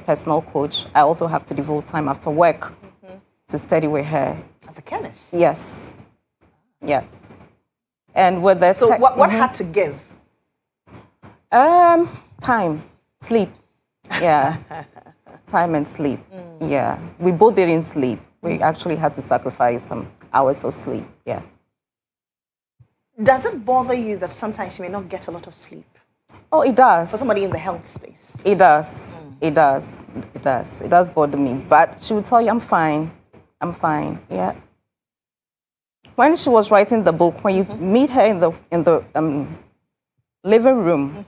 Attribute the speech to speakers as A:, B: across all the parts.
A: personal coach. I also have to devote time after work to study with her.
B: As a chemist?
A: Yes. Yes. And with the
B: so what had to give?
A: Time, sleep. Yeah. Time and sleep. Yeah. We both didn't sleep. We actually had to sacrifice some hours of sleep. Yeah.
B: Does it bother you that sometimes you may not get a lot of sleep?
A: Oh, it does.
B: For somebody in the health space?
A: It does. It does. It does. It does bother me. But she will tell you, I'm fine. I'm fine. Yeah. When she was writing the book, when you meet her in the living room,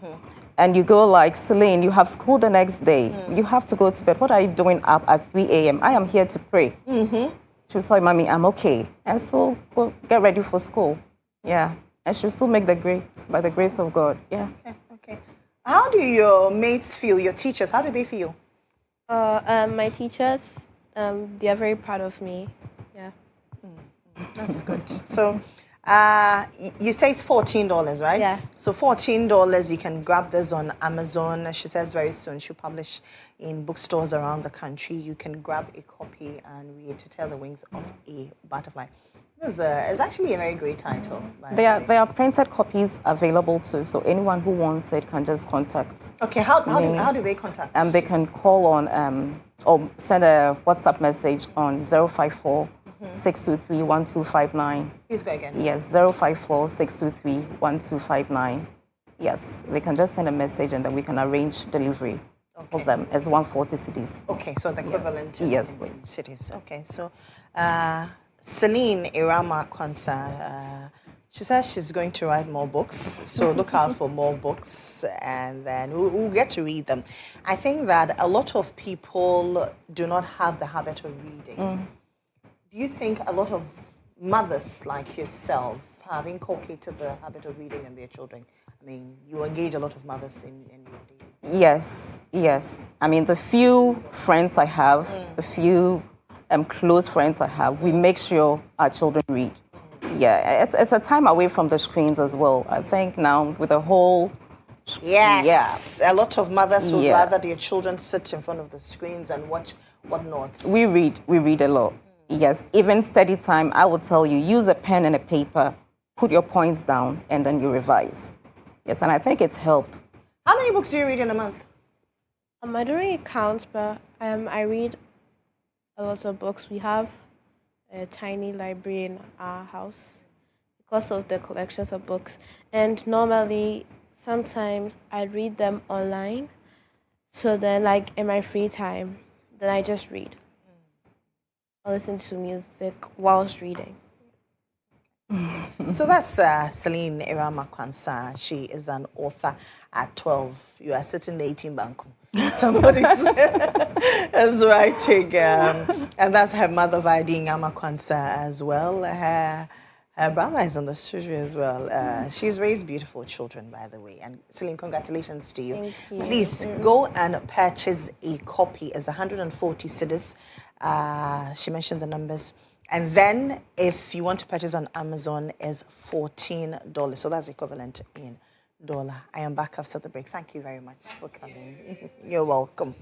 A: and you go like, Celine, you have school the next day. You have to go to bed. What are you doing up at 3 a.m.? I am here to pray. She'll tell you, Mommy, I'm okay. And so we'll get ready for school. Yeah. And she'll still make the grades by the grace of God. Yeah.
B: Okay. How do your mates feel, your teachers? How do they feel?
C: My teachers, they are very proud of me. Yeah.
B: That's good. So you say it's $14, right?
C: Yeah.
B: So $14, you can grab this on Amazon. She says very soon she'll publish in bookstores around the country. You can grab a copy and read To Tell the Wings of a Butterfly. It's actually a very great title.
A: There are printed copies available too, so anyone who wants it can just contact.
B: Okay, how do they contact?
A: They can call on or send a WhatsApp message on 054 623 1259.
B: Please go again.
A: Yes, 054 623 1259. Yes, they can just send a message and then we can arrange delivery of them as 140 cities.
B: Okay, so the equivalent
A: in
B: cities. Okay, so Celine Irama Kwanzaa, she says she's going to write more books, so look out for more books, and then we'll get to read them. I think that a lot of people do not have the habit of reading. Do you think a lot of mothers like yourself have inculcated the habit of reading in their children? I mean, you engage a lot of mothers in your daily.
A: Yes. I mean, the few friends I have, the few close friends I have, we make sure our children read. Yeah, it's a time away from the screens as well. I think now with the whole...
B: Yes, a lot of mothers would rather their children sit in front of the screens and watch whatnot.
A: We read a lot. Yes, even study time, I will tell you, use a pen and a paper, put your points down, and then you revise. Yes, and I think it's helped.
B: How many books do you read in a month?
C: I don't really count, but I read a lot of books. We have a tiny library in our house because of the collections of books. And normally, sometimes I read them online. So then, like, in my free time, then I just read. Or listen to music whilst reading.
B: So that's Celine Irama Kwanzaa. She is an author at 12. You are sitting 18 banku. Somebody is writing, and that's her mother, Vaidi Irama Kwanzaa, as well. Her brother is in the studio as well. She's raised beautiful children, by the way. And Celine, congratulations to you.
C: Thank you.
B: Please go and purchase a copy. It's 140 cedis. She mentioned the numbers. And then if you want to purchase on Amazon, is $14. So that's equivalent in dollar. I am back after the break. Thank you very much for coming. You're welcome.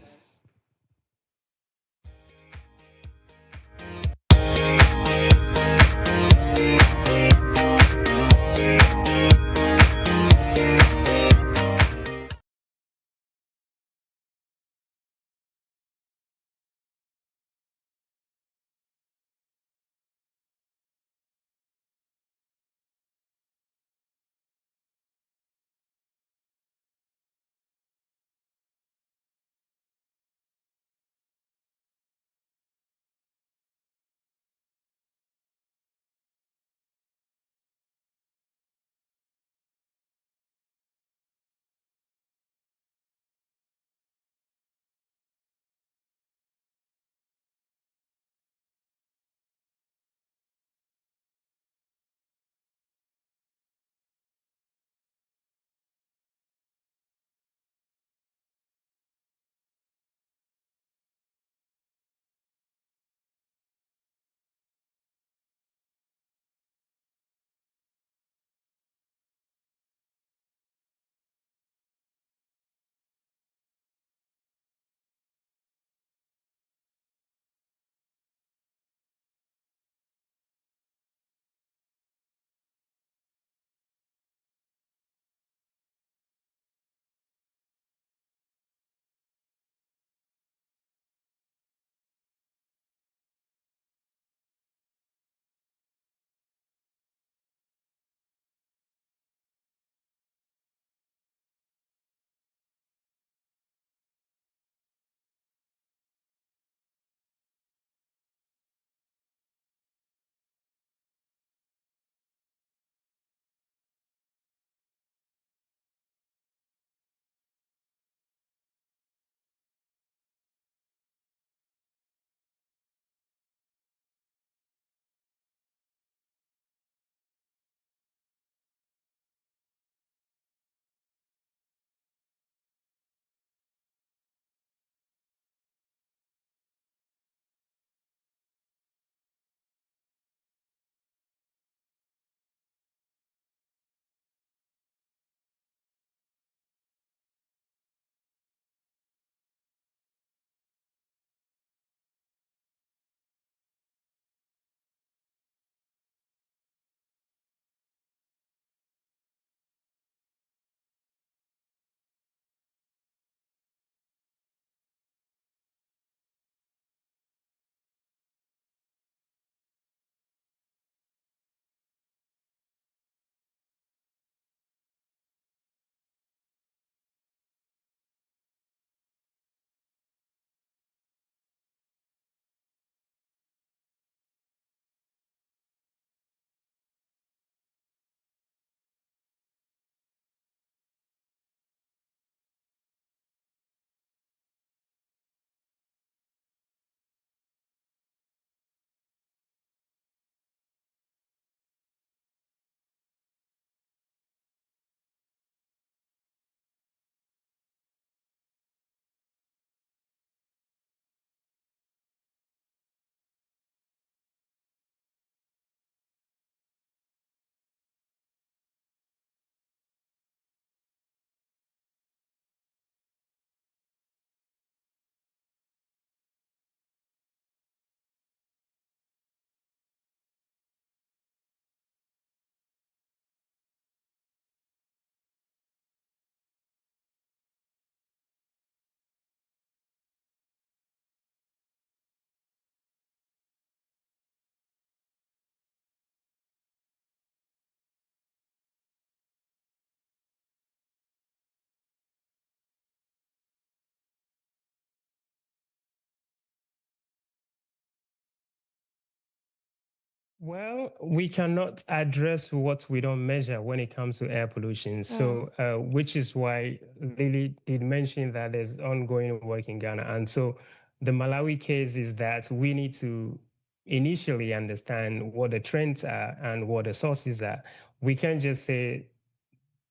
D: Well, we cannot address what we don't measure when it comes to air pollution. So, which is why Lily did mention that there's ongoing work in Ghana. And so the Malawi case is that we need to initially understand what the trends are and what the sources are. We can't just say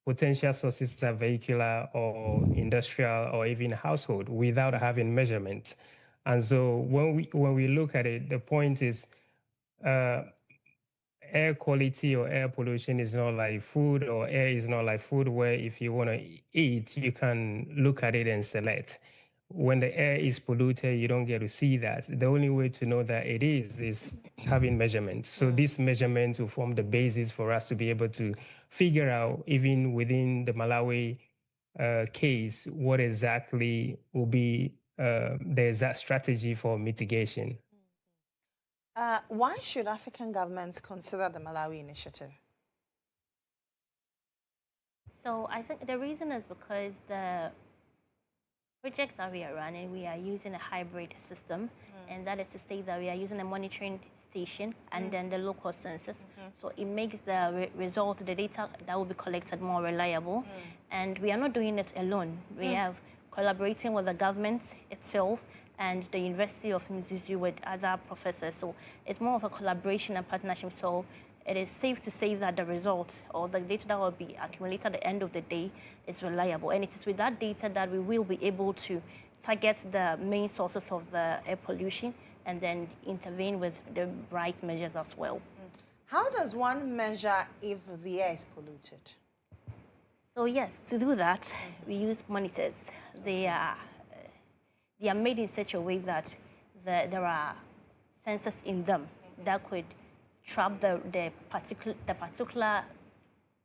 D: potential sources are vehicular or industrial or even household without having measurement. And so when we look at it, the point is air quality or air pollution is not like food, or air is not like food where if you want to eat, you can look at it and select. When the air is polluted, you don't get to see that. The only way to know that it is having measurements. So these measurements will form the basis for us to be able to figure out, even within the Malawi case, what exactly will be the exact strategy for mitigation.
B: Why should African governments consider the Malawi initiative?
E: So I think the reason is because the project that we are running, we are using a hybrid system, and that is to say that we are using a monitoring station and then the local census. So it makes the result, the data that will be collected, more reliable. And we are not doing it alone. We have collaborating with the government itself and the University of Mississippi with other professors. So it's more of a collaboration and partnership. So it is safe to say that the result or the data that will be accumulated at the end of the day is reliable. And it is with that data that we will be able to target the main sources of the air pollution and then intervene with the right measures as well.
B: How does one measure if the air is polluted?
E: So yes, to do that, we use monitors. They are made in such a way that there are sensors in them that could trap the particular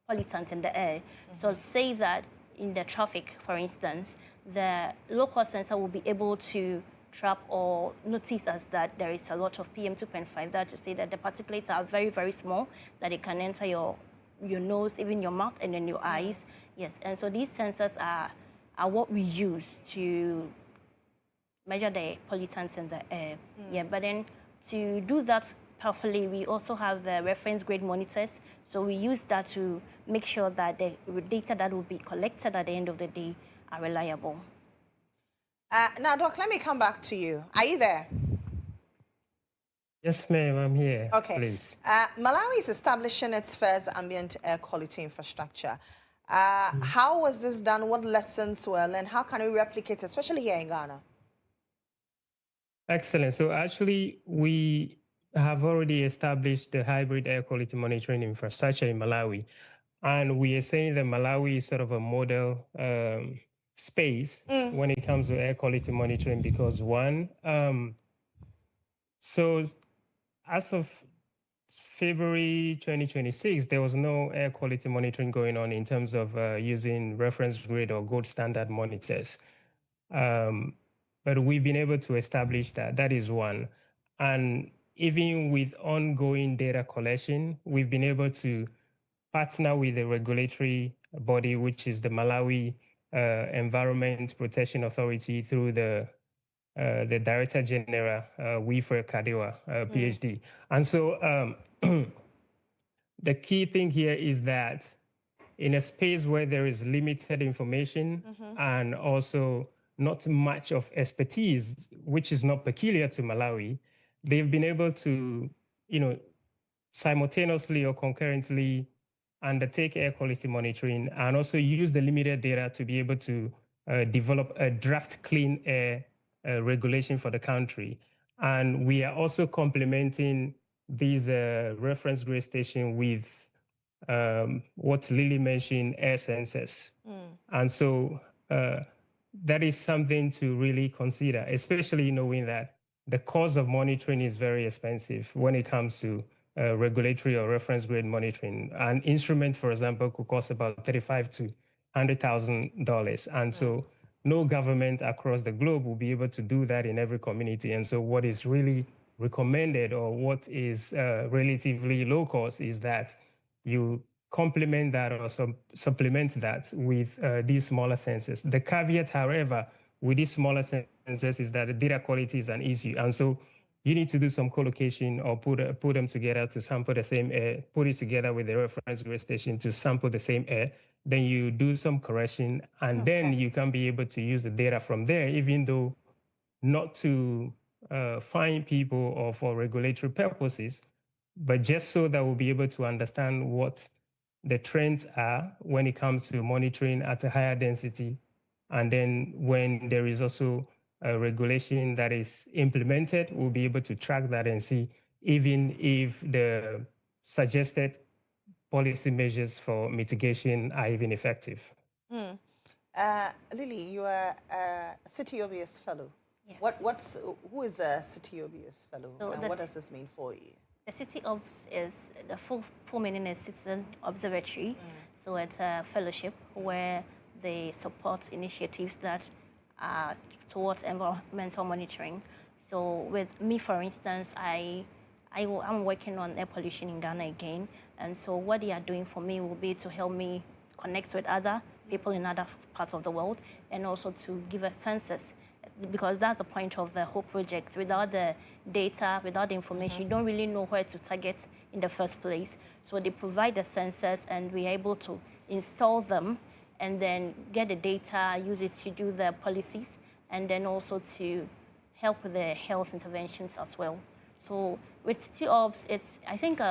E: pollutant in the air. So say that in the traffic, for instance, the local sensor will be able to trap or notice as that there is a lot of PM2.5. That to say that the particulates are very, very small, that it can enter your nose, even your mouth, and then your eyes. Yes, and so these sensors are what we use to measure the pollutants in the air. Yeah, but then to do that powerfully, we also have the reference grade monitors. So we use that to make sure that the data that will be collected at the end of the day are reliable.
B: Now, Doc, let me come back to you. Are you there?
D: Yes, ma'am, I'm here.
B: Okay.
D: Please.
B: Malawi is establishing its first ambient air quality infrastructure. How was this done? What lessons were learned? How can we replicate it, especially here in Ghana?
D: Excellent. So actually, we have already established the hybrid air quality monitoring infrastructure in Malawi. And we are saying that Malawi is sort of a model space when it comes to air quality monitoring because one, so as of February 2026, there was no air quality monitoring going on in terms of using reference grade or gold standard monitors. But we've been able to establish that. That is one. And even with ongoing data collection, we've been able to partner with the regulatory body, which is the Malawi Environment Protection Authority through the Director General, Wifer Kadewa, PhD. And so the key thing here is that in a space where there is limited information and also not much of expertise, which is not peculiar to Malawi, they've been able to, simultaneously or concurrently undertake air quality monitoring and also use the limited data to be able to develop a draft clean air regulation for the country. And we are also complementing these reference grade station with what Lily mentioned, air sensors. And so that is something to really consider, especially knowing that the cost of monitoring is very expensive when it comes to regulatory or reference grade monitoring. An instrument, for example, could cost about $35,000 to $100,000. And so no government across the globe will be able to do that in every community. And so what is really recommended or what is relatively low cost is that you complement that or supplement that with these smaller sensors. The caveat, however, with these smaller sensors is that the data quality is an issue. And so you need to do some collocation or put them together to sample the same air, put it together with the reference grid station to sample the same air. Then you do some correction, and then you can be able to use the data from there, even though not to fine people or for regulatory purposes, but just so that we'll be able to understand what the trends are when it comes to monitoring at a higher density. And then when there is also a regulation that is implemented, we'll be able to track that and see even if the suggested policy measures for mitigation are even effective.
B: Lily, you are a City OBS fellow.
E: Yes.
B: Who is a City OBS fellow,
E: So
B: and what does this mean for you?
E: The City Obs is the full meaning is Citizen Observatory. So it's a fellowship where they support initiatives that are towards environmental monitoring. So with me, for instance, I'm working on air pollution in Ghana again. And so what they are doing for me will be to help me connect with other people in other parts of the world and also to give a census, because that's the point of the whole project. Without the data, without the information, you don't really know where to target in the first place. So they provide the sensors and we're able to install them and then get the data, use it to do the policies, and then also to help with the health interventions as well. So with City Ops, I think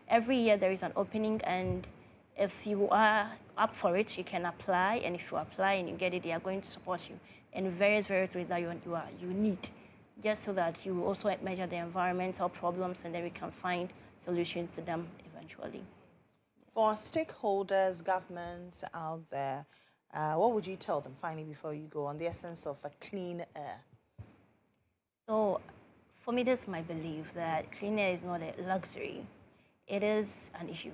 E: every year there is an opening, and if you are up for it, you can apply, and if you apply and you get it, they are going to support you in various ways that you need, just so that you also measure the environmental problems and then we can find solutions to them eventually.
B: For stakeholders, governments out there, what would you tell them finally before you go on the essence of a clean air?
E: So for me, that's my belief that clean air is not a luxury. It is an issue.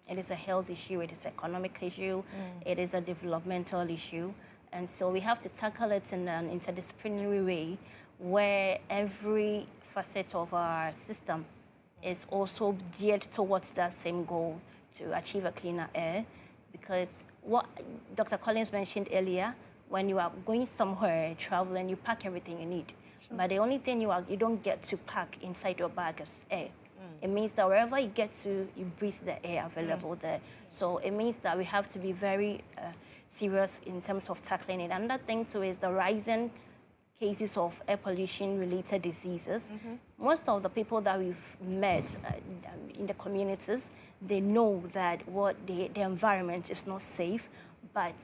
E: It is a health issue. It is an economic issue. It is a developmental issue. And so we have to tackle it in an interdisciplinary way where every facet of our system is also geared towards that same goal to achieve a cleaner air. Because what Dr. Collins mentioned earlier, when you are going somewhere, traveling, you pack everything you need. Sure. But the only thing you don't get to pack inside your bag is air. It means that wherever you get to, you breathe the air available there. So it means that we have to be very serious in terms of tackling it. Another thing too is the rising cases of air pollution-related diseases. Most of the people that we've met in the communities, they know that the environment is not safe, but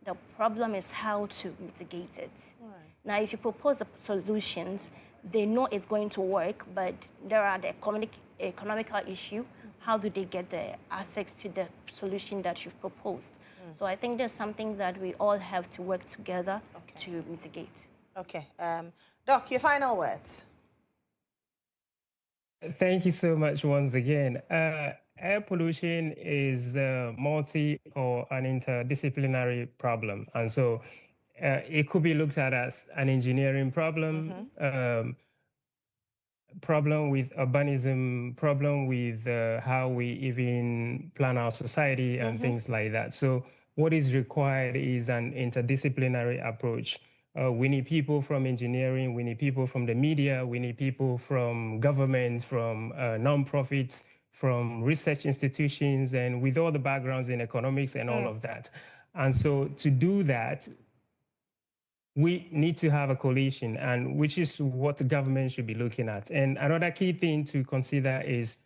E: the problem is how to mitigate it. Right. Now, if you propose the solutions, they know it's going to work, but there are the economical issue. How do they get the access to the solution that you've proposed? So I think there's something that we all have to work together to mitigate.
B: Okay. Doc, your final words.
D: Thank you so much once again. Air pollution is a multi or an interdisciplinary problem. And so it could be looked at as an engineering problem, problem with urbanism, problem with how we even plan our society and things like that. So what is required is an interdisciplinary approach. We need people from engineering, we need people from the media, we need people from government, from nonprofits, from research institutions, and with all the backgrounds in economics and all of that. And so to do that, we need to have a coalition, and which is what the government should be looking at. And another key thing to consider is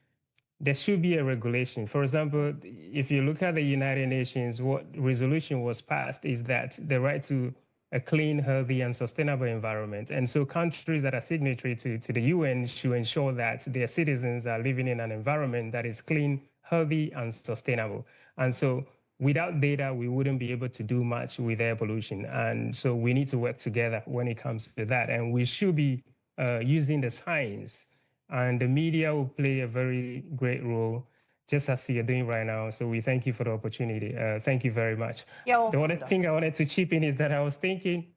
D: there should be a regulation. For example, if you look at the United Nations, what resolution was passed is that the right to a clean, healthy, and sustainable environment. And so countries that are signatory to the UN should ensure that their citizens are living in an environment that is clean, healthy, and sustainable. And so without data, we wouldn't be able to do much with air pollution. And so we need to work together when it comes to that. And we should be using the science, and the media will play a very great role, just as you're doing right now. So we thank you for the opportunity. Thank you very much.
B: Yeah,
D: the other thing I wanted to chip in is that I was thinking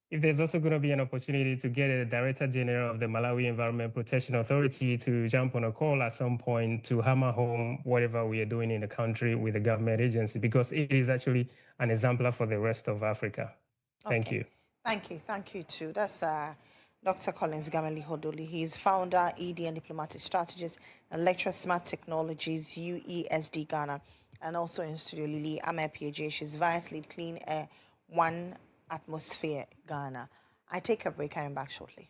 D: if there's also going to be an opportunity to get a Director General of the Malawi Environment Protection Authority to jump on a call at some point to hammer home whatever we are doing in the country with the government agency, because it is actually an exemplar for the rest of Africa. Thank you.
B: Thank you too. Dr. Collins Gamali Hodoli. He is founder, ED and diplomatic strategist, and lecturer Smart Technologies, UESD Ghana, and also in studio Lily Ame PhD. She's vice lead Clean Air One Atmosphere Ghana. I take a break. I am back shortly.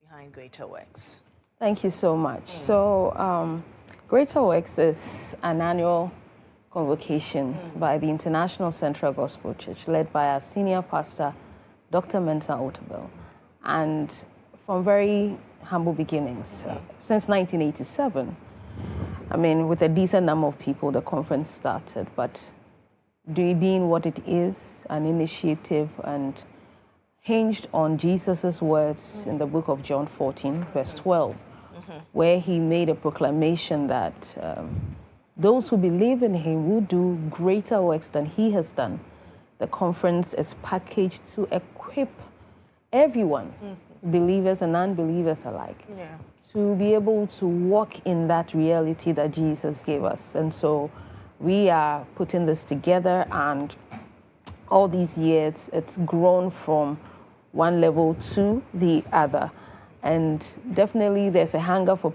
B: Behind Greater Works.
A: Thank you so much. So, Greater Works is an annual convocation by the International Central Gospel Church, led by our senior pastor, Dr. Mensah. And from very humble beginnings, since 1987, I mean, with a decent number of people, the conference started, but being what it is, an initiative and hinged on Jesus' words in the book of John 14, verse 12, where he made a proclamation that those who believe in him will do greater works than he has done. The conference is packaged to equip everyone, believers and unbelievers alike, to be able to walk in that reality that Jesus gave us. And so we are putting this together, and all these years it's grown from one level to the other. And definitely there's a hunger for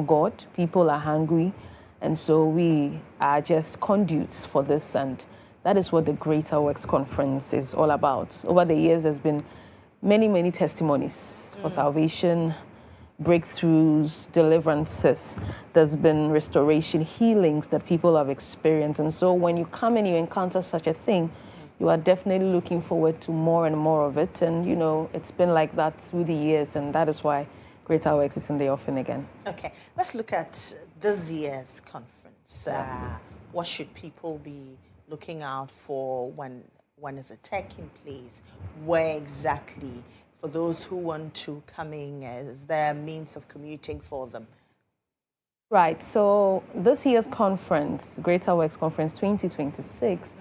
A: God. People are hungry. And so we are just conduits for this. And that is what the Greater Works Conference is all about. Over the years, there's been many, many testimonies for salvation, breakthroughs, deliverances. There's been restoration, healings that people have experienced. And so when you come and you encounter such a thing, you are definitely looking forward to more and more of it. And, you know, it's been like that through the years, and that is why Greater Works is in the offing again.
B: Okay, let's look at this year's conference. What should people be looking out for? When is it taking place? Where exactly? For those who want to come in, is there a means of commuting for them?
A: Right, so this year's conference, Greater Works Conference 2026,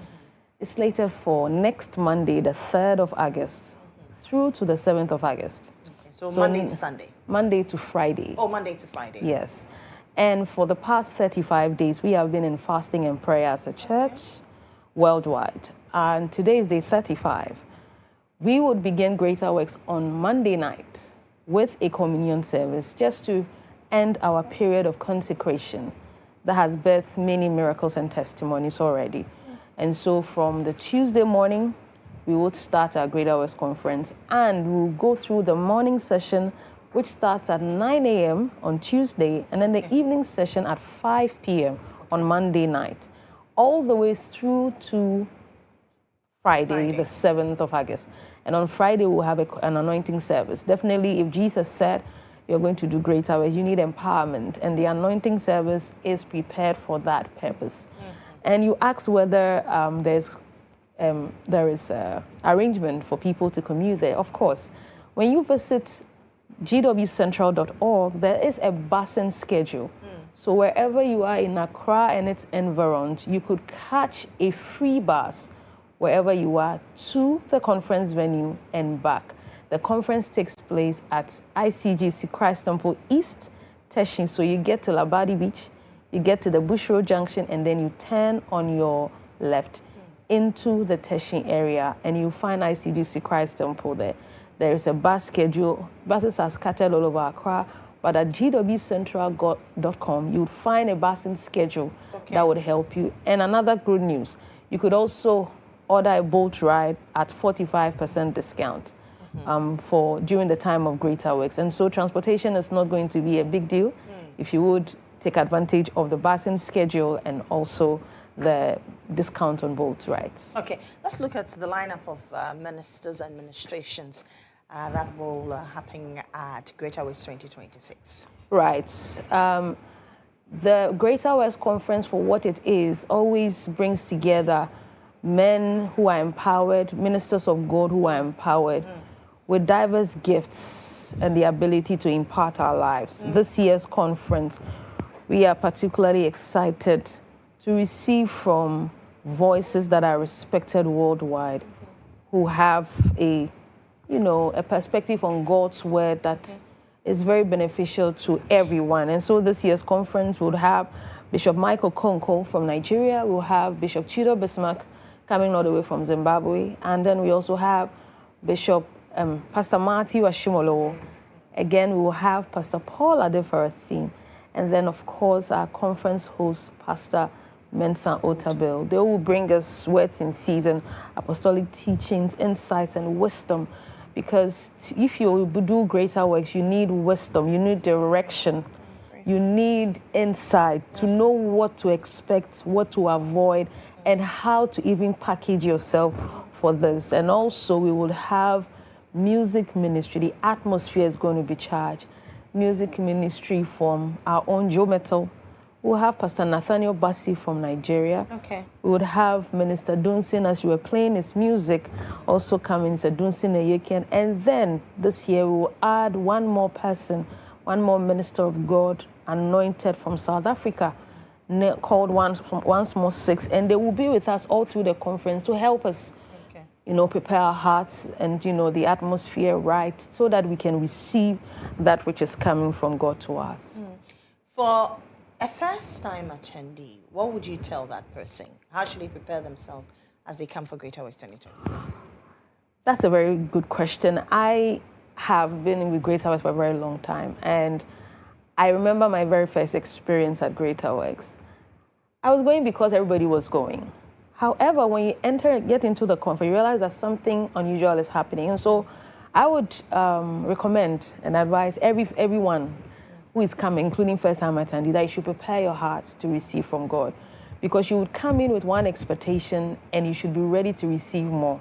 A: is slated for next Monday, the 3rd of August, through to the 7th of August.
B: Okay, so Monday to Sunday?
A: Monday to Friday.
B: Oh, Monday to Friday.
A: Yes. And for the past 35 days, we have been in fasting and prayer as a church worldwide. And today is day 35. We would begin Greater Works on Monday night with a communion service just to end our period of consecration that has birthed many miracles and testimonies already. And so from the Tuesday morning, we would start our Greater Works Conference, and we'll go through the morning session, which starts at 9 a.m. on Tuesday, and then the evening session at 5 p.m. on Monday night, all the way through to Friday, the 7th of August. And on Friday, we'll have an anointing service. Definitely, if Jesus said you're going to do Greater Works, you need empowerment, and the anointing service is prepared for that purpose. And you asked whether there is arrangement for people to commute there. Of course, when you visit gwcentral.org, there is a busing schedule. So wherever you are in Accra and its environs, you could catch a free bus wherever you are to the conference venue and back. The conference takes place at ICGC Christ Temple East, Teshin. So you get to Labadi Beach, you get to the Bush Road Junction, and then you turn on your left. into the Teshin area, and you'll find ICDC Christ Temple there. There is a bus schedule. Buses are scattered all over Accra, but at gwcentral.com, you'll find a busing schedule that would help you. And another good news, you could also order a boat ride at 45% discount for during the time of Greater Works. And so transportation is not going to be a big deal if you would take advantage of the busing schedule and also the discount on boat rides.
B: Okay, let's look at the lineup of ministers and ministrations that will happen at Greater Works 2026.
A: Right. The Greater West Conference, for what it is, always brings together men who are empowered, ministers of God who are empowered, with diverse gifts and the ability to impart our lives. This year's conference, we are particularly excited to receive from voices that are respected worldwide, who have a perspective on God's word that is very beneficial to everyone. And so this year's conference will have Bishop Michael Konko from Nigeria. We'll have Bishop Chido Bismarck coming all the way from Zimbabwe. And then we also have Bishop Pastor Matthew Ashimolowo. Again, we will have Pastor Paul Adefarathine. And then, of course, our conference host, Pastor Mensah Otabil. They will bring us words in season, apostolic teachings, insights, and wisdom. Because if you do greater works, you need wisdom, you need direction, you need insight to know what to expect, what to avoid, and how to even package yourself for this. And also, we will have music ministry. The atmosphere is going to be charged. Music ministry from our own Joe Metal. We'll have Pastor Nathaniel Bassi from Nigeria.
B: Okay.
A: We would have Minister Dunsin, as you were playing his music, also coming, Mr. Dunsin Eyekian. And then this year we will add one more person, one more minister of God, anointed from South Africa, called Once More Six. And they will be with us all through the conference to help us, prepare our hearts and, the atmosphere right so that we can receive that which is coming from God to us.
B: For a first-time attendee, what would you tell that person? How should they prepare themselves as they come for Greater Works 2026?
A: That's a very good question. I have been with Greater Works for a very long time, and I remember my very first experience at Greater Works. I was going because everybody was going. However, when you get into the conference, you realize that something unusual is happening. And so I would recommend and advise everyone who is coming, including first-time attendees, that you should prepare your hearts to receive from God. Because you would come in with one expectation and you should be ready to receive more.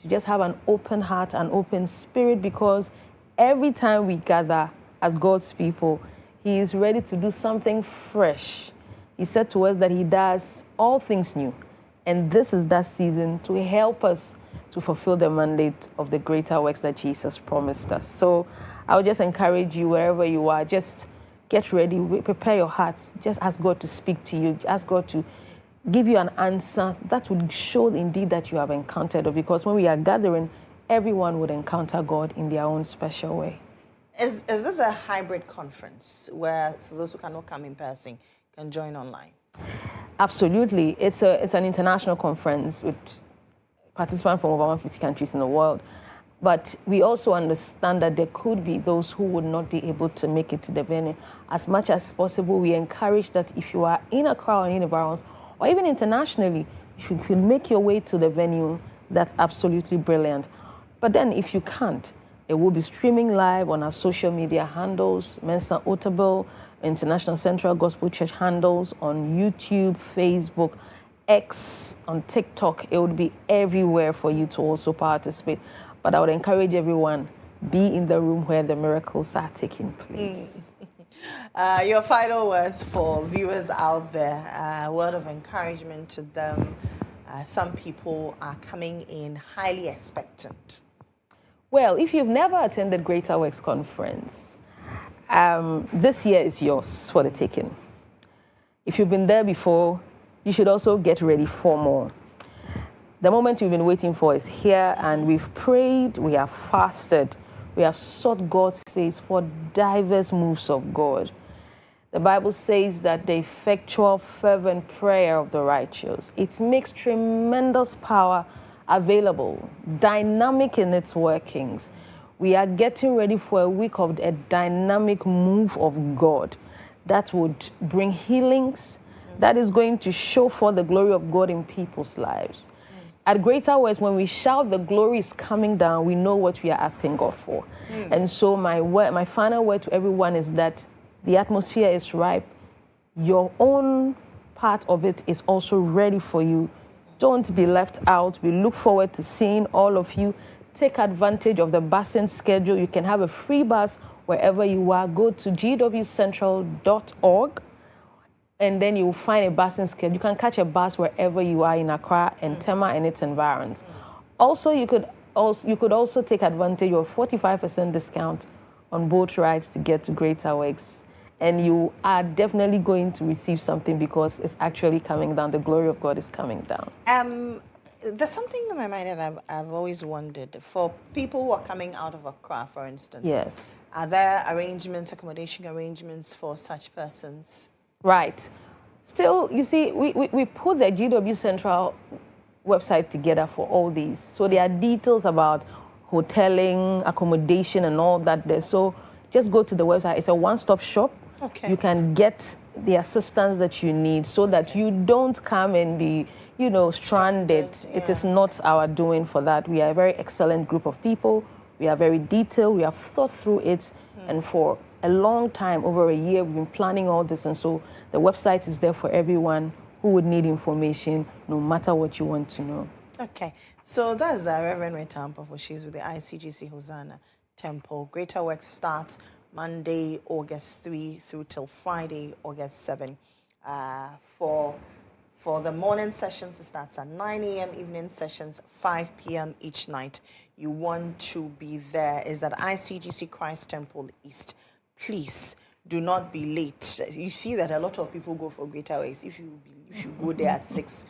A: You just have an open heart, an open spirit, because every time we gather as God's people, He is ready to do something fresh. He said to us that He does all things new. And this is that season to help us to fulfill the mandate of the greater works that Jesus promised us. So I would just encourage you, wherever you are, just get ready, prepare your hearts, just ask God to speak to you, ask God to give you an answer that would show indeed that you have encountered it. Because when we are gathering, everyone would encounter God in their own special way.
B: Is this a hybrid conference where, for those who cannot come in person, can join online?
A: Absolutely. It's an international conference with participants from over 150 countries in the world. But we also understand that there could be those who would not be able to make it to the venue. As much as possible, we encourage that if you are in Accra or in the Barons, or even internationally, if you can make your way to the venue, that's absolutely brilliant. But then if you can't, it will be streaming live on our social media handles, Mensah Otabil, International Central Gospel Church handles, on YouTube, Facebook, X, on TikTok. It would be everywhere for you to also participate. But I would encourage everyone, be in the room where the miracles are taking place.
B: Your final words for viewers out there, a word of encouragement to them. Some people are coming in highly expectant.
A: Well, if you've never attended Greater Works Conference, this year is yours for the taking. If you've been there before, you should also get ready for more. The moment you've been waiting for is here, and we've prayed, we have fasted, we have sought God's face for diverse moves of God. The Bible says that the effectual, fervent prayer of the righteous, it makes tremendous power available, dynamic in its workings. We are getting ready for a week of a dynamic move of God that would bring healings, that is going to show forth the glory of God in people's lives. At Greater Words, when we shout the glory is coming down, we know what we are asking God for. And so my final word to everyone is that the atmosphere is ripe. Your own part of it is also ready for you. Don't be left out. We look forward to seeing all of you. Take advantage of the busing schedule. You can have a free bus wherever you are. Go to gwcentral.org and then you will find a busing schedule. You can catch a bus wherever you are in Accra and Tema and its environs. Also, you could also take advantage of 45% discount on boat rides to get to Greater Works. And you are definitely going to receive something because it's actually coming down. The glory of God is coming down.
B: There's something in my mind that I've always wondered. For people who are coming out of Accra, for instance,
A: Yes.
B: Are there arrangements, accommodation arrangements for such persons?
A: Right. Still, you see, we put the GW Central website together for all these. So there are details about hoteling, accommodation, and all that there. So just go to the website. It's a one-stop shop.
B: Okay.
A: You can get the assistance that you need so that you don't come and be, stranded.
B: Yeah.
A: It is not our doing for that. We are a very excellent group of people. We are very detailed. We have thought through it. And for a long time, over a year, we've been planning all this. And so the website is there for everyone who would need information, no matter what you want to know.
B: Okay. So that's Reverend Retampo. She's with the ICGC Hosanna Temple. Greater Works starts Monday, August 3 through till Friday, August 7. For the morning sessions, it starts at 9 a.m., evening sessions, 5 p.m. each night. You want to be there. Is at ICGC Christ Temple East. Please do not be late. You see that a lot of people go for Greater Works. If you go there at 6,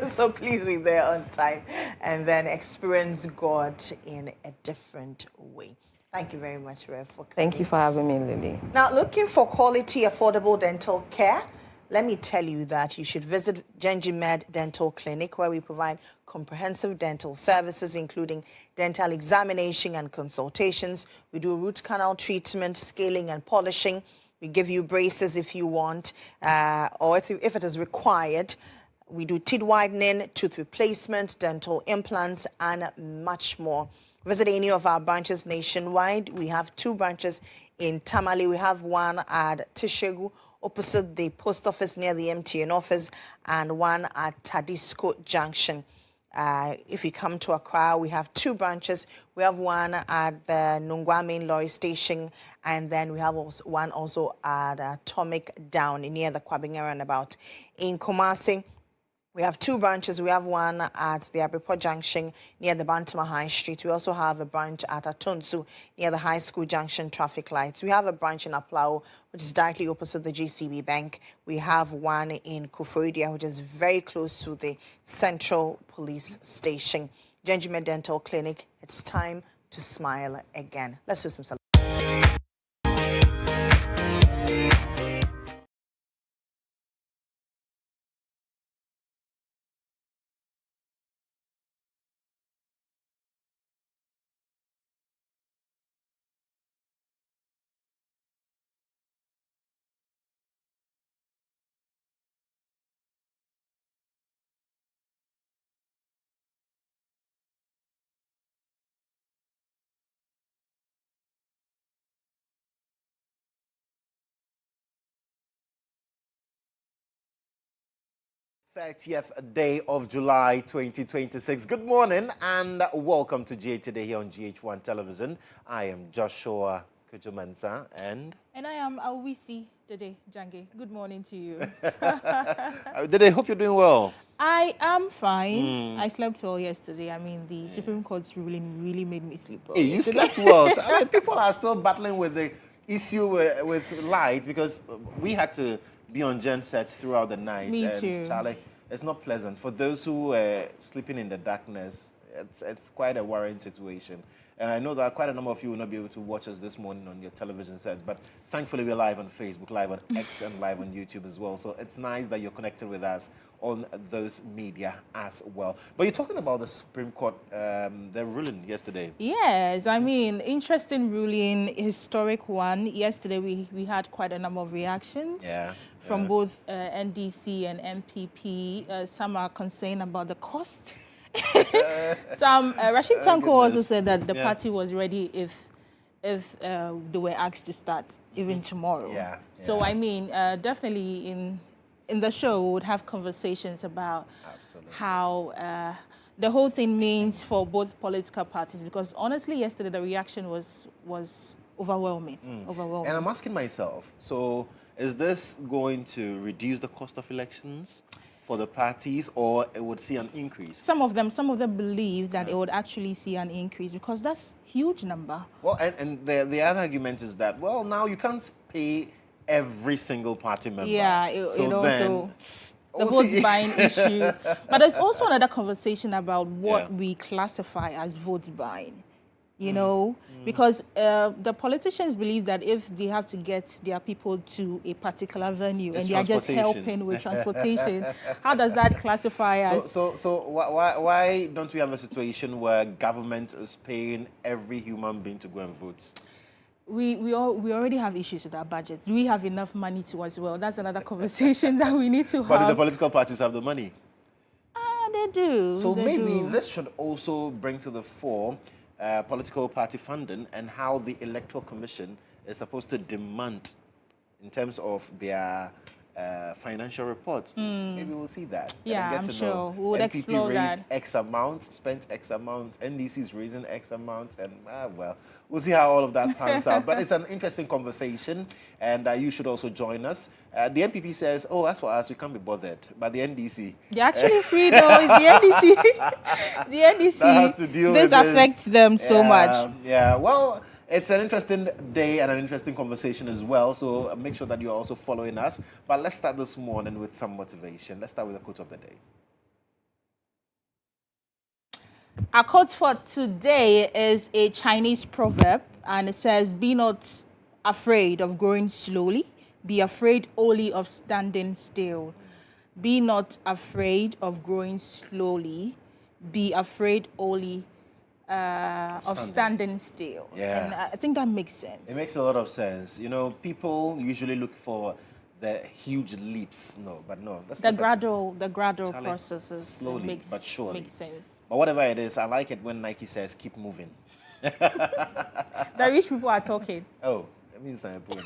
B: so please be there on time and then experience God in a different way. Thank you very much, Rev, for coming.
A: Thank you for having me, Lily.
B: Now, looking for quality, affordable dental care? Let me tell you that you should visit GHOne Dental Clinic, where we provide comprehensive dental services, including dental examination and consultations. We do root canal treatment, scaling and polishing. We give you braces if you want, or if it is required. We do teeth whitening, tooth replacement, dental implants, and much more. Visit any of our branches nationwide. We have 2 branches in Tamale. We have one at Tishegu, opposite the post office near the MTN office, and one at Tadisco Junction. If you come to Accra, we have 2 branches. We have one at the Nungwa Main Lorry Station, and then we have one also at Atomic Down near the Kwabinga Roundabout. In Kumasi, we have 2 branches. We have one at the Abripo Junction near the Bantama High Street. We also have a branch at Atonsu near the High School Junction traffic lights. We have a branch in Aplao, which is directly opposite the GCB Bank. We have one in Kufuridia, which is very close to the Central Police Station. GHOne Dental Clinic, it's time to smile again. Let's do some
F: th day of July 2026. Good morning and welcome to GA Today here on GH1 Television. I am Joshua Kodjo Mensah and
G: I am Awisi Dede Jange. Good morning to you.
F: Dede, I hope you're doing well.
G: I am fine. I slept well yesterday. I mean, the Supreme Court's ruling really made me sleep well.
F: Hey, you slept well. I mean, people are still battling with the issue with light because we had to be on gen set throughout the night.
G: Me
F: and
G: too.
F: Charlie, it's not pleasant. For those who were sleeping in the darkness, it's quite a worrying situation. And I know that quite a number of you will not be able to watch us this morning on your television sets, but thankfully we're live on Facebook, live on X, and live on YouTube as well. So it's nice that you're connected with us on those media as well. But you're talking about the Supreme Court, their ruling yesterday.
G: Yes, I mean, interesting ruling, historic one. Yesterday we had quite a number of reactions from both NDC and MPP. Some are concerned about the cost. Some, Rashid Tanko also said that the party was ready if they were asked to start even tomorrow. So I mean, definitely in the show we would have conversations about how the whole thing means for both political parties, because honestly yesterday the reaction was overwhelming. Overwhelming.
F: And I'm asking myself, so is this going to reduce the cost of elections for the parties, or it would see an increase?
G: Some of them believe that it would actually see an increase, because that's huge number.
F: Well, and the other argument is that, well, now you can't pay every single party member.
G: Yeah, the votes buying issue. But there's also another conversation about what we classify as votes buying. You know, because the politicians believe that if they have to get their people to a particular venue and they are just helping with transportation, how does that classify as?
F: So why don't we have a situation where government is paying every human being to go and vote?
G: We already have issues with our budget. Do we have enough money to as well? That's another conversation that we need to have.
F: But do the political parties have the money?
G: They do.
F: So maybe this should also bring to the fore political party funding and how the Electoral Commission is supposed to demand in terms of their financial reports. Maybe we'll see that.
G: Yeah,
F: and
G: I'm
F: get to
G: sure.
F: know.
G: We would
F: MPP
G: explore
F: raised
G: that.
F: X amount, spent X amount, NDC's raising X amount, and well, we'll see how all of that pans out. But it's an interesting conversation, and you should also join us. The MPP says, oh, as for us, we can't be bothered. But the NDC...
G: They're actually free, though. It's the NDC. The NDC,
F: that has to deal
G: this
F: with
G: affects them so much.
F: Yeah, well... It's an interesting day and an interesting conversation as well, so make sure that you're also following us. But let's start this morning with some motivation. Let's start with the quote of the day.
G: Our quote for today is a Chinese proverb, and it says, "Be not afraid of growing slowly, be afraid only of standing still." Be not afraid of growing slowly, be afraid only of standing still.
F: Yeah.
G: And I think that makes sense.
F: It makes a lot of sense. You know, people usually look for the huge leaps. That's
G: the
F: not
G: gradual processes.
F: Slowly, but surely.
G: Makes sense.
F: But whatever it is, I like it when Nike says, keep moving.
G: The rich people are talking.
F: Oh, that means I'm pulling.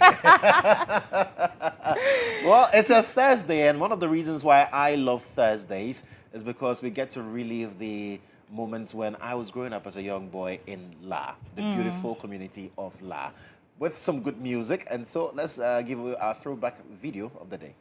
F: Well, it's a Thursday, and one of the reasons why I love Thursdays is because we get to relive the moments when I was growing up as a young boy in La, the beautiful community of La, with some good music. And so let's give you our throwback video of the day.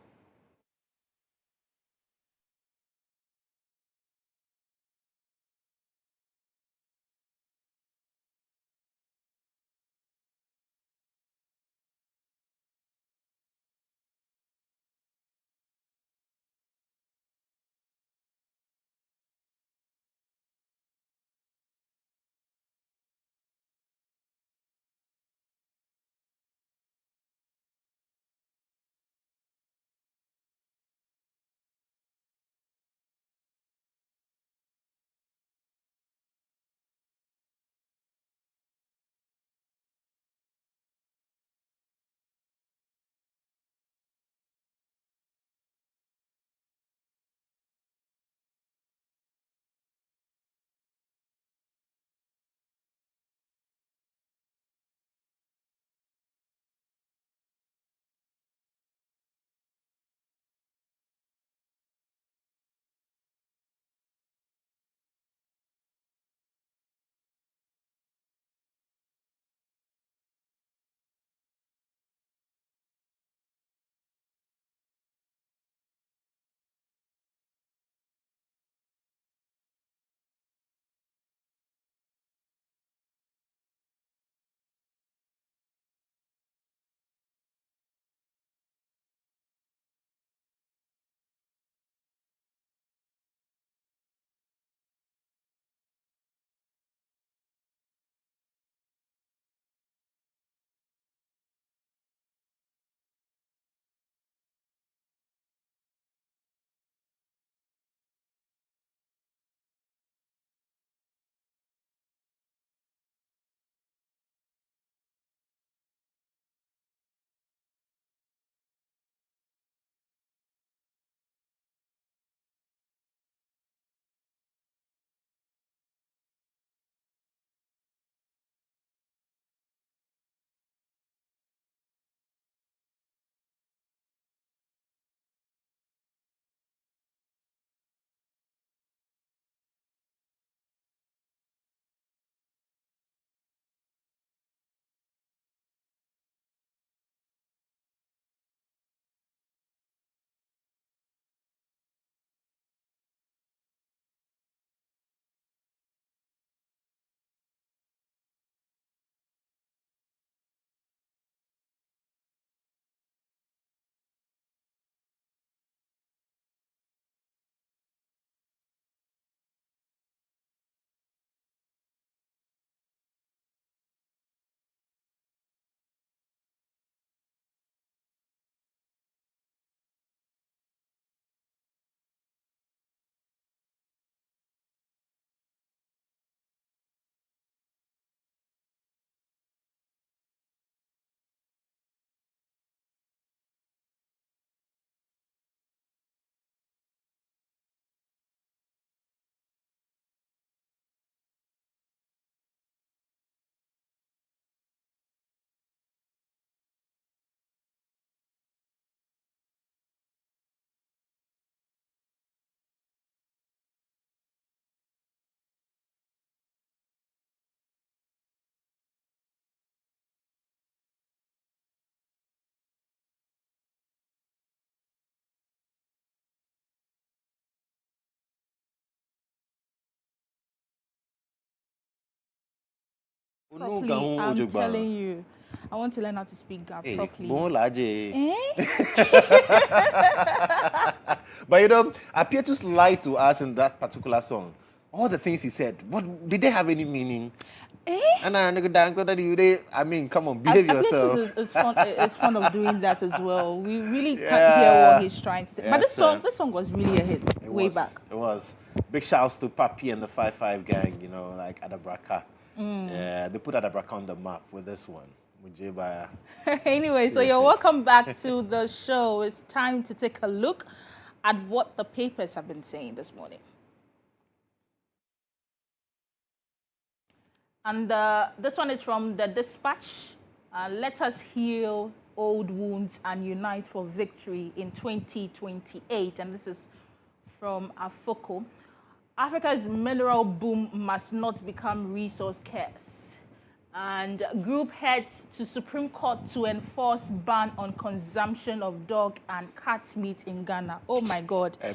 G: properly. I'm telling you. I want to learn how to speak Ga properly.
F: But you know, Apietus lied to us in that particular song. All the things he said, what did they have any meaning? And I mean, come on, behave yourself.
G: It's fun of doing that as well. We really can't hear what he's trying to say. Yes, but this song was really a hit way back. It
F: was. Big shouts to Papi and the 5-5 gang, you know, like Adabraka. Yeah, they put Adabraka on the map with this one.
G: Anyway, so you're welcome back to the show. It's time to take a look at what the papers have been saying this morning. And this one is from the Dispatch. Let us heal old wounds and unite for victory in 2028. And this is from Afoko. Africa's mineral boom must not become resource scarce. And group heads to Supreme Court to enforce ban on consumption of dog and cat meat in Ghana. Oh my God.
F: They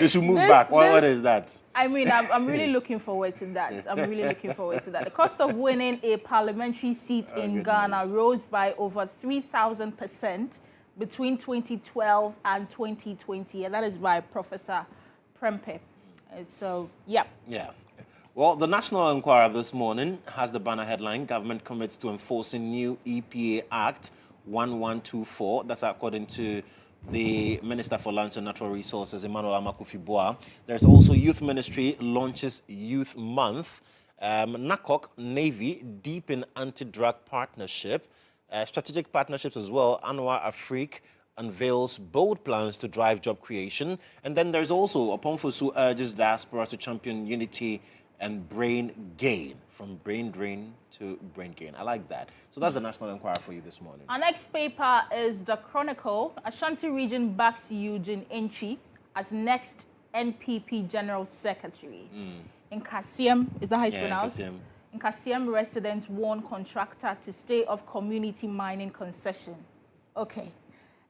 F: should move back. What is that?
G: I mean, I'm really looking forward to that. I'm really looking forward to that. The cost of winning a parliamentary seat in Ghana rose by over 3,000% between 2012 and 2020. And that is by Professor Prempe. So, yeah.
F: Yeah. Well, the National Enquirer this morning has the banner headline, Government Commits to Enforcing New EPA Act 1124. That's according to the Minister for Lands and Natural Resources, Emmanuel Amakufi-Boa. There's also Youth Ministry launches Youth Month. NACOC, Navy, deep in anti-drug partnership. Strategic partnerships as well. Anwar Afrique unveils bold plans to drive job creation. And then there's also Oponfosu urges diaspora to champion unity and brain gain, from brain drain to brain gain. I like that. So that's the National Enquirer for you this morning.
G: Our next paper is The Chronicle. Ashanti region backs Eugene Enchi as next NPP General Secretary. In Kasiem, is that how it's pronounced? In Kasiem, residents warn contractor to stay off community mining concession. Okay.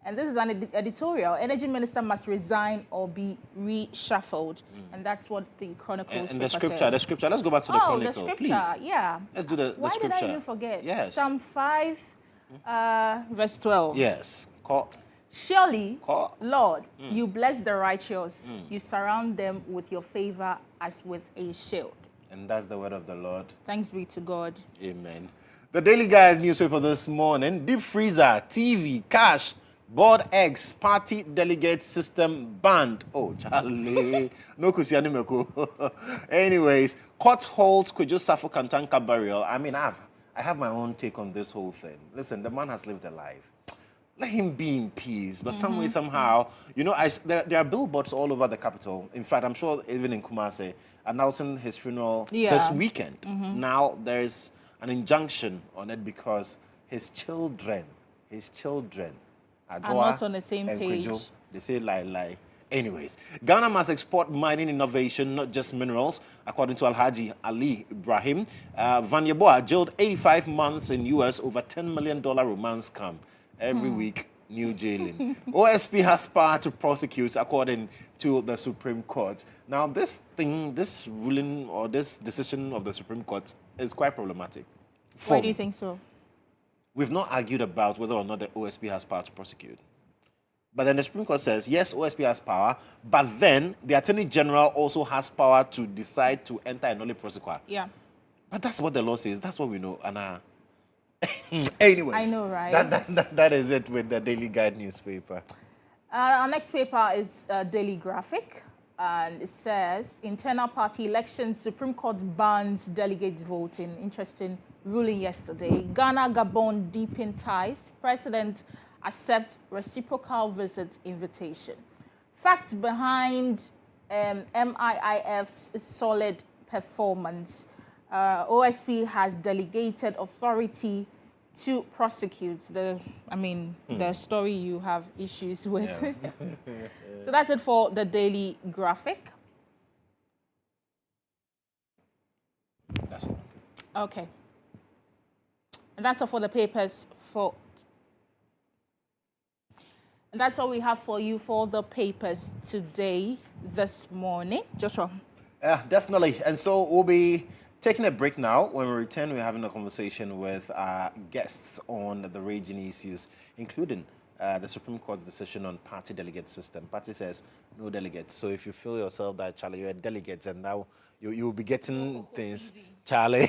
G: And this is an editorial. Energy Minister must resign or be reshuffled. And that's what the Chronicles
F: and the scripture, let's go back to the Chronicle,
G: the scripture,
F: please.
G: Yeah.
F: Let's do the scripture.
G: Why did I even forget?
F: Yes.
G: Psalm 5, verse 12.
F: Yes.
G: Surely, Lord, you bless the righteous. You surround them with your favor as with a shield.
F: And that's the word of the Lord.
G: Thanks be to God.
F: Amen. The Daily Guide newspaper this morning, deep freezer, TV, cash, board eggs, party delegate system banned. Oh, Charlie. No kusianimeko. Anyways, court holds Kodjo Kantanka burial. I mean, I have my own take on this whole thing. Listen, the man has lived a life. Let him be in peace. But some way, somehow, you know, there are billboards all over the capital. In fact, I'm sure even in Kumasi, announcing his funeral this weekend. Now, there's an injunction on it because his children are
G: not on the same page.
F: Kodjo, they say lie. Anyways, Ghana must export mining innovation, not just minerals, according to Alhaji Ali Ibrahim. Vanyeboa jailed 85 months in U.S. over $10 million romance scam. Every week, new jailing. OSP has power to prosecute, according to the Supreme Court. Now, this ruling or this decision of the Supreme Court is quite problematic.
G: Why do you think so?
F: We've not argued about whether or not the OSP has power to prosecute. But then the Supreme Court says, yes, OSP has power, but then the Attorney General also has power to decide to enter a nolle prosequi.
G: Yeah.
F: But that's what the law says. That's what we know. And anyways.
G: I know, right?
F: That is it with the Daily Guide newspaper.
G: Our next paper is Daily Graphic. And it says, internal party elections, Supreme Court bans delegate voting. Interesting ruling yesterday. Ghana, Gabon deepen ties. President accept reciprocal visit invitation. Facts behind MIIF's solid performance. OSP has delegated authority to prosecute. The story you have issues with. Yeah. So that's it for the Daily Graphic.
F: That's all.
G: Okay. And that's all for the papers And that's all we have for you for the papers today, this morning. Joshua.
F: Yeah, definitely. And so we'll be Taking a break now. When we return, we're having a conversation with our guests on the raging issues, including the Supreme Court's decision on party delegate system. Party says no delegates. So if you feel yourself that, Charlie, you're a delegate and now you'll be getting things, Charlie.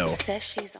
H: Says she's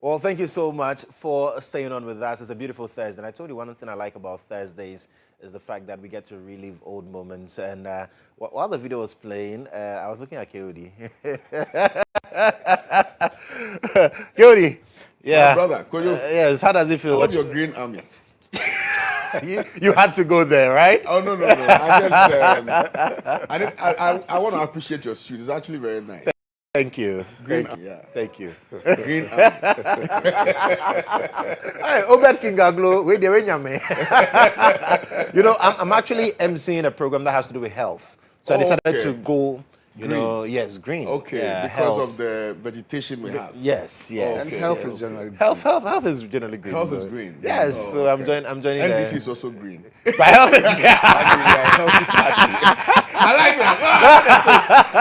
F: Well, thank you so much for staying on with us. It's a beautiful Thursday. And I told you one thing I like about Thursdays is the fact that we get to relive old moments. And while the video was playing, I was looking at Kodjo. Kodjo, yeah.
H: My brother, Kodjo.
F: Yes, how does it feel?
H: What's your green army?
F: You had to go there, right?
H: Oh, no. I want to appreciate your suit. It's actually very nice.
F: Thank you.
H: Green,
F: Thank you.
H: Green army.
F: Hey, Obed Kingaglo, wait there, you know, I'm actually emceeing a program that has to do with health. So I decided to go, green.
H: Okay,
F: yeah,
H: because
F: health.
H: of the vegetation we have.
F: Yes.
H: And
I: health is generally green.
F: Health is generally green.
H: Health is green.
F: Yes, so I'm joining
H: NDC is also green.
F: My health is green.
H: I like that.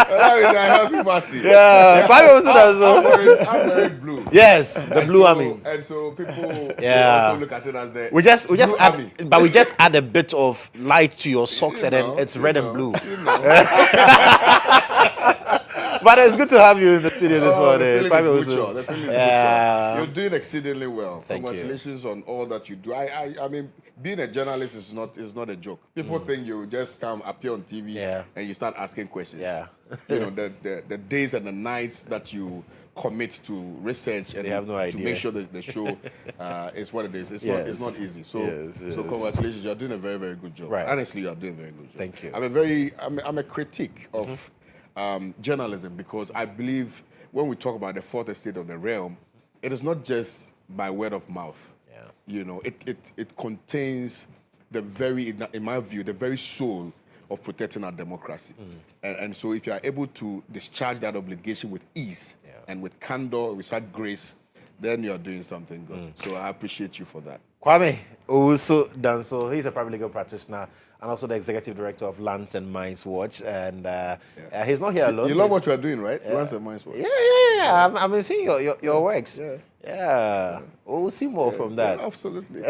H: A healthy party.
F: Yeah,
H: I'm very blue.
F: Yes, the blue army.
H: And so people also look at it as the
F: we just add a bit of light to your socks and then it's red and blue. But it's good to have you in the studio this morning.
H: You're doing exceedingly well.
F: Thank
H: Congratulations on all that you do. I mean, being a journalist is not a joke. People think you just come appear on TV and you start asking questions.
F: Yeah.
H: You know, the days and the nights that you commit to research and to make sure that the show is what it is. It's not easy. So congratulations. You're doing a very, very good job.
F: Right.
H: Honestly, you're doing a very good job.
F: Thank you.
H: I'm a critique of journalism, because I believe when we talk about the fourth estate of the realm, it is not just by word of mouth.
F: Yeah.
H: You know, it contains in my view, the very soul of protecting our democracy. And so if you are able to discharge that obligation with ease and with candor, with such grace, then you're doing something good. So I appreciate you for that.
F: Kwame Owusu Danso, he's a private legal practitioner and also the executive director of Lands and Mines Watch. And he's not here alone.
H: You love what you're doing, right? Lands and Mines Watch.
F: Yeah. I've been seeing your works. Yeah. We'll see more from that.
H: Yeah, absolutely.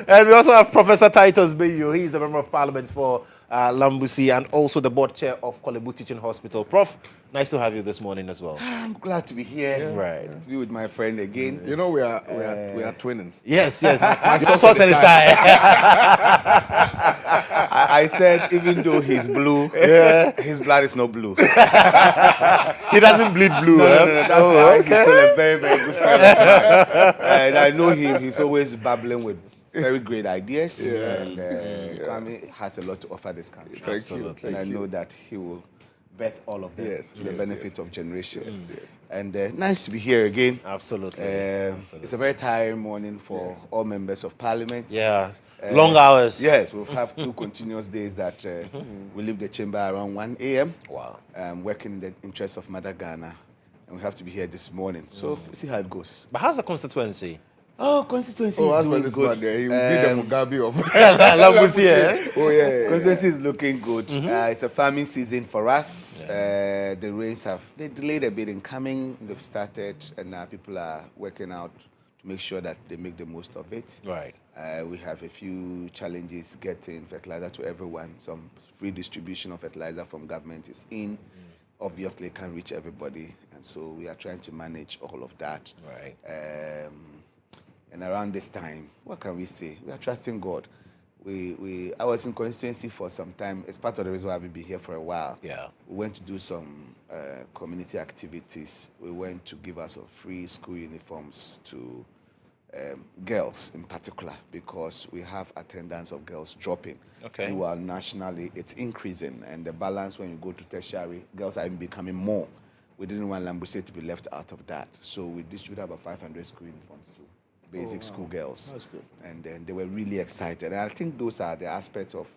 F: And we also have Professor Titus Bayo. He's the Member of Parliament for Lambusi and also the board chair of Kolebu Teaching Hospital. Prof, nice to have you this morning as well.
I: I'm glad to be here.
F: Right.
I: To be with my friend again.
H: You know, we are twinning.
F: Yes. My socks and his tie.
I: I said, even though he's blue, his blood is not blue.
F: He doesn't bleed blue.
I: No. That's why he's still a very, very good friend of mine. And I know him. He's always babbling with very great ideas. And Kwame has a lot to offer this country.
H: Absolutely.
I: And I know that he will birth all of them to the benefit of generations.
H: Yes.
I: And nice to be here again.
F: Absolutely.
I: It's a very tiring morning for all members of Parliament.
F: Yeah. Long hours.
I: Yes, we'll have 2 continuous days that we leave the chamber around 1 a.m.
F: Wow.
I: Working in the interest of Mother Ghana. And we have to be here this morning. So we'll see how it goes.
F: But how's the constituency?
I: Oh, constituency is doing good.
H: He will be the Mugabe of
F: Lambusi,
I: Constituency is looking good. It's a farming season for us. The rains they delayed a bit in coming. They've started, and now people are working out to make sure that they make the most of it.
F: Right.
I: We have a few challenges getting fertilizer to everyone. Some free distribution of fertilizer from government is in. Obviously, can't reach everybody, and so we are trying to manage all of that.
F: Right.
I: And around this time, what can we say? We are trusting God. I was in constituency for some time. It's part of the reason why we've been here for a while.
F: Yeah.
I: We went to do some community activities. We went to give us some free school uniforms to girls in particular, because we have attendance of girls dropping.
F: Okay.
I: While nationally it's increasing, and the balance when you go to tertiary, girls are even becoming more. We didn't want Lambusi to be left out of that. So we distributed about 500 school uniforms to basic school girls.
H: That's good.
I: And then they were really excited. And I think those are the aspects of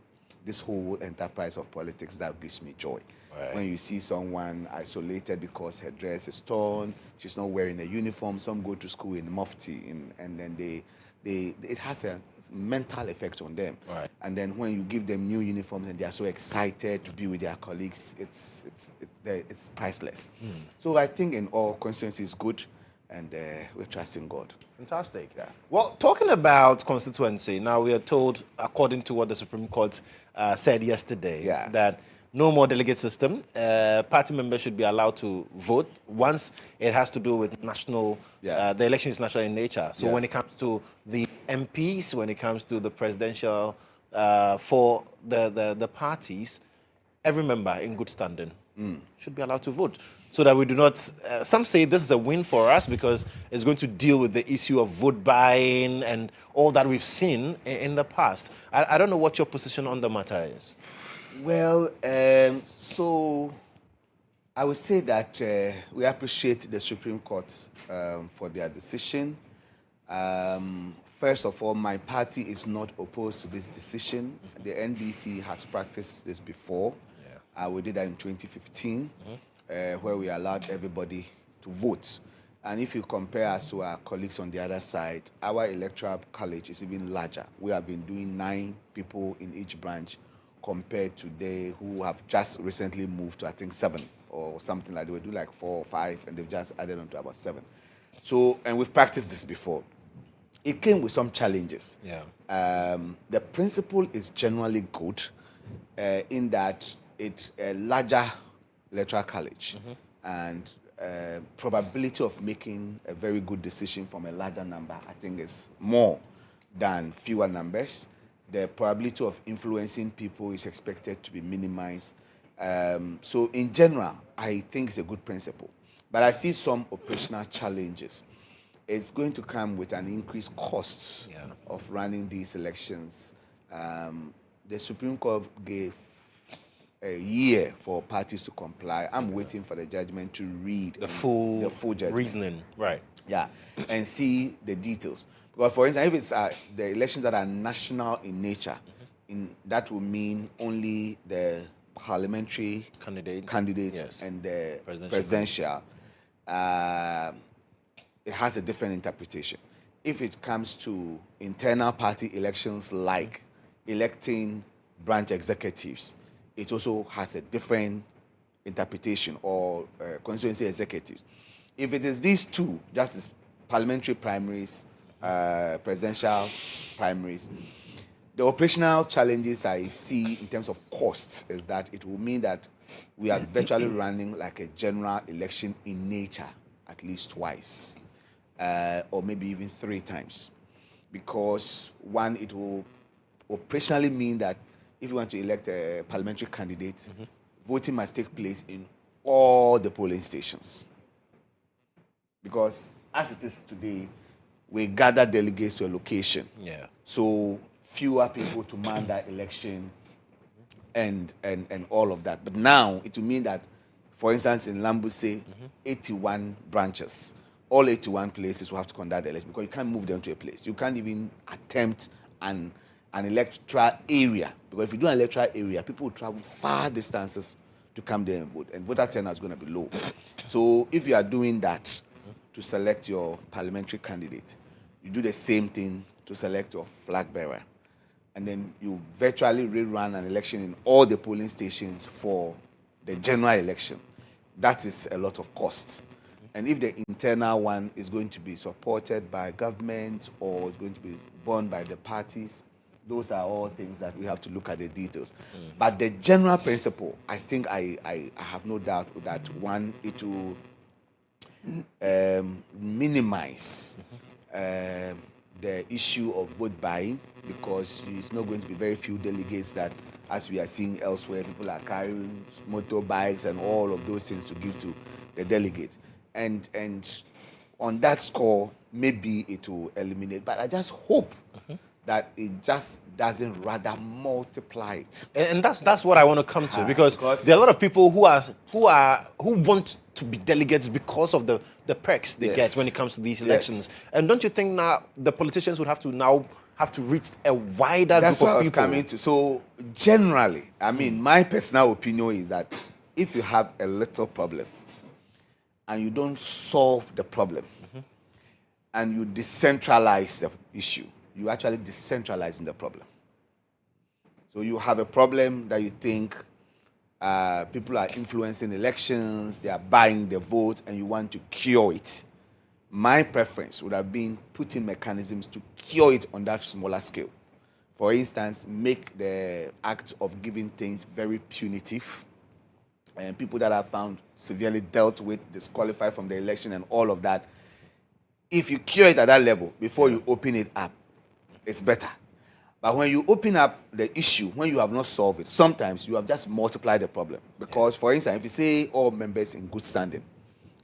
I: this whole enterprise of politics that gives me joy.
F: Right.
I: When you see someone isolated because her dress is torn, she's not wearing a uniform, some go to school in mufti, and then it has a mental effect on them.
F: Right.
I: And then when you give them new uniforms and they are so excited to be with their colleagues, it's priceless. So I think in all, constituency is good, and we're trusting God.
F: Fantastic. Yeah. Well, talking about constituency, now we are told, according to what the Supreme Court said yesterday, that no more delegate system. Party members should be allowed to vote once it has to do with national, the election is national in nature. So when it comes to the MPs, when it comes to the presidential, for the parties, every member in good standing should be allowed to vote. So that we do not, some say this is a win for us because it's going to deal with the issue of vote buying and all that we've seen in the past. I don't know what your position on the matter is.
I: Well, so I would say that we appreciate the Supreme Court for their decision. First of all, my party is not opposed to this decision. The NDC has practiced this before. We did that in 2015, where we allowed everybody to vote. And if you compare us to our colleagues on the other side, our electoral college is even larger. We have been doing 9 people in each branch compared to they who have just recently moved to, I think, 7 or something like that. We do like 4 or 5, and they've just added on to about 7. So, and we've practiced this before. It came with some challenges. The principle is generally good in that it's a larger electoral college and probability of making a very good decision from a larger number, I think, is more than fewer numbers. The probability of influencing people is expected to be minimized. So in general, I think it's a good principle. But I see some operational challenges. It's going to come with an increased cost of running these elections. The Supreme Court gave a year for parties to comply. I'm waiting for the judgment to read
F: the full
I: judgment.
F: Reasoning, right?
I: Yeah, and see the details. Because, for instance, if it's the elections that are national in nature, that will mean only the parliamentary candidates and the presidential. It has a different interpretation. If it comes to internal party elections like electing branch executives, it also has a different interpretation, or constituency executives. If it is these two, that is parliamentary primaries, presidential primaries, the operational challenges I see in terms of costs is that it will mean that we are virtually running like a general election in nature at least twice, or maybe even 3 times. Because one, it will operationally mean that if you want to elect a parliamentary candidate, voting must take place in all the polling stations. Because as it is today, we gather delegates to a location. So fewer people to man that election and all of that. But now it will mean that, for instance, in Lambuse, 81 branches, all 81 places will have to conduct the election because you can't move them to a place. You can't even attempt an electoral area, because if you do an electoral area, people will travel far distances to come there and vote, and voter turnout is going to be low. So if you are doing that to select your parliamentary candidate, you do the same thing to select your flag bearer, and then you virtually rerun an election in all the polling stations for the general election. That is a lot of cost. And if the internal one is going to be supported by government or is going to be borne by the parties, those are all things that we have to look at the details. But the general principle, I think I have no doubt that, one, it will minimize the issue of vote buying, because it's not going to be very few delegates that, as we are seeing elsewhere, people are carrying motorbikes and all of those things to give to the delegates. And on that score, maybe it will eliminate. But I just hope that it just doesn't rather multiply it.
F: And that's what I want to come to, because there are a lot of people who want to be delegates because of the perks they get when it comes to these elections. And don't you think now the politicians would have to reach a wider
I: That's
F: group
I: what
F: of
I: I was
F: people?
I: coming to. So generally, I mean, my personal opinion is that if you have a little problem and you don't solve the problem and you decentralize the issue, you actually decentralizing the problem. So you have a problem that you think people are influencing elections, they are buying the vote, and you want to cure it. My preference would have been putting mechanisms to cure it on that smaller scale. for instance, make the act of giving things very punitive, and people that are found severely dealt with, disqualified from the election and all of that, if you cure it at that level before you open it up, it's better. But when you open up the issue, when you have not solved it, sometimes you have just multiplied the problem. Because, for instance, if you say all members in good standing,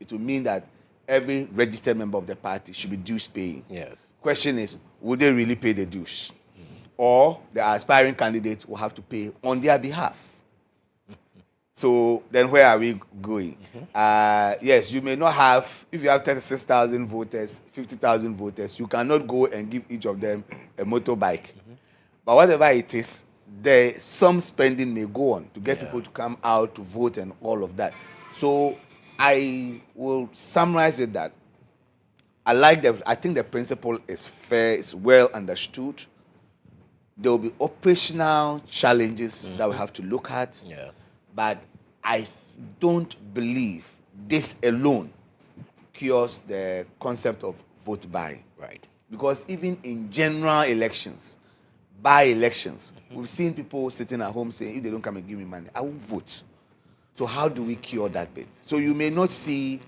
I: it will mean that every registered member of the party should be dues paying.
F: Yes.
I: Question is, will they really pay the dues? Or the aspiring candidates will have to pay on their behalf? So then where are we going? Yes, you may not have, if you have 36,000 voters, 50,000 voters, you cannot go and give each of them a motorbike. But whatever it is, some spending may go on to get people to come out to vote and all of that. So I will summarize it that I think the principle is fair, it's well understood. There will be operational challenges that we have to look at.
F: Yeah.
I: But I don't believe this alone cures the concept of vote buying.
F: Right.
I: Because even in general elections, by-elections, we've seen people sitting at home saying, if they don't come and give me money, I won't vote. So how do we cure that bit? So you may not see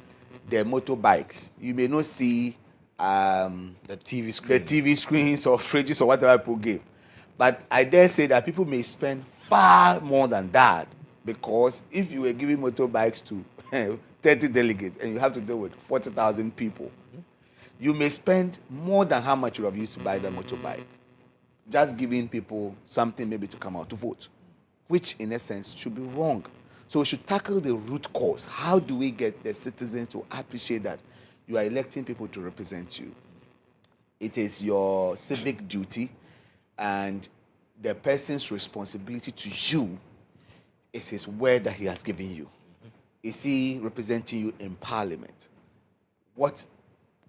I: the motorbikes. You may not see
F: the TV
I: screens or fridges or whatever people give. But I dare say that people may spend far more than that, because if you were giving motorbikes to 30 delegates and you have to deal with 40,000 people, you may spend more than how much you have used to buy the motorbike, just giving people something maybe to come out to vote, which in essence should be wrong. So we should tackle the root cause. How do we get the citizens to appreciate that you are electing people to represent you? It is your civic duty, and the person's responsibility to you is his word that he has given you. Is he representing you in Parliament? What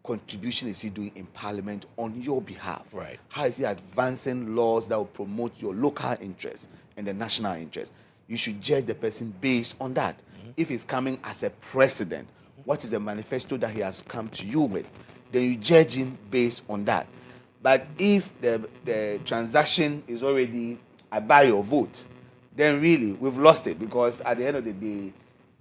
I: contribution is he doing in Parliament on your behalf?
F: Right.
I: How is he advancing laws that will promote your local interests and the national interests? You should judge the person based on that. If he's coming as a president, what is the manifesto that he has come to you with? Then you judge him based on that. But if the transaction is already, I buy your vote, then really we've lost it, because at the end of the day,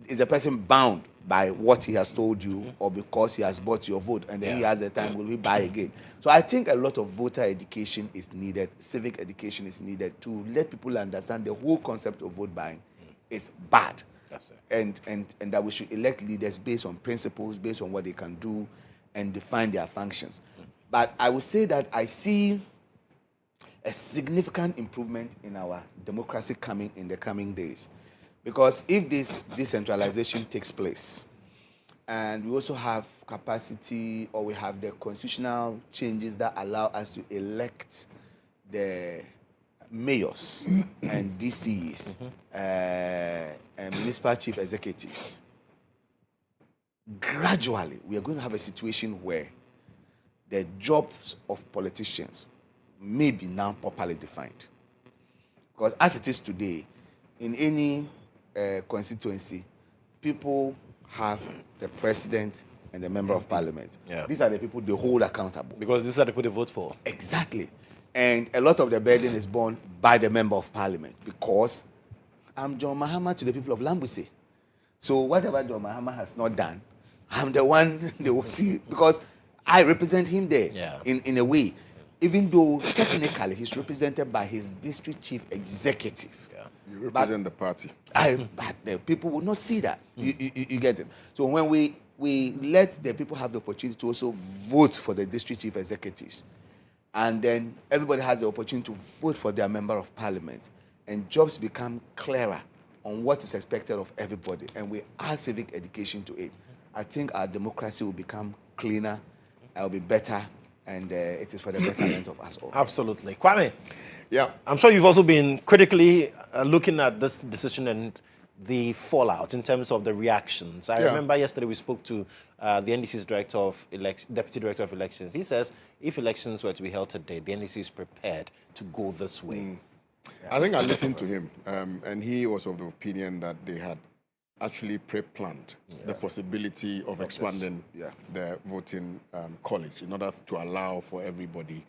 I: is the person bound by what he has told you or because he has bought your vote, and then he has the time, will we buy again? So I think a lot of voter education is needed, civic education is needed to let people understand the whole concept of vote buying is bad.
F: That's it.
I: And that we should elect leaders based on principles, based on what they can do and define their functions. But I would say that I see a significant improvement in our democracy coming in the coming days. Because if this decentralization takes place, and we also have capacity, or we have the constitutional changes that allow us to elect the mayors and DCs and municipal chief executives, gradually we are going to have a situation where the jobs of politicians may be now properly defined. Because as it is today, in any constituency, people have the president and the member of parliament.
F: Yeah.
I: These are the people they hold accountable.
F: Because these are the people they vote for.
I: Exactly. And a lot of the burden is borne by the member of parliament, because I'm John Mahama to the people of Lambuse. So whatever John Mahama has not done, I'm the one they will see, because I represent him there in a way. Even though technically he's represented by his district chief executive.
H: Yeah. You represent the party.
I: But the people will not see that. You get it? So when we let the people have the opportunity to also vote for the district chief executives, and then everybody has the opportunity to vote for their member of parliament, and jobs become clearer on what is expected of everybody, and we add civic education to it, I think our democracy will become cleaner, it will be better, and it is for the betterment of us all.
F: Absolutely. Kwame,
H: yeah,
F: I'm sure you've also been critically looking at this decision and the fallout in terms of the reactions. I remember yesterday we spoke to the NDC's Deputy Director of Elections. He says if elections were to be held today, the NDC is prepared to go this way.
H: I think I listened to him, and he was of the opinion that they had actually pre-planned the possibility of expanding the voting college in order to allow for everybody,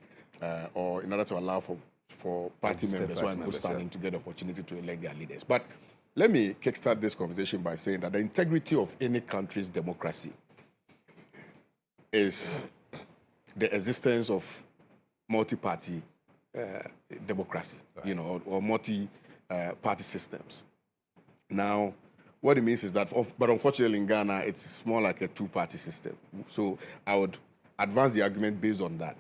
H: or in order to allow for for party
I: Registered
H: members
I: party
H: who are
I: members,
H: standing to get the opportunity to elect their leaders. But let me kickstart this conversation by saying that the integrity of any country's democracy is the existence of multi-party democracy, you know, or multi-party systems. Now, what it means is that, but unfortunately in Ghana, it's more like a two-party system. So I would advance the argument based on that.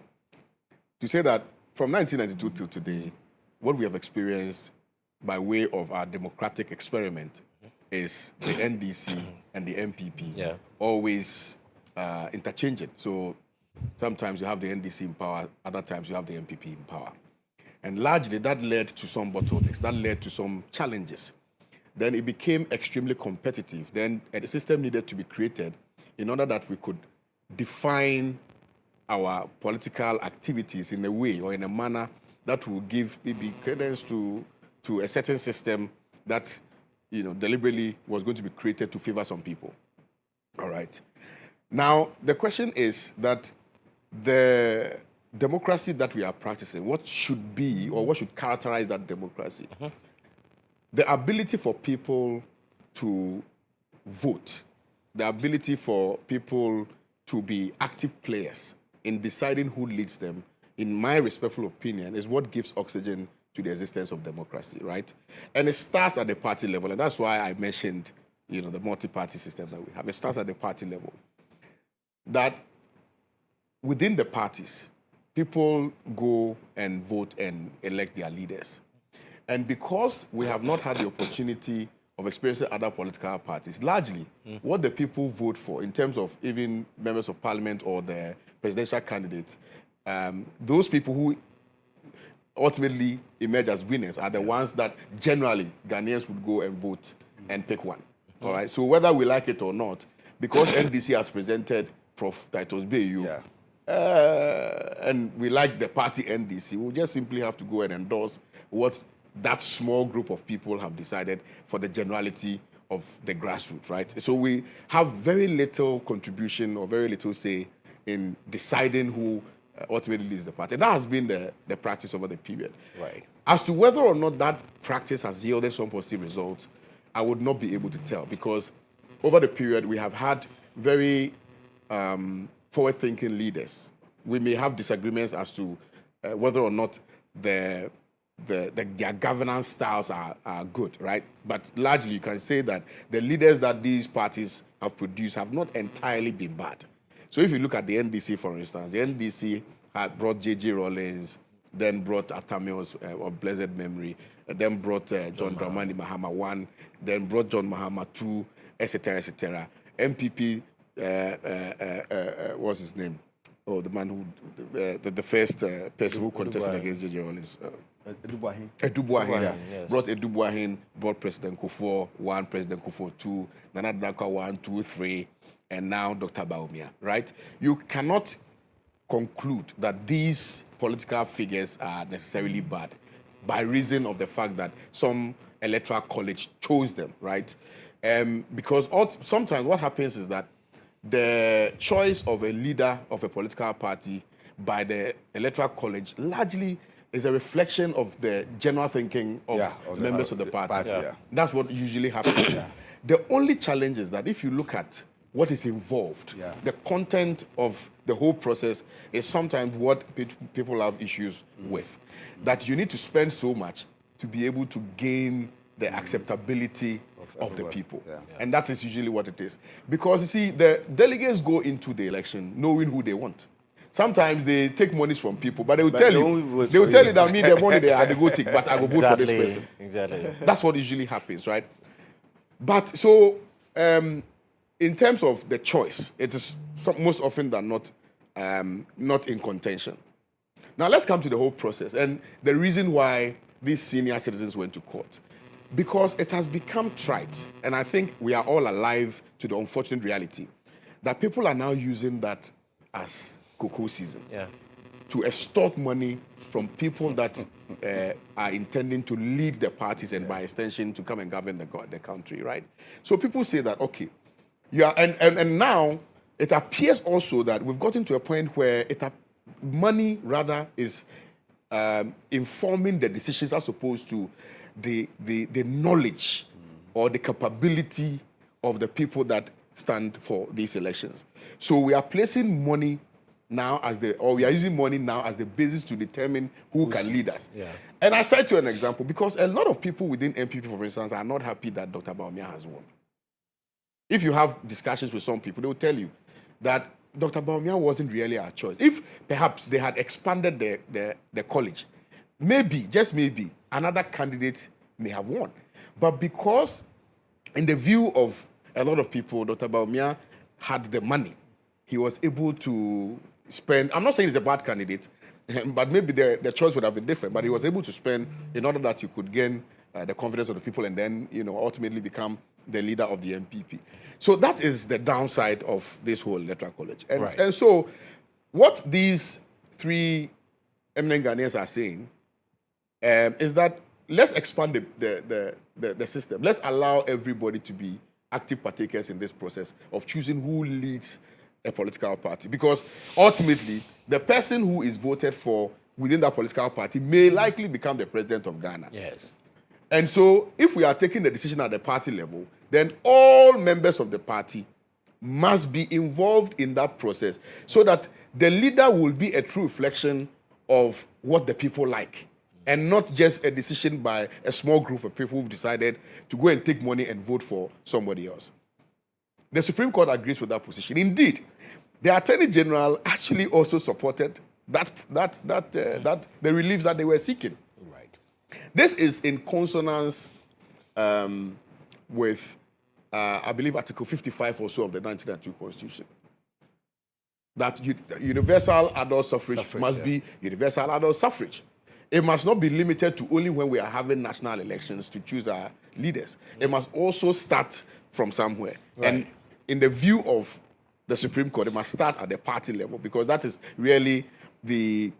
H: To say that from 1992 till today, what we have experienced by way of our democratic experiment is the NDC and the MPP always interchanging. So sometimes you have the NDC in power, other times you have the MPP in power. And largely that led to some bottlenecks, that led to some challenges. Then it became extremely competitive. Then a system needed to be created in order that we could define our political activities in a way or in a manner that will give maybe credence to a certain system that, you know, deliberately was going to be created to favor some people. All right. Now, the question is that the democracy that we are practicing, what should be or what should characterize that democracy? The ability for people to vote, the ability for people to be active players in deciding who leads them, in my respectful opinion, is what gives oxygen to the existence of democracy, right? And it starts at the party level, and that's why I mentioned, you know, the multi-party system that we have. It starts at the party level. That within the parties, people go and vote and elect their leaders. And because we have not had the opportunity of experiencing other political parties, largely what the people vote for in terms of even members of parliament or the presidential candidates, those people who ultimately emerge as winners are the ones that generally Ghanaians would go and vote and pick one. All right. So whether we like it or not, because NDC has presented Prof. Titus Bayu, and we like the party NDC, we'll just simply have to go and endorse what that small group of people have decided for the generality of the grassroots, right? So we have very little contribution or very little say in deciding who ultimately leads the party. That has been the practice over the period.
F: Right.
H: As to whether or not that practice has yielded some positive results, I would not be able to tell, because over the period we have had very forward-thinking leaders. We may have disagreements as to whether or not their governance styles are good, right? But largely you can say that the leaders that these parties have produced have not entirely been bad. So if you look at the NDC, for instance, the NDC had brought J.J. Rawlings, then brought Atamios of blessed memory, then brought John Dramani Mahama 1, then brought John Mahama 2, etc., etc. MPP, what's his name? Oh, the man who, the first person who contested against J.J. Rawlings. Edubuahin, yes. Brought Edubuahin, brought President Kufuor 1, President Kufuor 2, Nana Dankwa 1, 2, 3, and now Dr. Bawumia, right? You cannot conclude that these political figures are necessarily bad by reason of the fact that some electoral college chose them, right? Because sometimes what happens is that the choice of a leader of a political party by the electoral college largely is a reflection of the general thinking of members of the party. That's what usually happens. The only challenge is that if you look at what is involved, the content of the whole process is sometimes what people have issues with. That you need to spend so much to be able to gain the acceptability of the people. And that is usually what it is. Because you see, the delegates go into the election knowing who they want. Sometimes they take monies from people, but they will tell you that me, the money they go take, but I will vote for this person.
F: Exactly.
H: That's what usually happens, right? But so, in terms of the choice, it is most often than not, not in contention. Now let's come to the whole process and the reason why these senior citizens went to court. Because it has become trite, and I think we are all alive to the unfortunate reality that people are now using that as cocoa season to extort money from people that are intending to lead the parties and by extension to come and govern the country, right? So people say that, okay, and now it appears also that we've gotten to a point where money rather is informing the decisions as opposed to the knowledge or the capability of the people that stand for these elections. So we are placing money now we are using money now as the basis to determine who can lead us.
F: Yeah.
H: And I cite you an example because a lot of people within MPP, for instance, are not happy that Dr. Bawumia has won. If you have discussions with some people, they will tell you that Dr. Bawumia wasn't really our choice. If perhaps they had expanded the college, maybe, just maybe, another candidate may have won. But because, in the view of a lot of people, Dr. Bawumia had the money, he was able to spend. I'm not saying he's a bad candidate, but maybe the choice would have been different. But he was able to spend in order that you could gain the confidence of the people and then, ultimately become the leader of the MPP. So that is the downside of this whole electoral college. And so what these three eminent Ghanaians are saying is that let's expand the system. Let's allow everybody to be active partakers in this process of choosing who leads a political party. Because ultimately, the person who is voted for within that political party may likely become the president of Ghana.
F: Yes.
H: And so if we are taking the decision at the party level, then all members of the party must be involved in that process so that the leader will be a true reflection of what the people like and not just a decision by a small group of people who've decided to go and take money and vote for somebody else. The Supreme Court agrees with that position. Indeed, the Attorney General actually also supported the relief that they were seeking.
F: Right.
H: This is in consonance with, I believe, Article 55 or so of the 1992 Constitution. That universal adult suffrage must be universal adult suffrage. It must not be limited to only when we are having national elections to choose our leaders. It must also start from somewhere. Right. And in the view of the Supreme Court, it must start at the party level because that is really the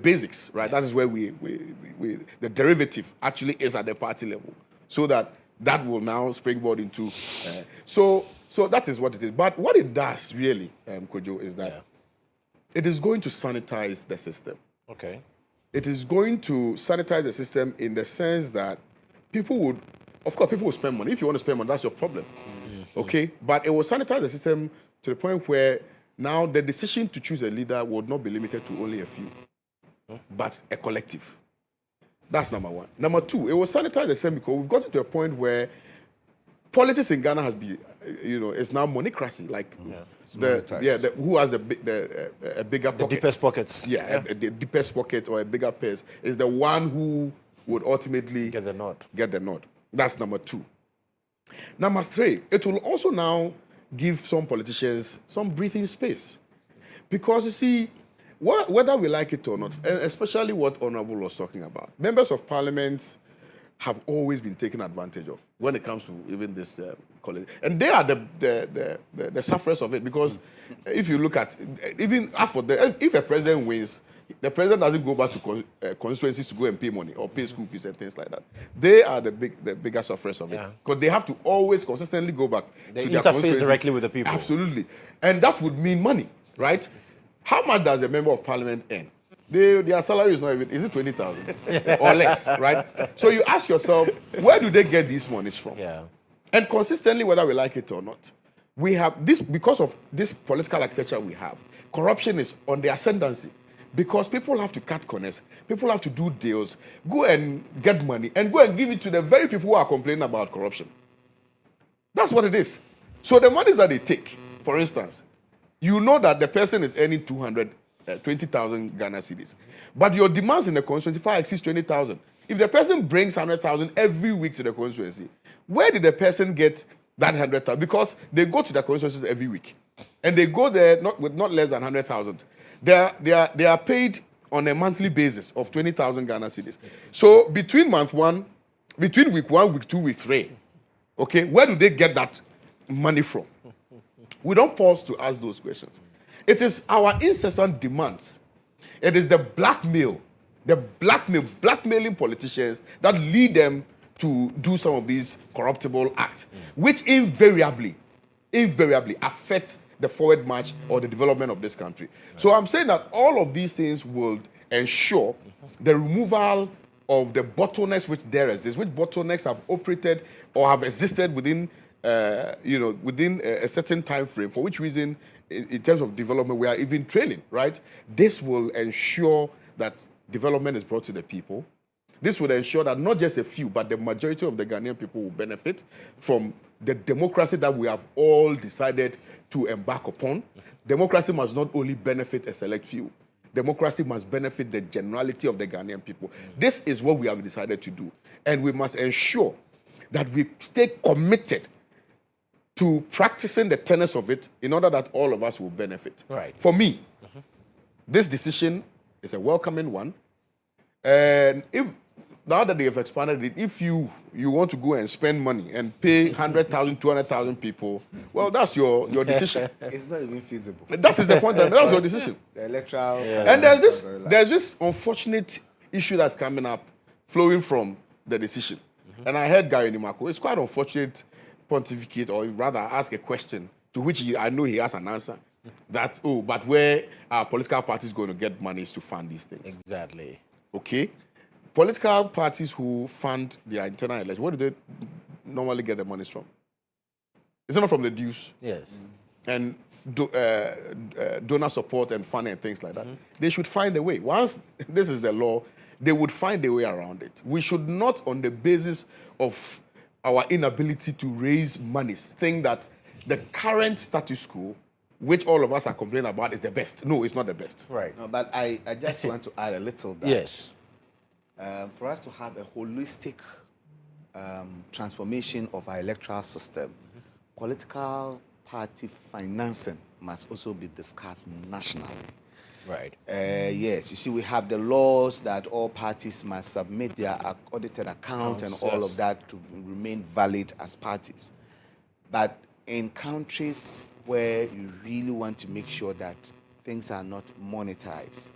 H: basics, right? That is where the derivative actually is at the party level, so that will now springboard into. So that is what it is. But what it does really, Kodjo, is that it is going to sanitize the system.
F: Okay.
H: It is going to sanitize the system in the sense that people would spend money. If you want to spend money, that's your problem. Mm-hmm. Okay? But it will sanitize the system to the point where now the decision to choose a leader would not be limited to only a few, but a collective. That's number one. Number two, it will sanitize the system because we've gotten to a point where politics in Ghana has been, it's now monocracy. Like, who has a bigger pocket?
F: The deepest pockets.
H: The deepest pocket or a bigger purse is the one who would ultimately
F: get the nod.
H: That's number two. Number three, it will also now give some politicians some breathing space. Because you see, whether we like it or not, and especially what Honorable was talking about, members of parliament have always been taken advantage of when it comes to even this college. And they are the sufferers of it because if you look at, even as for if a president wins, the president doesn't go back to constituencies to go and pay money or pay school fees and things like that. They are the bigger sufferers of it because they have to always consistently go back.
F: They
H: to
F: interface directly with the people.
H: Absolutely. And that would mean money, right? How much does a member of parliament earn? Their salary is not even, is it 20,000 or less, right? So you ask yourself, where do they get these monies from?
F: Yeah.
H: And consistently, whether we like it or not, we have this, because of this political architecture we have, corruption is on the ascendancy because people have to cut corners, people have to do deals, go and get money, and go and give it to the very people who are complaining about corruption. That's what it is. So the monies that they take, for instance, you know that the person is earning 20,000 Ghana cedis. But your demands in the constituency far exceeds 20,000. If the person brings 100,000 every week to the constituency, where did the person get that 100,000? Because they go to the constituencies every week. And they go there with not less than 100,000. They are paid on a monthly basis of 20,000 Ghana cedis. So between week 1, week 2, week 3, okay, where do they get that money from? We don't pause to ask those questions. It is our incessant demands. It is the blackmailing politicians that lead them to do some of these corruptible acts, which invariably affects the forward march or the development of this country. Right. So I'm saying that all of these things will ensure the removal of the bottlenecks which there exist, which bottlenecks have operated or have existed within, within a certain time frame, for which reason, in terms of development, we are even trailing, right? This will ensure that development is brought to the people. This will ensure that not just a few, but the majority of the Ghanaian people will benefit from the democracy that we have all decided to embark upon. Democracy must not only benefit a select few. Democracy must benefit the generality of the Ghanaian people. This is what we have decided to do. And we must ensure that we stay committed to practicing the tenets of it in order that all of us will benefit.
F: Right.
H: For me, this decision is a welcoming one. And if now that they have expanded it, if you want to go and spend money and pay 100,000, 200,000 people, well, that's your decision.
I: It's not even feasible.
H: That is the point. That's your decision.
I: The electoral...
H: And there's this unfortunate issue that's coming up flowing from the decision. And I heard Gary Nimako. It's quite unfortunate pontificate, or rather ask a question to which I know he has an answer. That, but where our political parties going to get monies to fund these things?
F: Exactly.
H: Okay. Political parties who fund their internal elections, where do they normally get the monies from? It's not from the dues.
F: Yes.
H: And donor support and funding and things like that. They should find a way. Once this is the law, they would find a way around it. We should not, on the basis of our inability to raise monies, think that the current status quo, which all of us are complaining about, is the best. No, it's not the best.
F: Right.
I: No, but I just want to add a little that
F: Yes.
I: For us to have a holistic transformation of our electoral system, political party financing must also be discussed nationally.
F: Right.
I: Yes, you see, we have the laws that all parties must submit their audited account and all of that to remain valid as parties. But in countries where you really want to make sure that things are not monetized,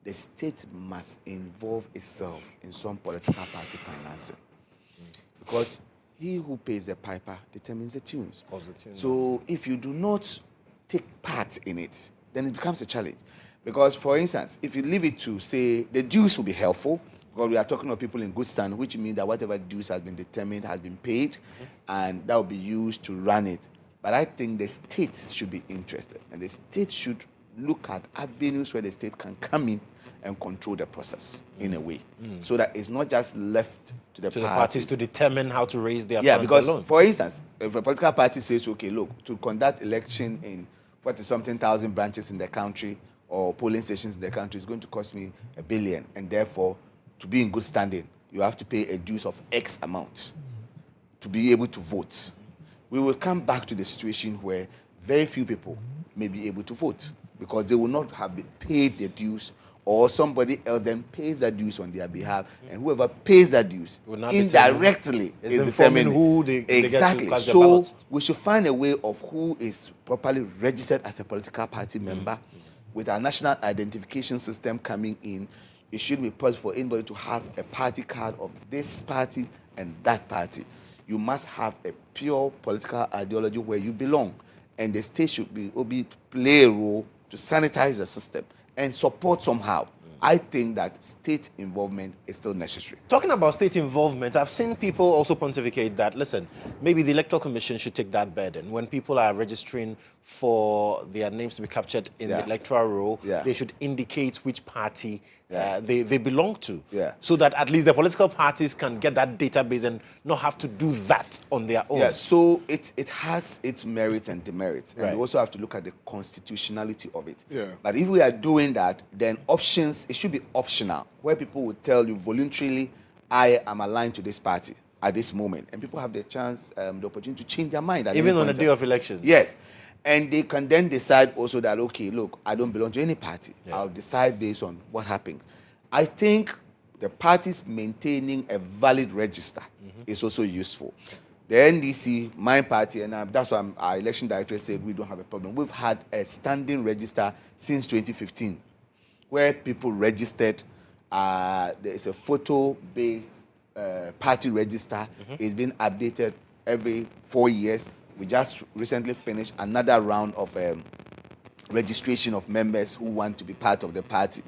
I: the state must involve itself in some political party financing. Because he who pays the piper determines the tunes. So if you do not take part in it, then it becomes a challenge. Because, for instance, if you leave it to, say, the dues will be helpful, because we are talking of people in good stand, which means that whatever dues has been determined has been paid, and that will be used to run it. But I think the state should be interested, and the state should look at avenues where the state can come in and control the process in a way, so that it's not just left to the
F: parties to determine how to raise their funds
I: because,
F: alone.
I: For instance, if a political party says, okay, look, to conduct election in 40-something thousand branches in the country or polling stations in the country is going to cost me $1 billion, and therefore, to be in good standing, you have to pay a dues of X amount to be able to vote. We will come back to the situation where very few people may be able to vote because they will not have been paid the dues, or somebody else then pays that dues on their behalf, and whoever pays that dues indirectly is determining
F: who they
I: exactly.
F: Get to
I: so we should find a way of who is properly registered as a political party member. With our national identification system coming in, it should be possible for anybody to have a party card of this party and that party. You must have a pure political ideology where you belong, and the state should be play a role to sanitize the system and support somehow. I think that state involvement is still necessary.
F: Talking about state involvement, I've seen people also pontificate that, listen, maybe the Electoral Commission should take that burden. When people are registering for their names to be captured in the electoral roll, they should indicate which party they belong to, so that at least the political parties can get that database and not have to do that on their own.
I: Yeah, so it has its merits and demerits, and we also have to look at the constitutionality of it. But if we are doing that, then options, it should be optional, where people will tell you voluntarily, I am aligned to this party at this moment, and people have the chance, the opportunity to change their mind.
F: Even on the day of elections?
I: Yes. And they can then decide also that, okay, look, I don't belong to any party. I'll decide based on what happens. I think the parties maintaining a valid register is also useful. The NDC, my party, and that's why our election director said we don't have a problem. We've had a standing register since 2015 where people registered. There is a photo-based party register. It's been updated every 4 years. We just recently finished another round of registration of members who want to be part of the party.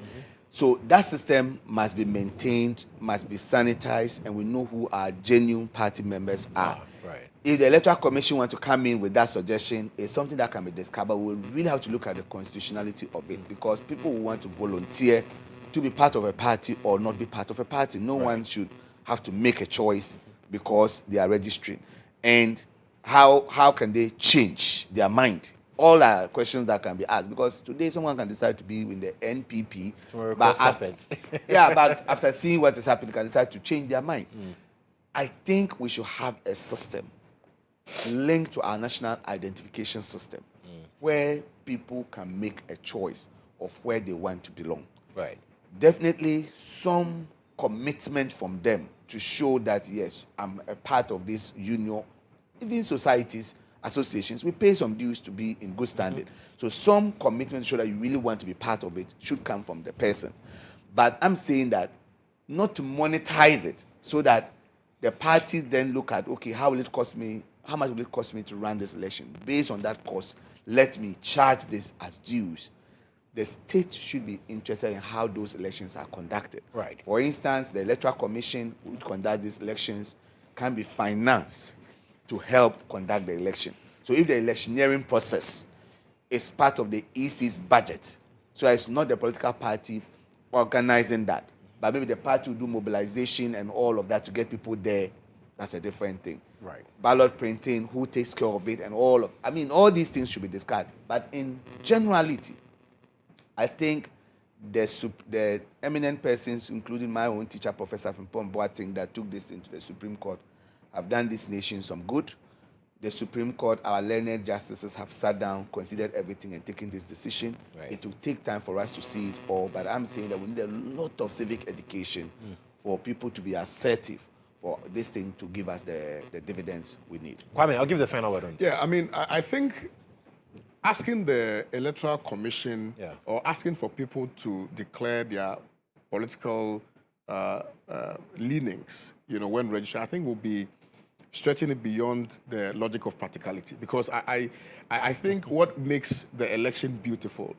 I: So that system must be maintained, must be sanitized, and we know who our genuine party members are.
F: Right.
I: If the Electoral Commission want to come in with that suggestion, it's something that can be discovered. We really have to look at the constitutionality of it, because people who want to volunteer to be part of a party or not be part of a party. No one should have to make a choice because they are registering. And how can they change their mind? All are questions that can be asked, because today someone can decide to be in the NPP. But after seeing what is happening, can decide to change their mind. I think we should have a system linked to our national identification system where people can make a choice of where they want to belong.
F: Right.
I: Definitely some commitment from them to show that, yes, I'm a part of this union, even societies, associations, we pay some dues to be in good standing. So some commitment to show that you really want to be part of it should come from the person. But I'm saying that not to monetize it so that the parties then look at, okay, how much will it cost me to run this election? Based on that cost, let me charge this as dues. The state should be interested in how those elections are conducted.
F: Right.
I: For instance, the Electoral Commission, which conducts these elections, can be financed to help conduct the election. So if the electioneering process is part of the EC's budget, so it's not the political party organizing that, but maybe the party will do mobilization and all of that to get people there, that's a different thing.
F: Right.
I: Ballot printing, who takes care of it, and all these things should be discussed. But in generality, I think the eminent persons, including my own teacher, Professor Frimpong Boateng, that took this into the Supreme Court, have done this nation some good. The Supreme Court, our learned justices have sat down, considered everything, and taken this decision.
F: Right.
I: It will take time for us to see it all, but I'm saying that we need a lot of civic education for people to be assertive, for this thing to give us the dividends we need.
F: Kwame, I'll give the final word on this.
H: Yeah, I mean, I think asking the Electoral Commission or asking for people to declare their political leanings, when registering, I think will be stretching it beyond the logic of practicality. Because I think what makes the election beautiful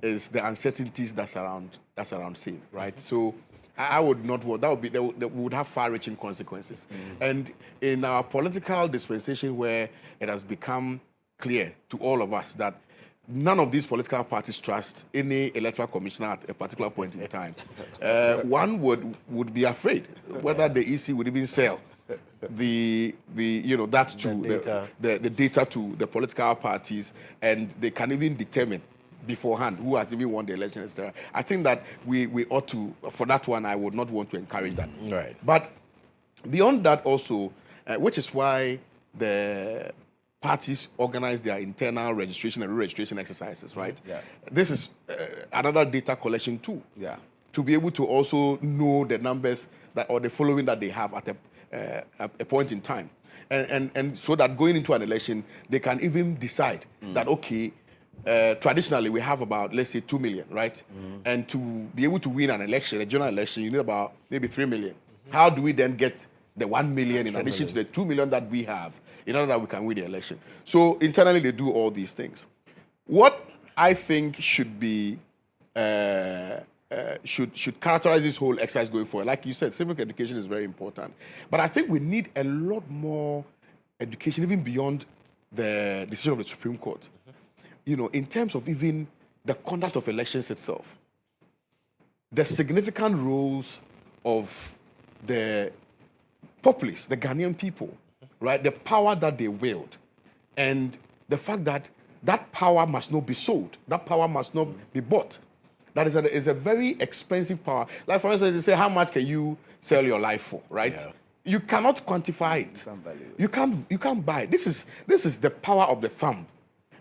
H: is the uncertainties that surround same, right? So I would not vote. That would have far-reaching consequences. And in our political dispensation, where it has become clear to all of us that none of these political parties trust any electoral commissioner at a particular point in time, one would be afraid whether the EC would even sell the data to the political parties, and they can even determine beforehand who has even won the election, etc. I think that we ought to, for that one, I would not want to encourage that.
F: Right.
H: But beyond that also, which is why the parties organize their internal registration and re-registration exercises, right?
I: Yeah.
H: This is another data collection tool.
I: Yeah.
H: To be able to also know the numbers or the following that they have at a point in time. And so that going into an election, they can even decide that, okay, traditionally we have about, let's say, 2 million, right? And to be able to win an election, a general election, you need about maybe 3 million. How do we then get the 1 million in addition to the 2 million that we have in order that we can win the election? So internally they do all these things. What I think should be should characterize this whole exercise going forward. Like you said, civic education is very important. But I think we need a lot more education, even beyond the decision of the Supreme Court. In terms of even the conduct of elections itself. The significant roles of the populace, the Ghanaian people, right? The power that they wield. And the fact that that power must not be sold. That power must not be bought. That is a very expensive power. Like, for instance, they say, how much can you sell your life for, right? Yeah. You cannot quantify it. You can't buy it. This is the power of the thumb.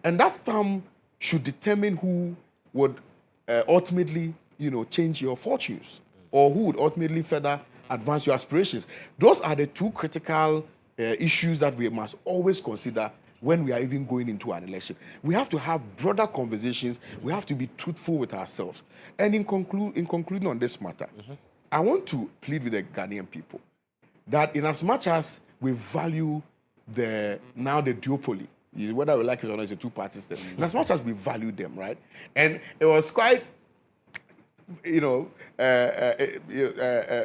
H: And that thumb should determine who would ultimately, change your fortunes, or who would ultimately further advance your aspirations. Those are the two critical issues that we must always consider when we are even going into an election. We have to have broader conversations. We have to be truthful with ourselves. And in concluding on this matter, I want to plead with the Ghanaian people that in as much as we value the duopoly, whether we like it or not, it's a two-party system, in as much as we value them, right? And it was quite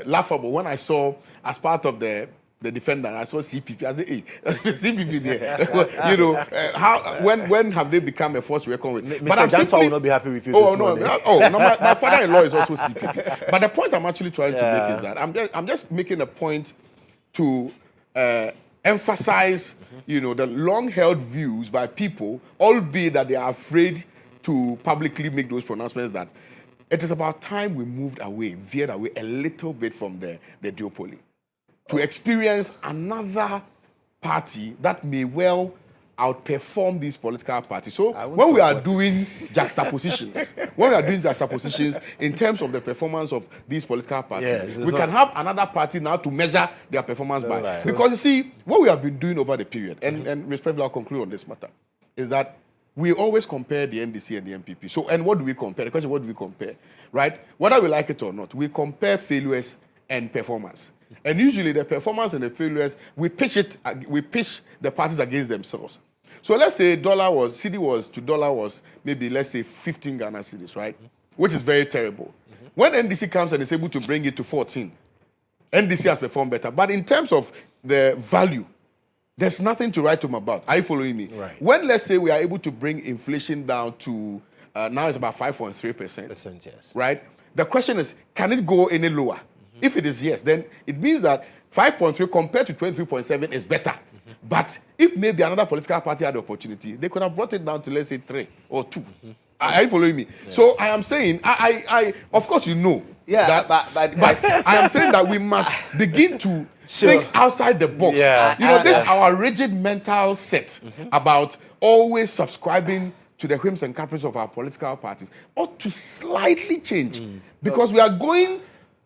H: laughable when I saw, as part of the defendant, I saw CPP. I said, hey, CPP there. When have they become a force to reckon with?
F: Mr. Janta will not be happy with you
H: Oh,
F: this
H: no,
F: morning.
H: my father-in-law is also CPP. But the point I'm actually trying to make is that I'm just making a point to emphasize, the long-held views by people, albeit that they are afraid to publicly make those pronouncements, that it is about time we veered away a little bit from the duopoly to experience another party that may well outperform these political parties. So when we are doing juxtapositions, in terms of the performance of these political parties, we can have another party now to measure their performance by. Right. Because you see, what we have been doing over the period, and respectfully I'll conclude on this matter, is that we always compare the NDC and the MPP. So, and what do we compare? The question, what do we compare? Right? Whether we like it or not, we compare failures and performance. And usually the performance and the failures, we pitch the parties against themselves. So let's say CD to dollar was maybe, let's say 15 Ghana cedis, right? Which is very terrible. When NDC comes and is able to bring it to 14, NDC has performed better. But in terms of the value, there's nothing to write home about. Are you following me?
F: Right.
H: When, let's say, we are able to bring inflation down to, now it's about 5.3%.
F: Yes.
H: Right? The question is, can it go any lower? If it is yes, then it means that 5.3 compared to 23.7 is better. But if maybe another political party had the opportunity, they could have brought it down to, let's say, 3 or 2. Are you following me? Yeah. So I am saying, I of course you know.
I: Yeah,
H: but I am saying that we must begin to think outside the box.
F: Yeah.
H: This our rigid mental set about always subscribing to the whims and caprices of our political parties ought to slightly change. Because we are going,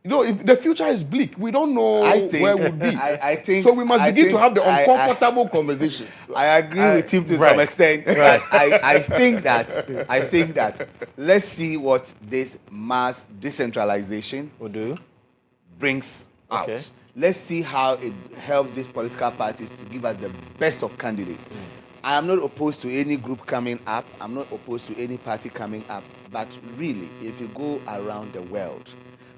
H: if the future is bleak. We don't know where we'll be.
I: I think
H: so we must begin to have the uncomfortable conversations.
I: I agree with him to some extent. Right. I think that let's see what this mass decentralization brings out. Let's see how it helps these political parties to give us the best of candidates. I am not opposed to any group coming up. I'm not opposed to any party coming up. But really, if you go around the world,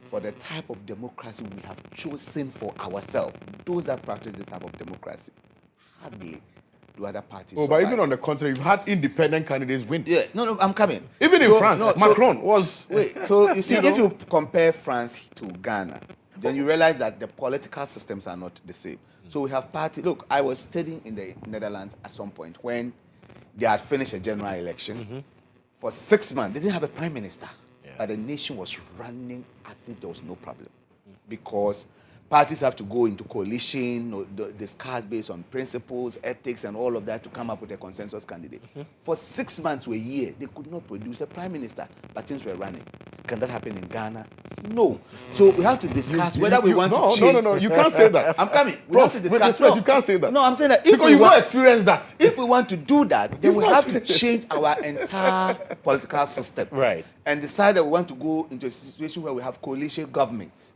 I: for the type of democracy we have chosen for ourselves, those that practice this type of democracy, hardly do other parties survive.
H: But even on the contrary, you've had independent candidates win.
I: Yeah, no, I'm coming.
H: Even in France, Macron was...
I: Wait, so you see, if you compare France to Ghana, then you realize that the political systems are not the same. So we have parties... Look, I was studying in the Netherlands at some point when they had finished a general election. For 6 months, they didn't have a prime minister. But the nation was running as if there was no problem. Because parties have to go into coalition, discuss based on principles, ethics, and all of that to come up with a consensus candidate. For 6 months to a year, they could not produce a prime minister, but things were running. Can that happen in Ghana? No. So we have to discuss whether we want to change.
H: No, you can't say that.
I: I'm coming. We
H: Prof,
I: have to discuss.
H: With respect, you can't say that.
I: No, I'm saying that
H: because you've not experienced that.
I: If we want to do that, then we have to change our entire political system.
F: Right.
I: And decide that we want to go into a situation where we have coalition governments,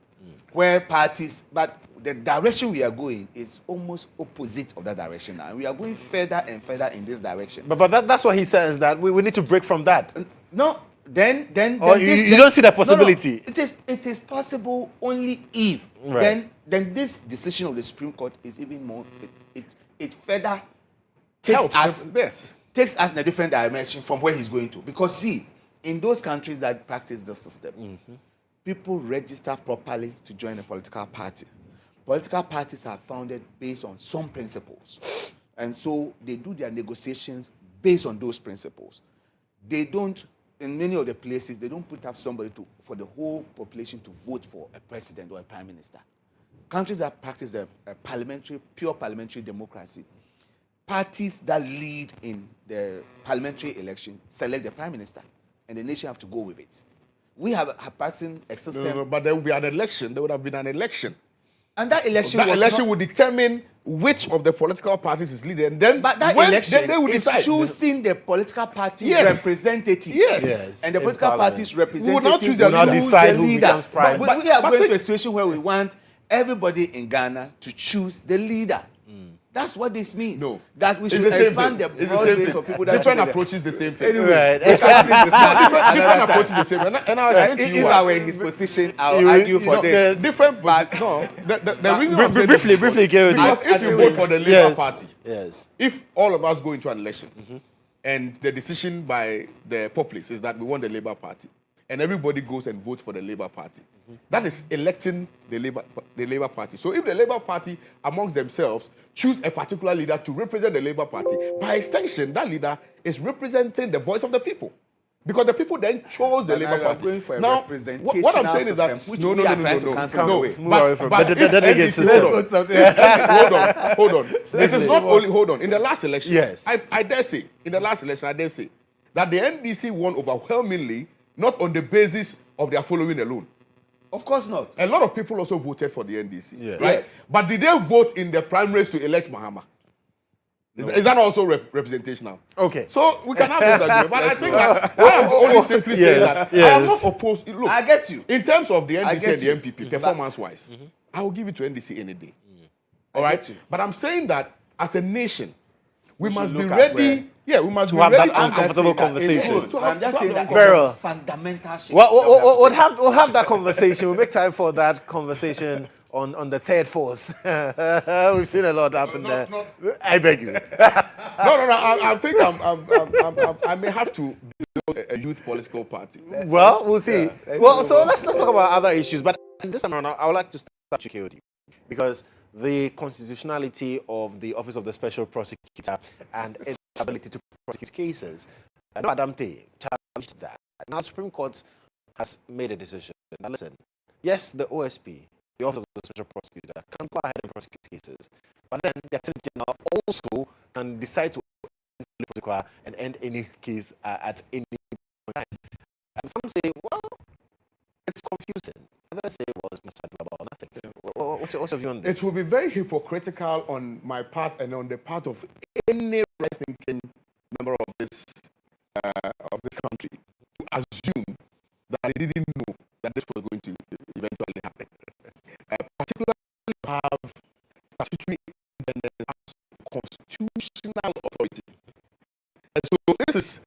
I: where parties, but the direction we are going is almost opposite of that direction now. And we are going further and further in this direction.
F: But that's what he says, that we need to break from that.
I: No, then
F: you don't see the possibility.
I: No. It is possible only if then this decision of the Supreme Court is even more it further takes us in a different dimension from where he's going to. Because see, in those countries that practice the system, people register properly to join a political party. Political parties are founded based on some principles. And so they do their negotiations based on those principles. They don't, in many of the places, they don't put up somebody for the whole population to vote for a president or a prime minister. Countries that practice a pure parliamentary democracy, parties that lead in the parliamentary election select the prime minister, and the nation have to go with it. We have passing a system.
H: No, but there will be an election. There would have been an election.
I: And that election
H: would determine which of the political parties is leading. And then
I: but that election
H: they will
I: is
H: decide.
I: choosing the political party representatives.
H: Yes.
I: And the political parties representatives
H: will not choose the
I: leader.
F: But
I: we are going to a situation where we want everybody in Ghana to choose the leader. That's what this means.
H: No.
I: That we
H: It's
I: should
H: the same
I: expand
H: thing.
I: the
H: It's the
I: broad
H: same
I: base
H: thing.
I: of people that
H: Different
I: together.
H: approaches, the same thing.
I: Anyway,
H: Different approaches, the same. And I'll explain to you
I: if
H: why.
I: I were in his position, I'll argue for this.
H: Different, but no. The reason I'm saying this is
F: briefly, Gary.
H: because if you vote for the Labour Party,
F: Yes.
H: if all of us go into an election, and the decision by the populace is that we want the Labour Party, and everybody goes and votes for the Labour Party, that is electing the Labour Party. So if the Labour Party amongst themselves choose a particular leader to represent the Labour Party, by extension, that leader is representing the voice of the people. Because the people then chose the Labour Party.
I: Going for a
H: Now, what I'm saying is that
I: which we are trying to cancel away.
F: But the delegate system.
H: Hold on. It is not only, hold on. In the last election,
F: Yes.
H: I dare say, that the NDC won overwhelmingly, not on the basis of their following alone.
I: Of course not.
H: A lot of people also voted for the NDC.
F: Yes.
H: Right?
I: Yes.
H: But did they vote in the primaries to elect Mohammed? No. Is that also representational?
F: Okay.
H: So we can have this argument. But I think that I am only simply saying that I am not opposed. Look,
I: I get you.
H: in terms of the
I: I
H: NDC
I: get
H: and the MPP, performance-wise, I will give it to NDC any day. All right? But I'm saying that as a nation, we must be
I: look at
H: ready. Yeah, we must
F: To
H: be
F: have
H: ready.
F: that uncomfortable conversation.
I: I'm just saying that
F: Very well.
I: it's a fundamental shift.
F: We'll have that conversation. We'll make time for that conversation on the third force. We've seen a lot happen there. I beg you.
H: No. I think I may have to build a youth political party.
F: Well, we'll see. So let's talk about other issues. But this time around, I would like to start with you, because the constitutionality of the Office of the Special Prosecutor and its ability to prosecute cases. I know Adamte challenged that. Now, the Supreme Court has made a decision. Now, listen, yes, the OSP, the Office of the Special Prosecutor, can go ahead and prosecute cases, but then the Attorney General also can decide to and end any case at any time. And some say, well, it's confusing. Others say, well, it's not about nothing. What's your view on this?
H: It will be very hypocritical on my part and on the part of any right-thinking member of this country to assume that they didn't know that this was going to eventually happen. Particularly, you have statutory independence as constitutional authority, and so this is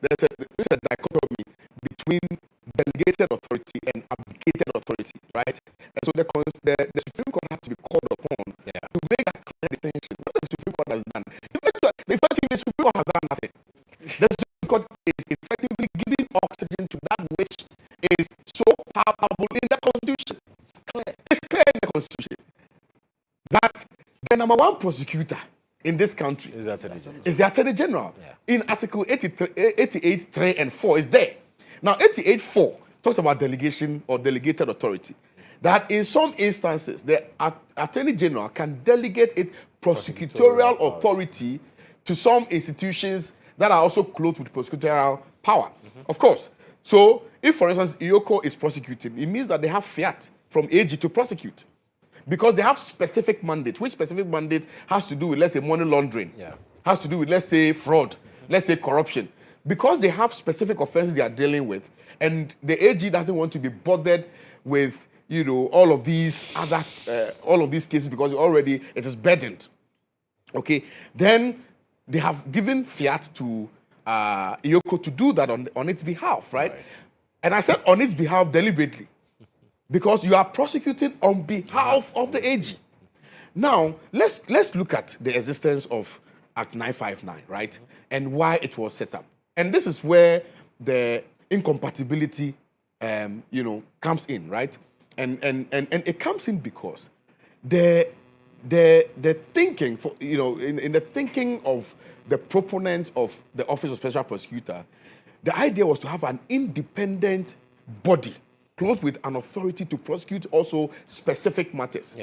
H: there's a dichotomy between delegated authority and abdicated authority, right? And so the Supreme Court has to be called upon to make that clear distinction. What the Supreme Court has done, effectively, the Supreme Court has done nothing. The Supreme Court is effectively giving oxygen to that which is so palpable in the Constitution. It's clear in the Constitution that the number one prosecutor in this country
F: Is the Attorney General.
H: is the Attorney General.
F: Yeah.
H: In Article 88, 3 and 4 is there. Now, 88.4 talks about delegation or delegated authority. That in some instances, the Attorney General can delegate its prosecutorial authority to some institutions that are also clothed with prosecutorial power. Of course. So, if, for instance, IOCO is prosecuting, it means that they have fiat from AG to prosecute. Because they have specific mandate, which specific mandate has to do with, let's say, money laundering, has to do with, let's say, fraud, let's say, corruption. Because they have specific offenses they are dealing with, and the AG doesn't want to be bothered with, all of these cases because already it is burdened. Okay, then they have given fiat to IOCO to do that on its behalf, right? And I said on its behalf deliberately, because you are prosecuting on behalf of the AG. Now, let's look at the existence of Act 959, right? And why it was set up. And this is where the incompatibility, comes in, right? And it comes in because the thinking in the thinking of the proponents of the Office of Special Prosecutor, the idea was to have an independent body clothed with an authority to prosecute also specific matters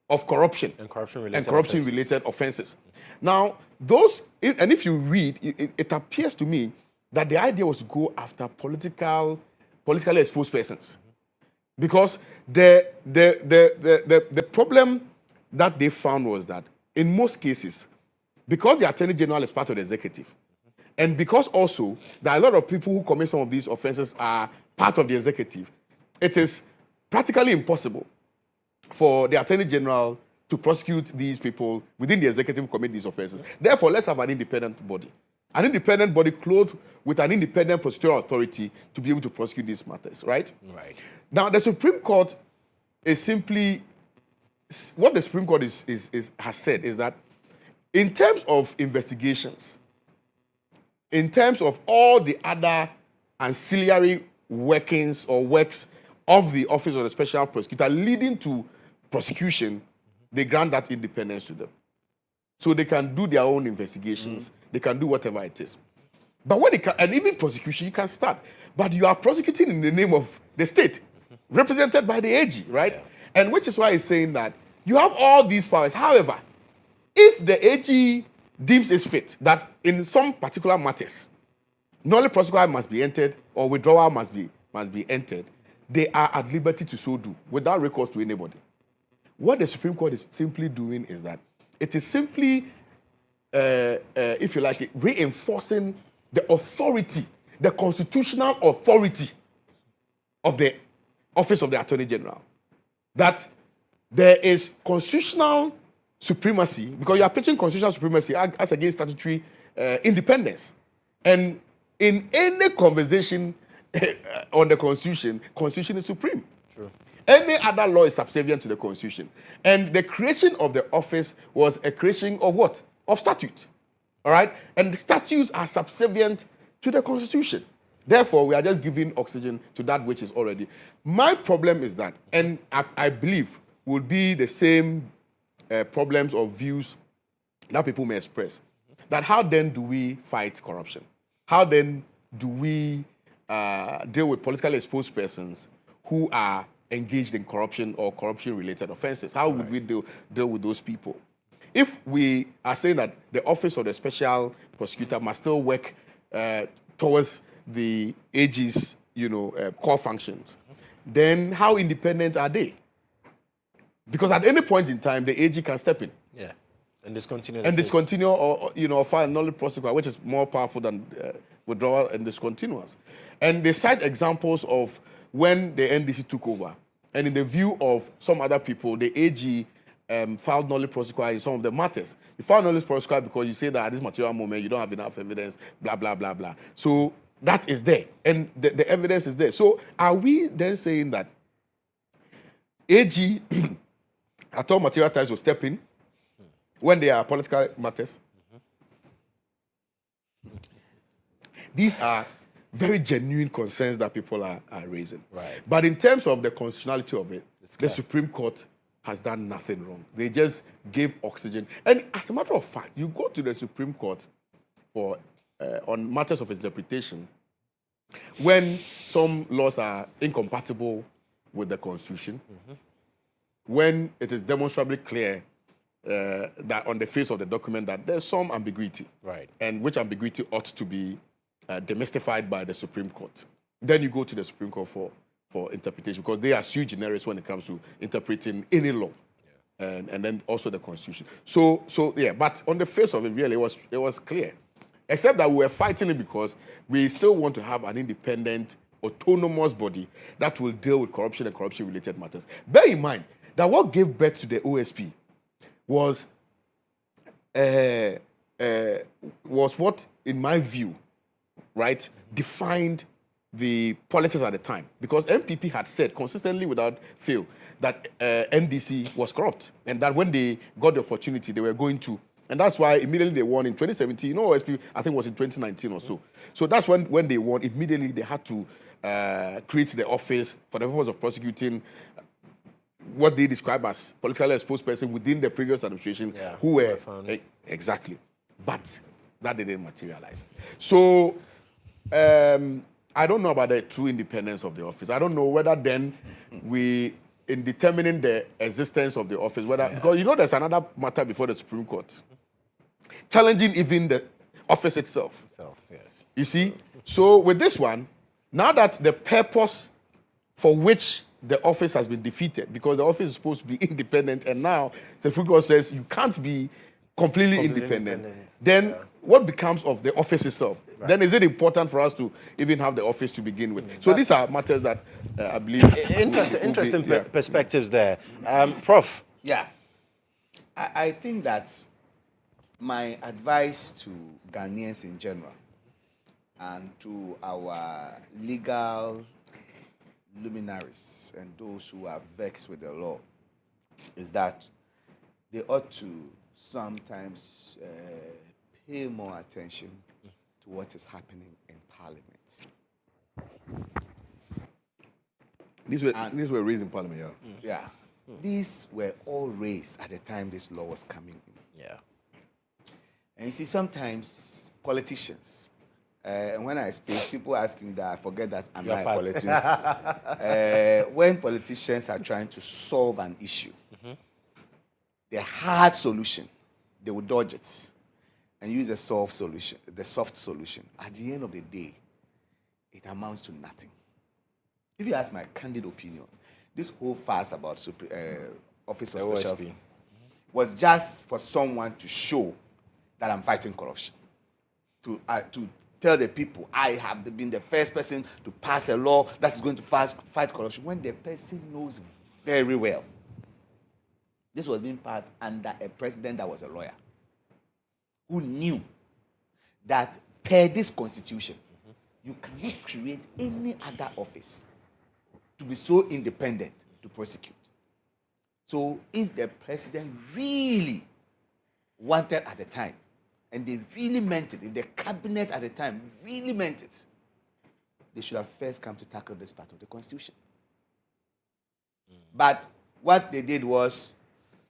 H: of corruption
F: and corruption-related
H: offenses. Now, and if you read, it appears to me that the idea was to go after politically exposed persons, because the problem that they found was that in most cases, because the Attorney General is part of the executive, and because also there are a lot of people who commit some of these offenses are part of the executive, it is practically impossible for the Attorney General to prosecute these people within the executive commit these offenses. Therefore, let's have an independent body. An independent body clothed with an independent procedural authority to be able to prosecute these matters, right?
F: Right.
H: Now, the Supreme Court is simply, what the Supreme Court has said is that in terms of investigations, in terms of all the other ancillary workings or works of the Office of the Special Prosecutor leading to prosecution, they grant that independence to them. So they can do their own investigations, they can do whatever it is. But when it can, and even prosecution, you can start. But you are prosecuting in the name of the state, represented by the AG, right? Yeah. And which is why he's saying that you have all these powers. However, if the AG deems it fit that in some particular matters, nolle prosequi must be entered or withdrawal must be entered, they are at liberty to so do without recourse to anybody. What the Supreme Court is simply doing is that it is simply, if you like it, reinforcing the authority, the constitutional authority of the Office of the Attorney General. That there is constitutional supremacy, because you are pitching constitutional supremacy as against statutory independence. And in any conversation on the Constitution is supreme. True. Any other law is subservient to the Constitution. And the creation of the office was a creation of what? Of statute. All right? And the statutes are subservient to the Constitution. Therefore, we are just giving oxygen to that which is already. My problem is that, and I believe will be the same problems or views that people may express, that how then do we fight corruption? How then do we deal with politically exposed persons who are engaged in corruption or corruption-related offenses? How would we deal with those people? If we are saying that the Office of the Special Prosecutor must still work towards the AG's, core functions, then how independent are they? Because at any point in time, the AG can step in.
F: Yeah, and discontinue.
H: And discontinue or file a nolle prosequi, which is more powerful than withdrawal and discontinuance. And they cite examples of when the NDC took over. And in the view of some other people, the AG filed nolle prosequi in some of the matters. You filed nolle prosequi because you say that at this material moment, you don't have enough evidence, blah, blah, blah, blah. So that is there. And the evidence is there. So are we then saying that AG at all material times will step in when there are political matters? These are very genuine concerns that people are raising.
F: Right.
H: But in terms of the constitutionality of it, the Supreme Court has done nothing wrong. They just gave oxygen. And as a matter of fact, you go to the Supreme Court for on matters of interpretation when some laws are incompatible with the Constitution, when it is demonstrably clear that on the face of the document that there's some ambiguity,
F: right,
H: and which ambiguity ought to be demystified by the Supreme Court. Then you go to the Supreme Court for interpretation, because they are sui generis when it comes to interpreting any law, and then also the Constitution. So yeah, but on the face of it, really, it was clear. Except that we were fighting it because we still want to have an independent, autonomous body that will deal with corruption and corruption-related matters. Bear in mind that what gave birth to the OSP was what, in my view, right, defined the politics at the time. Because MPP had said consistently without fail that NDC was corrupt, and that when they got the opportunity, they were going to. And that's why immediately they won in 2017. OSP, I think, was in 2019 or so. So that's when they won. Immediately they had to create the office for the purpose of prosecuting what they describe as politically exposed person within the previous administration who were exactly. But that didn't materialize. So I don't know about the true independence of the office. I don't know whether then we, in determining the existence of the office, whether because there's another matter before the Supreme Court, challenging even the office itself.
F: Yes.
H: You see? So with this one, now that the purpose for which the office has been defeated, because the office is supposed to be independent, and now the Supreme Court says you can't be completely independent, then what becomes of the office itself? Right. Then is it important for us to even have the office to begin with? So these are matters that I believe...
F: Interesting perspectives there. Prof?
I: Yeah. I think that my advice to Ghanaians in general and to our legal luminaries and those who are vexed with the law is that they ought to sometimes pay more attention to what is happening in Parliament.
H: These were raised in Parliament, yeah.
I: Yeah. These were all raised at the time this law was coming in.
F: Yeah.
I: And you see, sometimes politicians, and when I speak, people ask me that I forget that I'm not a politician. When politicians are trying to solve an issue, the hard solution, they will dodge it and use the soft solution. At the end of the day, it amounts to nothing. If you ask my candid opinion, this whole fuss about Office of Special was just for someone to show that I'm fighting corruption. To tell the people I have been the first person to pass a law that's going to fight corruption, when the person knows very well this was being passed under a president that was a lawyer, who knew that per this constitution, you cannot create any other office to be so independent to prosecute. So if the president really wanted at the time, and they really meant it, if the cabinet at the time really meant it, they should have first come to tackle this part of the constitution. But what they did was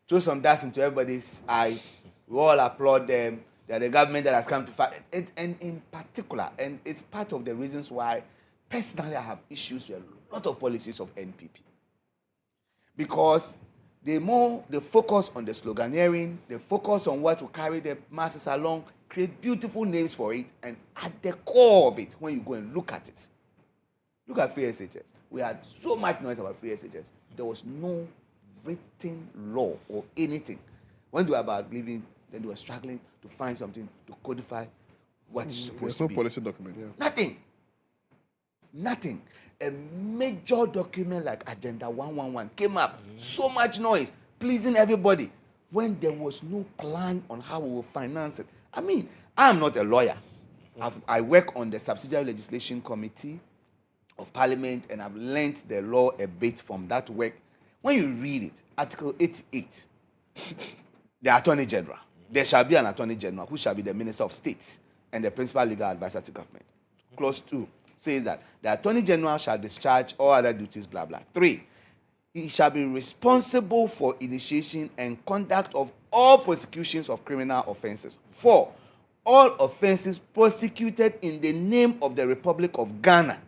I: throw some dust into everybody's eyes. We all applaud them. They're the government that has come to fight. And in particular, and it's part of the reasons why personally I have issues with a lot of policies of NPP. Because they focus on the sloganeering, they focus on what will carry the masses along, create beautiful names for it, and at the core of it, when you go and look at it, look at free SHS. We had so much noise about free SHS. There was no written law or anything. When they were about leaving, then they were struggling to find something to codify what is supposed to be.
H: There's no policy document, yeah.
I: Nothing. A major document like Agenda 111 came up. So much noise, pleasing everybody, when there was no plan on how we will finance it. I mean, I'm not a lawyer. I work on the Subsidiary Legislation Committee of Parliament, and I've learnt the law a bit from that work. When you read it, Article 88, the Attorney General, there shall be an Attorney General who shall be the Minister of State and the principal legal advisor to government. Clause 2 says that the Attorney General shall discharge all other duties, blah, blah. 3, he shall be responsible for initiation and conduct of all prosecutions of criminal offenses. 4, all offenses prosecuted in the name of the Republic of Ghana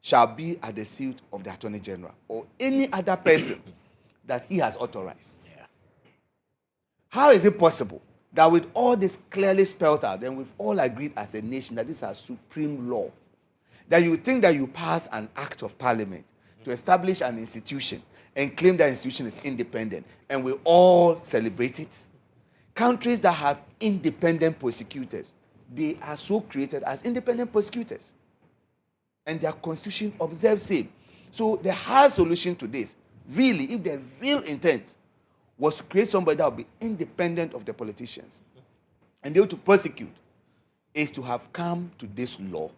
I: shall be at the suit of the Attorney General or any other person that he has authorized. Yeah. How is it possible that with all this clearly spelled out, then we've all agreed as a nation that this is our supreme law, that you think that you pass an act of parliament to establish an institution and claim that institution is independent, and we all celebrate it? Countries that have independent prosecutors, they are so created as independent prosecutors. And their constitution observes same. So the hard solution to this, really, if the real intent was to create somebody that would be independent of the politicians and able to prosecute, is to have come to this law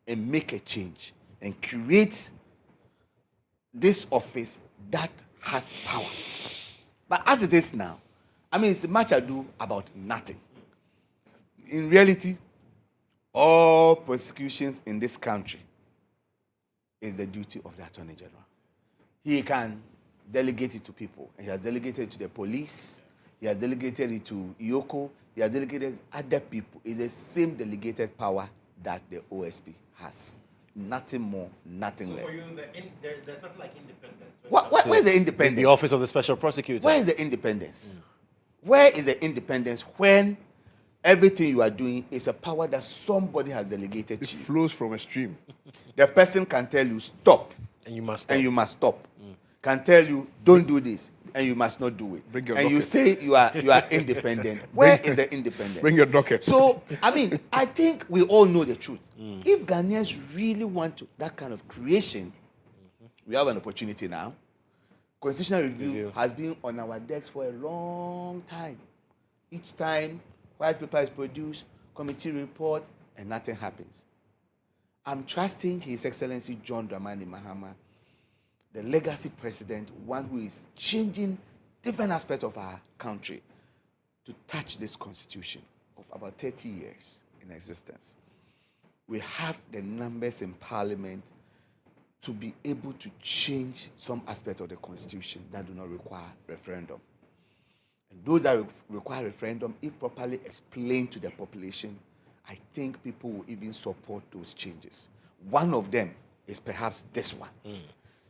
I: and make a change and create this office that has power. But as it is now, I mean, it's much ado about nothing. In reality, all prosecutions in this country is the duty of the Attorney General. He can delegate it to people. He has delegated it to the police. He has delegated it to IOCO. He has delegated other people. It's the same delegated power that the OSP has. Nothing more, nothing less.
F: So for you, there's nothing like independence.
I: Where's the independence?
F: The Office of the Special Prosecutor.
I: Where is the independence? Where is the independence when everything you are doing is a power that somebody has delegated to you?
H: It flows from a stream.
I: The person can tell you, stop.
F: And you must stop.
I: And you must stop. Can tell you, don't do this. and you must not do it.
H: Bring your
I: and you
H: docket.
I: say you are independent. Where is the independence?
H: Bring your docket.
I: So, I mean, I think we all know the truth. If Ghanaians really want that kind of creation, we have an opportunity now. Constitutional review has been on our decks for a long time. Each time, white paper is produced, committee report, and nothing happens. I'm trusting His Excellency John Dramani Mahama, the legacy president, one who is changing different aspects of our country, to touch this constitution of about 30 years in existence. We have the numbers in parliament to be able to change some aspects of the constitution that do not require referendum. And those that require referendum, if properly explained to the population, I think people will even support those changes. One of them is perhaps this one.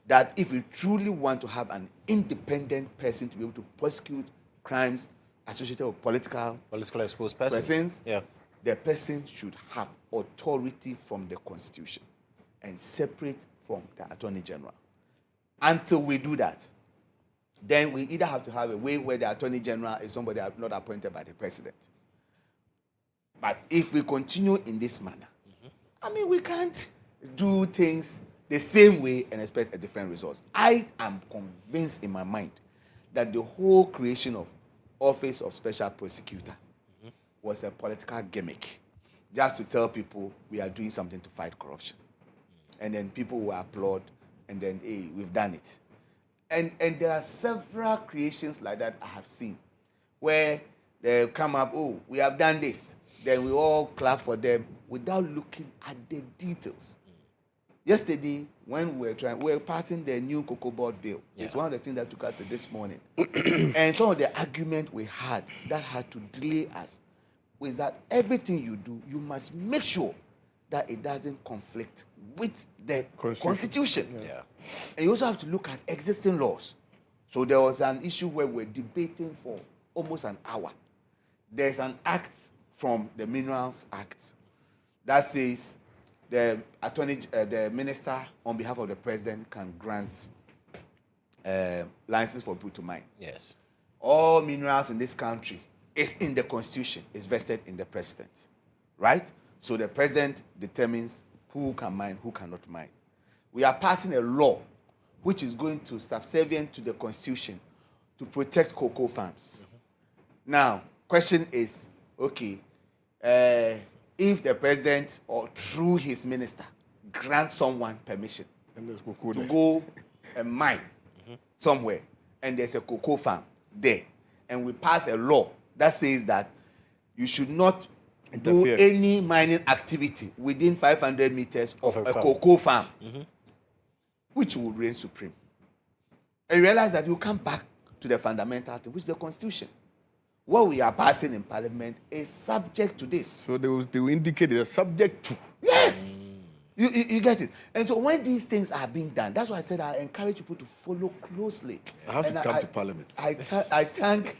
I: That if we truly want to have an independent person to be able to prosecute crimes associated with politically
F: exposed
I: persons,
F: yeah,
I: the person should have authority from the constitution and separate from the Attorney General. Until we do that, then we either have to have a way where the Attorney General is somebody not appointed by the president. But if we continue in this manner, I mean, we can't do things the same way and expect a different result. I am convinced in my mind that the whole creation of Office of Special Prosecutor was a political gimmick, just to tell people we are doing something to fight corruption. And then people will applaud, and then, hey, we've done it. And there are several creations like that I have seen, where they come up, oh, we have done this. Then we all clap for them without looking at the details. Yesterday, when we were passing the new Cocoa Board bill, it's one of the things that took us to this morning. And some of the argument we had that had to delay us was that everything you do, you must make sure that it doesn't conflict with the Constitution.
F: Yeah.
I: And you also have to look at existing laws. So there was an issue where we were debating for almost an hour. There's an act from the Minerals Act that says the minister, on behalf of the president, can grant license for people to mine.
F: Yes.
I: All minerals in this country is in the Constitution, is vested in the president, right? So the president determines who can mine, who cannot mine. We are passing a law which is going to subservient to the Constitution to protect cocoa farms. Now, question is, okay, if the president or through his minister grants someone permission to go and mine somewhere, and there's a cocoa farm there, and we pass a law that says that you should not do any mining activity within 500 meters of a cocoa farm, which will reign supreme. And you realize that you come back to the fundamental thing, which is the Constitution. What we are passing in Parliament is subject to this.
H: So they will indicate they are subject to.
I: Yes. You get it. And so when these things are being done, that's why I said I encourage people to follow closely.
H: I have to come to Parliament.
I: I thank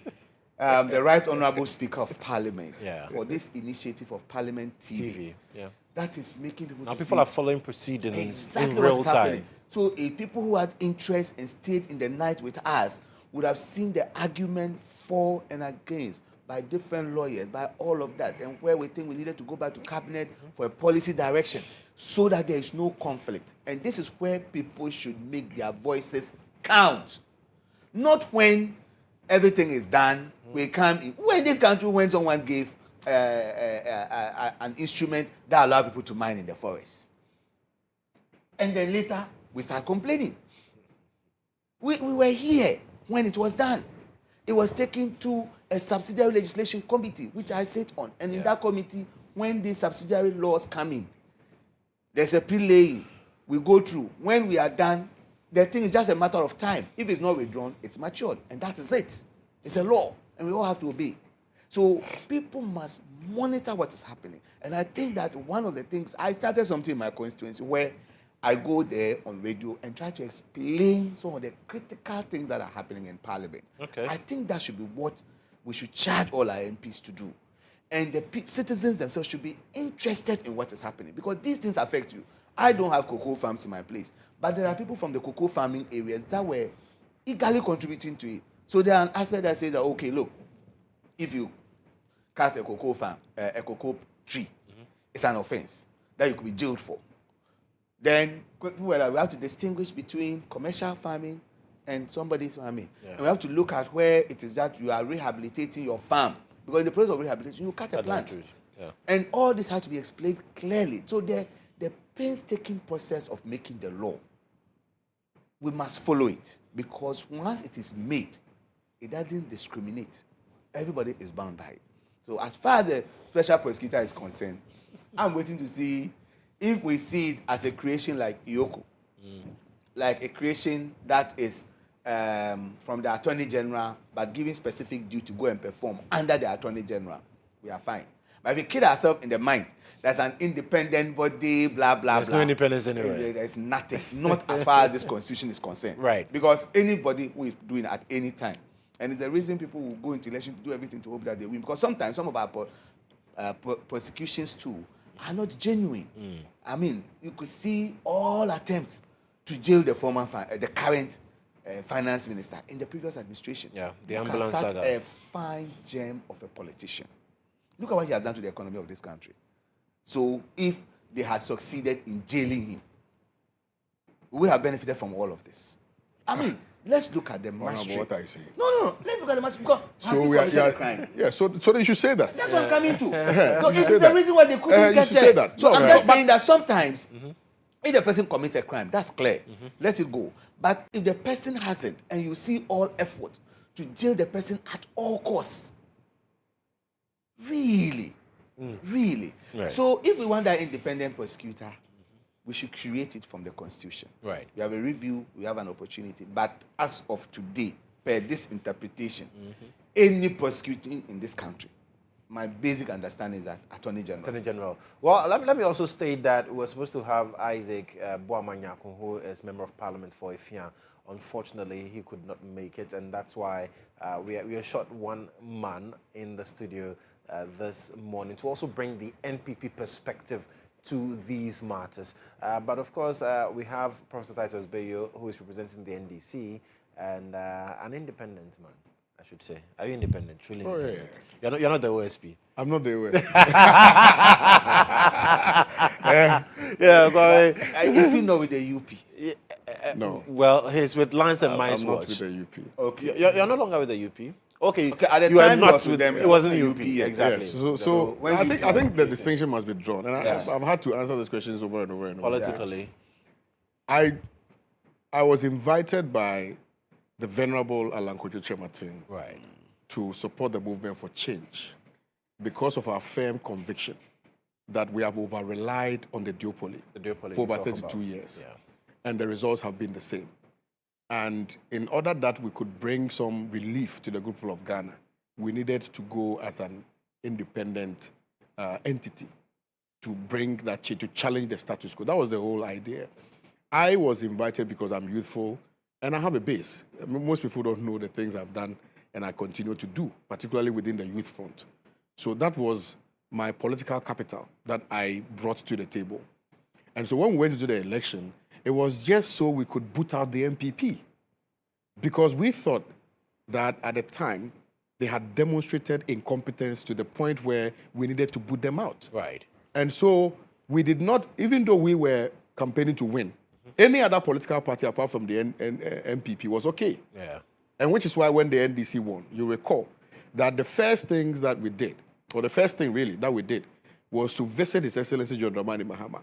I: the Right Honourable Speaker of Parliament for this initiative of Parliament TV.
F: Yeah.
I: That is making people
F: now
I: to
F: people
I: see
F: are following proceedings
I: exactly
F: in real
I: what's
F: time.
I: Happening. So if people who had interest and stayed in the night with us would have seen the argument for and against by different lawyers, by all of that, and where we think we needed to go back to cabinet for a policy direction so that there is no conflict. And this is where people should make their voices count. Not when everything is done, we come in. When this country, when someone gave an instrument that allowed people to mine in the forest. And then later, we start complaining. We were here when it was done. It was taken to a subsidiary legislation committee, which I sit on. And in that committee, when these subsidiary laws come in, there's a pre-laying. We go through. When we are done, the thing is just a matter of time. If it's not withdrawn, it's matured. And that is it. It's a law. And we all have to obey. So people must monitor what is happening. And I think that one of the things, I started something in my constituency where I go there on radio and try to explain some of the critical things that are happening in Parliament.
F: Okay.
I: I think that should be what we should charge all our MPs to do. And the citizens themselves should be interested in what is happening because these things affect you. I don't have cocoa farms in my place, but there are people from the cocoa farming areas that were eagerly contributing to it. So there are an aspect that says that, okay, look, if you cut a cocoa farm, a cocoa tree, it's an offense that you could be jailed for. Then we have to distinguish between commercial farming and somebody's farming. Yeah. And we have to look at where it is that you are rehabilitating your farm. Because in the process of rehabilitation, you cut a plant. Yeah. And all this has to be explained clearly. So the painstaking process of making the law, we must follow it. Because once it is made, it doesn't discriminate. Everybody is bound by it. So as far as the special prosecutor is concerned, I'm waiting to see if we see it as a creation like Iyoko, like a creation that is from the Attorney General, but giving specific duty to go and perform under the Attorney General, we are fine. But if we kid ourselves in the mind, there's an independent body, blah, blah,
F: there's
I: blah.
F: There's no independence anyway.
I: There's nothing, not as far as this constitution is concerned.
F: Right.
I: Because anybody who is doing it at any time, and it's the reason people will go into election to do everything to hope that they win. Because sometimes some of our prosecutions too are not genuine. I mean, you could see all attempts to jail the the current finance minister in the previous administration.
F: Yeah, the ambulance
I: saga. A fine gem of a politician. Look at what he has done to the economy of this country. So if they had succeeded in jailing him, we would have benefited from all of this. I mean, let's look at the mastery.
H: What are you saying?
I: No. Let's look at the mastery. Because
H: so we are, crime. Yeah. So they should say that.
I: That's what I'm coming to. Because it's the reason why they couldn't get there.
H: Say that.
I: So I'm just saying that sometimes, if the person commits a crime, that's clear. Let it go. But if the person hasn't, and you see all effort to jail the person at all costs, really. Right. So if we want that independent prosecutor, we should create it from the Constitution.
F: Right.
I: We have a review, we have an opportunity. But as of today, per this interpretation, any prosecuting in this country, my basic understanding is that Attorney General.
F: Attorney General. Well, let me also state that we're supposed to have Isaac Boamanyako, who is Member of Parliament for Ifia. Unfortunately, he could not make it, and that's why we are short one man in the studio this morning to also bring the NPP perspective to these matters. But of course, we have Professor Titus Bayo, who is representing the NDC, and an independent man, I should say. Are you independent? Truly independent? Yeah. You're not the OSP.
H: I'm not the OSP.
I: Is he not with the UP?
H: No.
F: Well, he's with Lance and Mines
H: I'm not
F: Watch.
H: with the UP.
F: Okay. You're no longer with the UP? Okay.
I: At the
F: you
I: time
F: are not with them. It wasn't UP.
I: Yes.
F: Exactly.
H: Yes. So I think the distinction must be drawn. And I've had to answer these questions over and over and over.
F: Politically.
H: I was invited by the Venerable Alan Kodjo Chematin to support the movement for change because of our firm conviction that we have over-relied on the duopoly for over 32 years. Yeah. And the results have been the same. And in order that we could bring some relief to the people of Ghana, we needed to go as an independent entity to bring that change, to challenge the status quo. That was the whole idea. I was invited because I'm youthful and I have a base. I mean, most people don't know the things I've done and I continue to do, particularly within the youth front. So that was my political capital that I brought to the table. And so when we went into the election, it was just so we could boot out the MPP. Because we thought that at the time, they had demonstrated incompetence to the point where we needed to boot them out.
F: Right.
H: And so we did not, even though we were campaigning to win, any other political party apart from the MPP was okay.
F: Yeah.
H: And which is why when the NDC won, you recall that the first things that we did, or the first thing really that we did, was to visit His Excellency John Dramani Mahama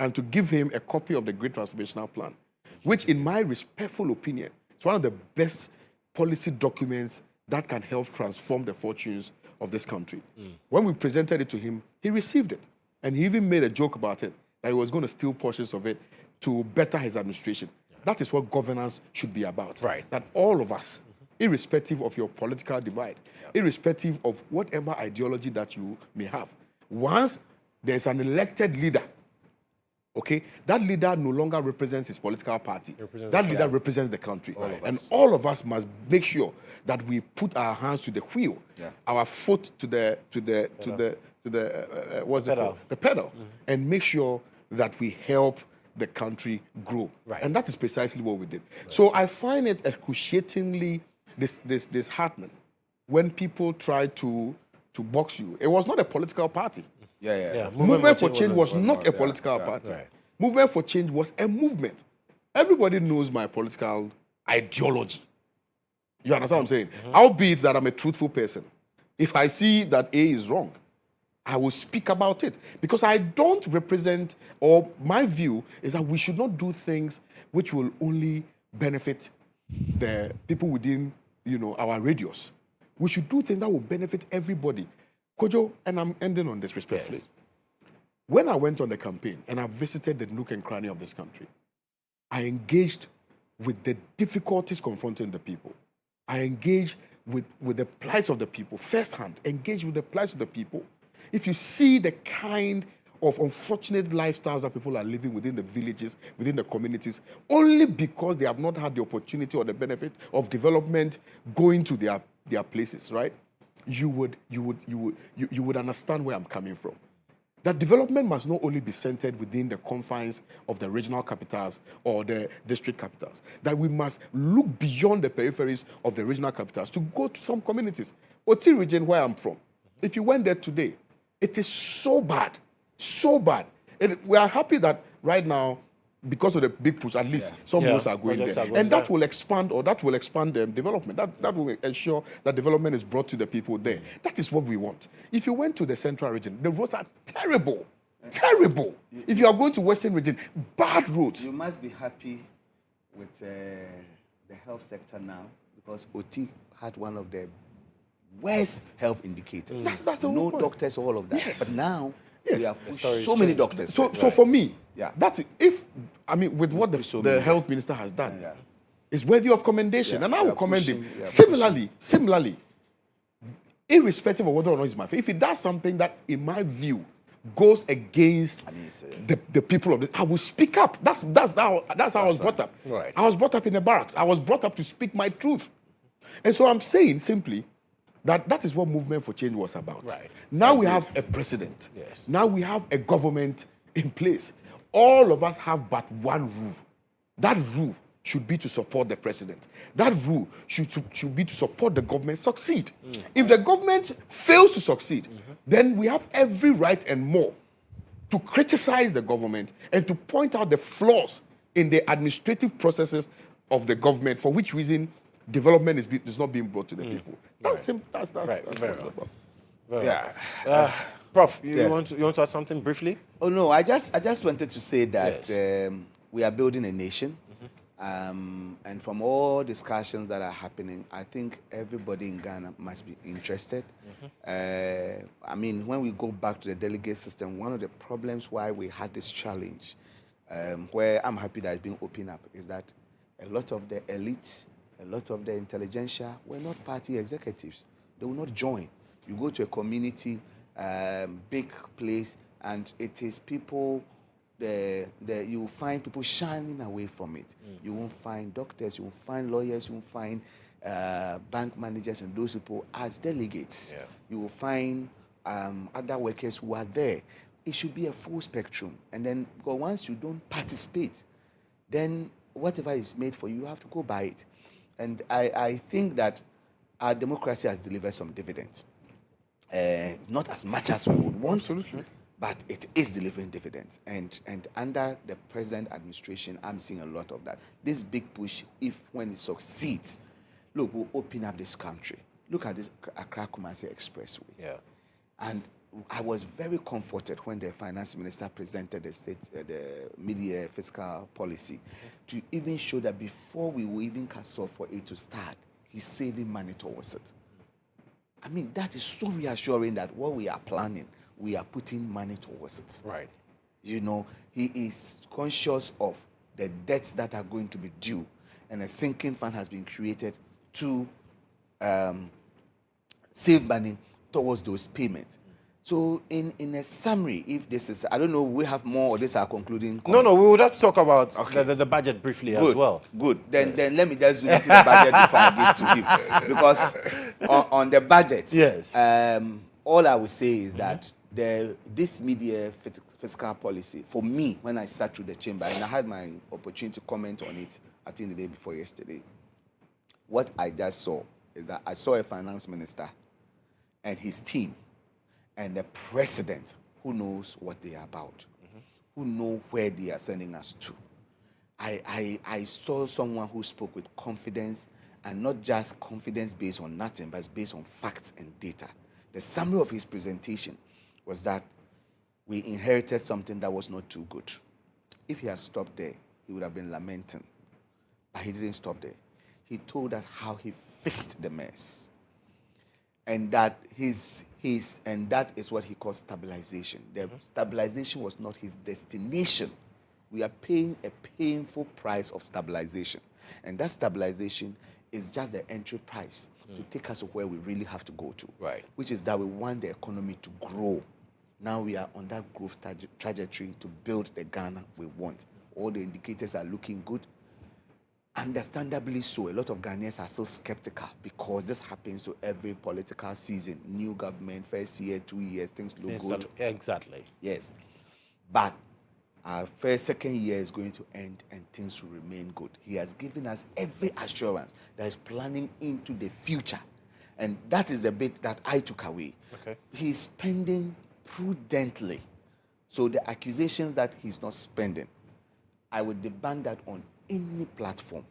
H: and to give him a copy of the Great Transformational Plan, which in my respectful opinion, is one of the best policy documents that can help transform the fortunes of this country. When we presented it to him, he received it. And he even made a joke about it, that he was going to steal portions of it to better his administration. That is what governance should be about.
F: Right.
H: That all of us, irrespective of your political divide, irrespective of whatever ideology that you may have, once there's an elected leader, okay, that leader no longer represents his political party. That leader represents the country. All of us must make sure that we put our hands to the wheel, our foot to the pedal, and make sure that we help the country grow. And that is precisely what we did. So I find it excruciatingly disheartening when people try to box you. It was not a political party.
I: Yeah.
H: Movement for Change was not a political party.
F: Right.
H: Movement for Change was a movement. Everybody knows my political ideology. You understand what I'm saying? Albeit that I'm a truthful person. If I see that A is wrong, I will speak about it. Because I don't represent, or my view is that we should not do things which will only benefit the people within, our radius. We should do things that will benefit everybody. Kodjo, and I'm ending on this respectfully.
F: Yes.
H: When I went on the campaign and I visited the nook and cranny of this country, I engaged with the difficulties confronting the people. I engaged with the plight of the people firsthand, engaged with the plight of the people. If you see the kind of unfortunate lifestyles that people are living within the villages, within the communities, only because they have not had the opportunity or the benefit of development going to their places, right? You would understand where I'm coming from. That development must not only be centered within the confines of the regional capitals or the district capitals, that we must look beyond the peripheries of the regional capitals to go to some communities. Oti region, where I'm from, if you went there today, it is so bad, so bad. We are happy that right now, because of the big push, at least some roads are going there. And that will expand, development. That will ensure that development is brought to the people there. That is what we want. If you went to the central region, the roads are terrible. Terrible. If you are going to western region, bad roads.
I: You must be happy with the health sector now, because OT had one of the worst health indicators.
H: That's the
I: no
H: whole point.
I: Doctors, all of that.
H: Yes.
I: But now,
H: Yes.
I: we have pushed so many doctors.
H: So for me,
I: Yeah.
H: that's with what the health minister has done,
I: Yeah.
H: is worthy of commendation,
I: Yeah,
H: and I
I: we
H: will
I: are
H: commend
I: pushing,
H: him.
I: we are
H: Similarly, irrespective of whether or not he's my favorite, if he does something that, in my view, goes against the people of this, I will speak up. That's how I was brought up.
F: Right.
H: I was brought up in the barracks. I was brought up to speak my truth. And so I'm saying simply that is what Movement for Change was about.
F: Right.
H: Now we have a president.
F: Yes.
H: Now we have a government in place. All of us have but one rule. That rule should be to support the president. That rule should be to support the government succeed. If the government fails to succeed, then we have every right and more to criticize the government and to point out the flaws in the administrative processes of the government, for which reason development is not being brought to the people. That's simple. That's
F: Right.
H: what
F: Very
H: it's
F: well.
H: about.
F: Yeah. Prof, you want to add something briefly?
I: Oh no, I just wanted to say that we are building a nation, and from all discussions that are happening, I think everybody in Ghana must be interested. I mean, when we go back to the delegate system, one of the problems why we had this challenge, where I'm happy that it's being opened up, is that a lot of the elites, a lot of the intelligentsia were not party executives. They will not join. You go to a community, big place, and it is people, you will find people shining away from it. You won't find doctors, you won't find lawyers, you won't find bank managers and those people as delegates.
F: Yeah.
I: You will find other workers who are there. It should be a full spectrum. And then, because once you don't participate, then whatever is made for you, you have to go by it. And I think that our democracy has delivered some dividends. Not as much as we would want,
H: Absolutely.
I: but it is delivering dividends. And under the present administration, I'm seeing a lot of that. This big push, when it succeeds, look, we'll open up this country. Look at this Accra-Kumasi Expressway.
F: Yeah.
I: And I was very comforted when the finance minister presented the mid-year fiscal policy to even show that before we will even cast off for it to start, he's saving money towards it. I mean, that is so reassuring that what we are planning, we are putting money towards it.
F: Right.
I: You know, he is conscious of the debts that are going to be due, and a sinking fund has been created to save money towards those payments. So in a summary, if this is, I don't know, we have more, or this is our concluding comment?
F: No, we would have to talk about the budget briefly as well.
I: Good. Then let me just zoom into the budget before I give to him. Because on the budget,
F: yes,
I: all I would say is that this mid-year fiscal policy, for me, when I sat through the chamber, and I had my opportunity to comment on it, I think the day before yesterday, What I just saw is that I saw a finance minister and his team and the president who knows what they are about, who know where they are sending us to. I saw someone who spoke with confidence, and not just confidence based on nothing, but based on facts and data. The summary of his presentation was that we inherited something that was not too good. If he had stopped there, he would have been lamenting. But he didn't stop there. He told us how he fixed the mess. And that and that is what he calls stabilization. The stabilization was not his destination. We are paying a painful price of stabilization. And that stabilization is just the entry price to take us to where we really have to go to.
F: Right.
I: Which is that we want the economy to grow. Now we are on that growth trajectory to build the Ghana we want. All the indicators are looking good. Understandably so, a lot of Ghanaians are still skeptical because this happens to every political season. New government, first year, 2 years, things look good.
F: Exactly.
I: Yes. But our second year is going to end and things will remain good. He has given us every assurance that he's planning into the future. And that is the bit that I took away.
F: Okay.
I: He's spending prudently. So the accusations that he's not spending, I would debunk that on any platform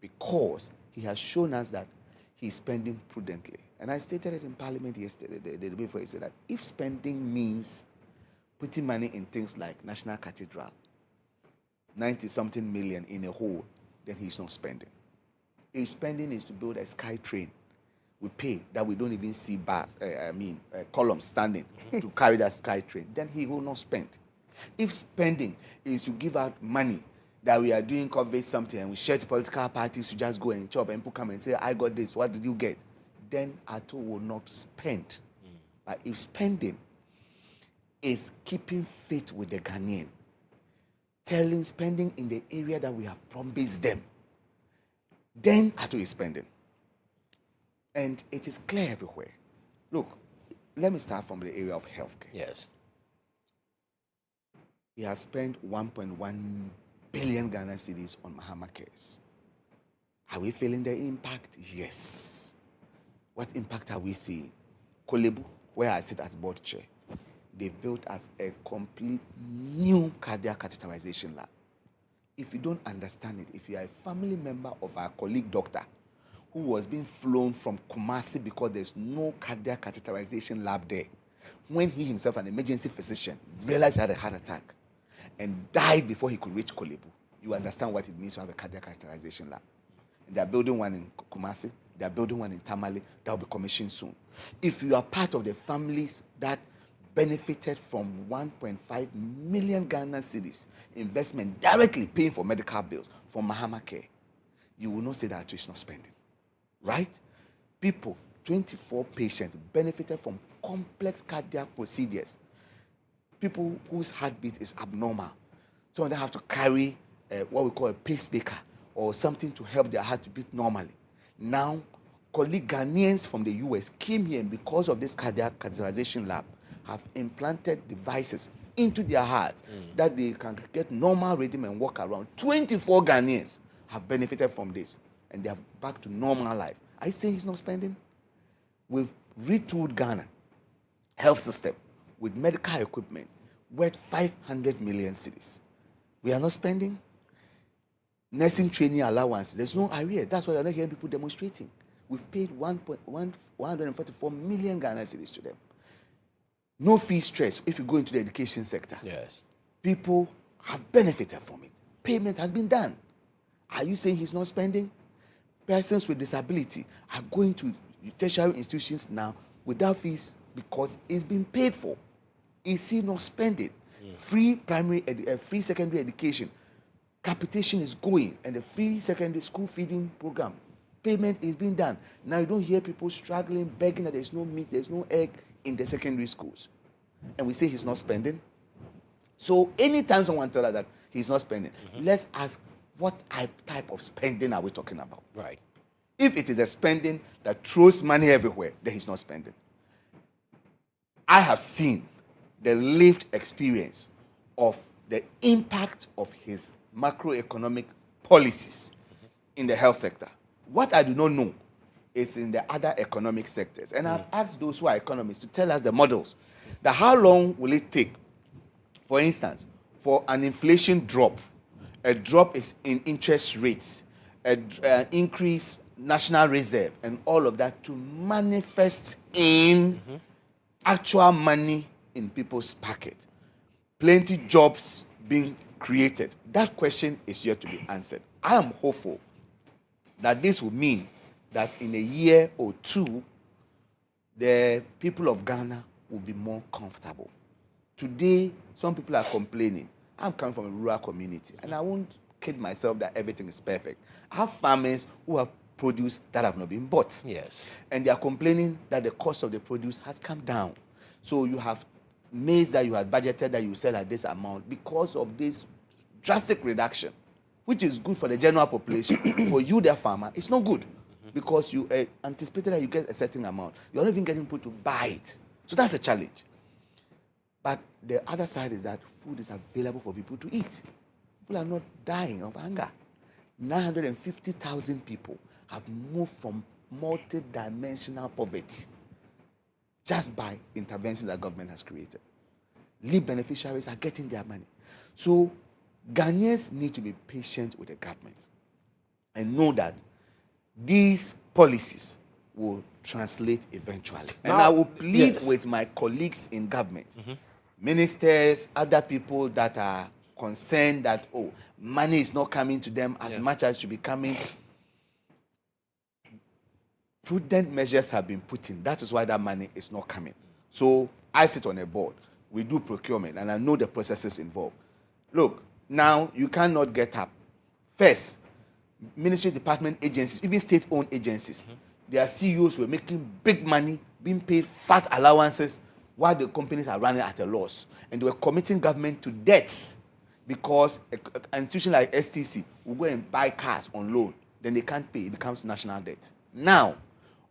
I: because he has shown us that he's spending prudently. And I stated it in Parliament yesterday, the day before. He said that if spending means putting money in things like National Cathedral, 90-something million in a hole, then he's not spending. If spending is to build a sky train, we pay that we don't even see bars, columns standing to carry that sky train, then he will not spend. If spending is to give out money that we are doing coverage something and we share to political parties to just go and chop and people come and say, I got this, what did you get? Then Ato will not spend. But if spending is keeping faith with the Ghanaian, spending in the area that we have promised them, then Ato is spending. And it is clear everywhere. Look, let me start from the area of healthcare.
F: Yes.
I: He has spent 1.1 billion Ghana cedis on Mahama cares. Are we feeling the impact? Yes. What impact are we seeing? Kolebu, where I sit as board chair, they've built as a complete new cardiac catheterization lab. If you don't understand it, if you are a family member of our colleague doctor who was being flown from Kumasi because there's no cardiac catheterization lab there, when he himself, an emergency physician, realized he had a heart attack and died before he could reach Kolebu, you understand what it means to have a cardiac catheterization lab. And they are building one in Kumasi, they are building one in Tamale, that will be commissioned soon. If you are part of the families that benefited from 1.5 million Ghana cedis investment directly paying for medical bills from Mahama Care, you will not say that it's not spending. Right? People, 24 patients benefited from complex cardiac procedures. People whose heartbeat is abnormal. Some of them have to carry what we call a pacemaker or something to help their heart to beat normally. Now, colleague Ghanaians from the US came here and because of this cardiac catheterization lab have implanted devices into their heart that they can get normal rhythm and walk around. 24 Ghanaians have benefited from this and they are back to normal life. I say he's not spending. We've retooled Ghana health system with medical equipment worth 500 million cedis. We are not spending. Nursing training allowance, there's no arrears. That's why you're not hearing people demonstrating. We've paid 144 million Ghana cedis to them. No fee stress if you go into the education sector.
F: Yes.
I: People have benefited from it. Payment has been done. Are you saying he's not spending? Persons with disability are going to tertiary institutions now without fees because it's been paid for. Is he not spending? Free secondary education. Capitation is going and the free secondary school feeding program. Payment is being done. Now you don't hear people struggling, begging that there's no meat, there's no egg in the secondary schools. And we say he's not spending. So anytime someone tells us that he's not spending, let's ask what type of spending are we talking about?
F: Right.
I: If it is a spending that throws money everywhere, then he's not spending. I have seen the lived experience of the impact of his macroeconomic policies in the health sector. What I do not know is in the other economic sectors. And I've asked those who are economists to tell us the models. That how long will it take, for instance, for an inflation drop, a drop is in interest rates, an increase national reserve, and all of that to manifest in actual money in people's pocket. Plenty jobs being created. That question is yet to be answered. I am hopeful that this will mean that in a year or two, the people of Ghana will be more comfortable. Today, some people are complaining. I'm coming from a rural community, and I won't kid myself that everything is perfect. I have farmers who have produce that have not been bought.
F: Yes.
I: And they are complaining that the cost of the produce has come down. So you have maize that you had budgeted that you sell at this amount because of this drastic reduction, which is good for the general population. For you, the farmer, it's not good because you anticipated that you get a certain amount. You're not even getting people to buy it. So that's a challenge. But the other side is that food is available for people to eat. People are not dying of hunger. 950,000 people have moved from multi-dimensional poverty just by interventions that government has created. Leave beneficiaries are getting their money. So Ghanaians need to be patient with the government and know that these policies will translate eventually. And I will plead with my colleagues in government, ministers, other people that are concerned that, money is not coming to them as much as should be coming. Prudent measures have been put in. That is why that money is not coming. So I sit on a board. We do procurement, and I know the processes involved. Look, now you cannot get up. First, ministry, department agencies, even state-owned agencies, their CEOs were making big money, being paid fat allowances, while the companies are running at a loss. And they were committing government to debts because an institution like STC will go and buy cars on loan. Then they can't pay. It becomes national debt. Now,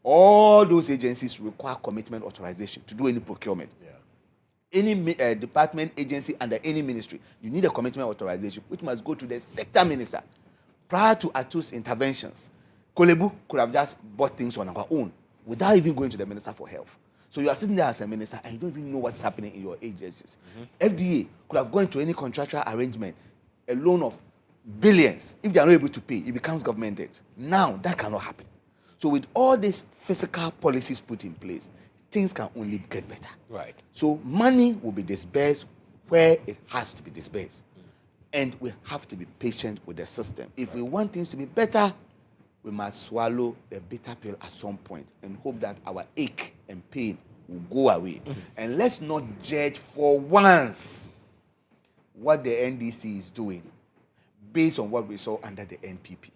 I: all those agencies require commitment authorization to do any procurement. Any department, agency, under any ministry, you need a commitment authorization, which must go to the sector minister. Prior to Atu's interventions, Kolebu could have just bought things on our own without even going to the Minister for Health. So you are sitting there as a minister and you don't even know what's happening in your agencies. FDA could have gone to any contractual arrangement, a loan of billions. If they are not able to pay, it becomes government debt. Now, that cannot happen. So with all these physical policies put in place, things can only get better.
F: Right.
I: So money will be disbursed where it has to be disbursed. And we have to be patient with the system. If we want things to be better, we must swallow the bitter pill at some point and hope that our ache and pain will go away. And let's not judge for once what the NDC is doing based on what we saw under the NPP.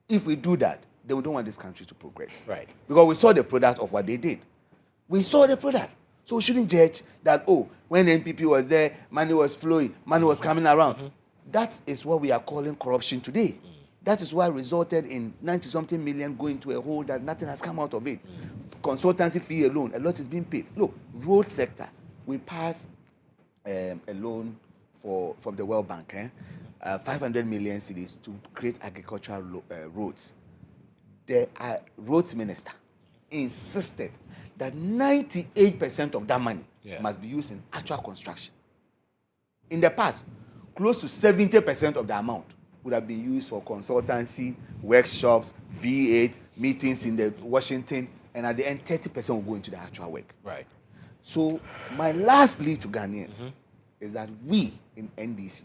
I: If we do that, then we don't want this country to progress.
F: Right.
I: Because we saw the product of what they did. We saw the product. So we shouldn't judge that, when the NPP was there, money was flowing, money was coming around. That is what we are calling corruption today. That is why it resulted in 90-something million going to a hole that nothing has come out of it. Consultancy fee alone, a lot is being paid. Look, road sector, we passed a loan from the World Bank, 500 million cedis to create agricultural roads. The roads minister insisted that 98% of that money must be used in actual construction. In the past, close to 70% of the amount would have been used for consultancy, workshops, V8, meetings in the Washington, and at the end, 30% will go into the actual work.
F: Right.
I: So my last plea to Ghanaians is that we in NDC,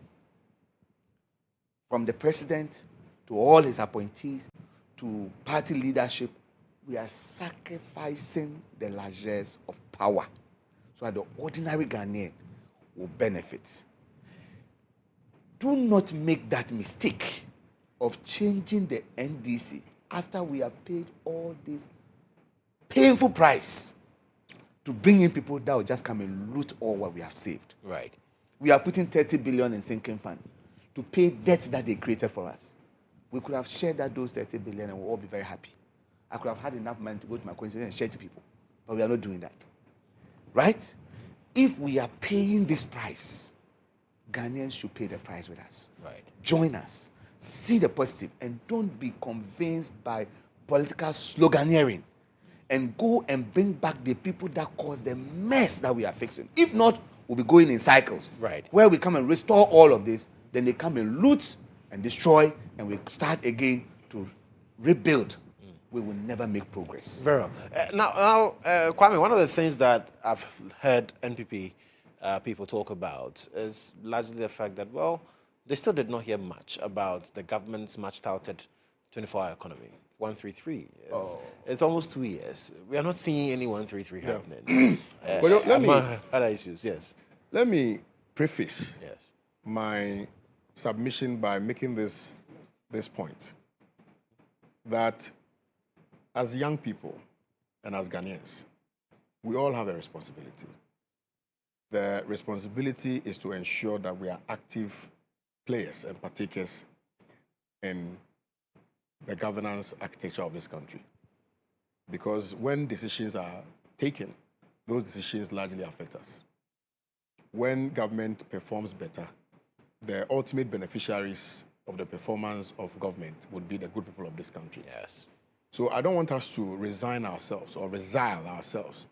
I: from the president to all his appointees to party leadership, we are sacrificing the largesse of power so that the ordinary Ghanaian will benefit. Do not make that mistake of changing the NDC after we have paid all this painful price to bring in people that will just come and loot all what we have saved.
F: Right.
I: We are putting 30 billion in sinking fund to pay debts that they created for us. We could have shared those 30 billion and we'll all be very happy. I could have had enough money to go to my constituency and share to people. But we are not doing that. Right? If we are paying this price, Ghanaians should pay the price with us.
F: Right.
I: Join us. See the positive and don't be convinced by political sloganeering and go and bring back the people that caused the mess that we are fixing. If not, we'll be going in cycles.
F: Right.
I: Where we come and restore all of this, then they come and loot and destroy, and we start again to rebuild. We will never make progress.
F: Very well. Now, Kwame, one of the things that I've heard NPP people talk about is largely the fact that, well, they still did not hear much about the government's much-touted 24-hour economy, 133. It's almost 2 years. We are not seeing any 133 happening. Other issues, yes.
H: Let me preface
F: Yes.
H: my submission by making this point, that as young people and as Ghanaians, we all have a responsibility. The responsibility is to ensure that we are active players and partakers in the governance architecture of this country. Because when decisions are taken, those decisions largely affect us. When government performs better, the ultimate beneficiaries of the performance of government would be the good people of this country.
F: Yes.
H: So I don't want us to resign ourselves or resile ourselves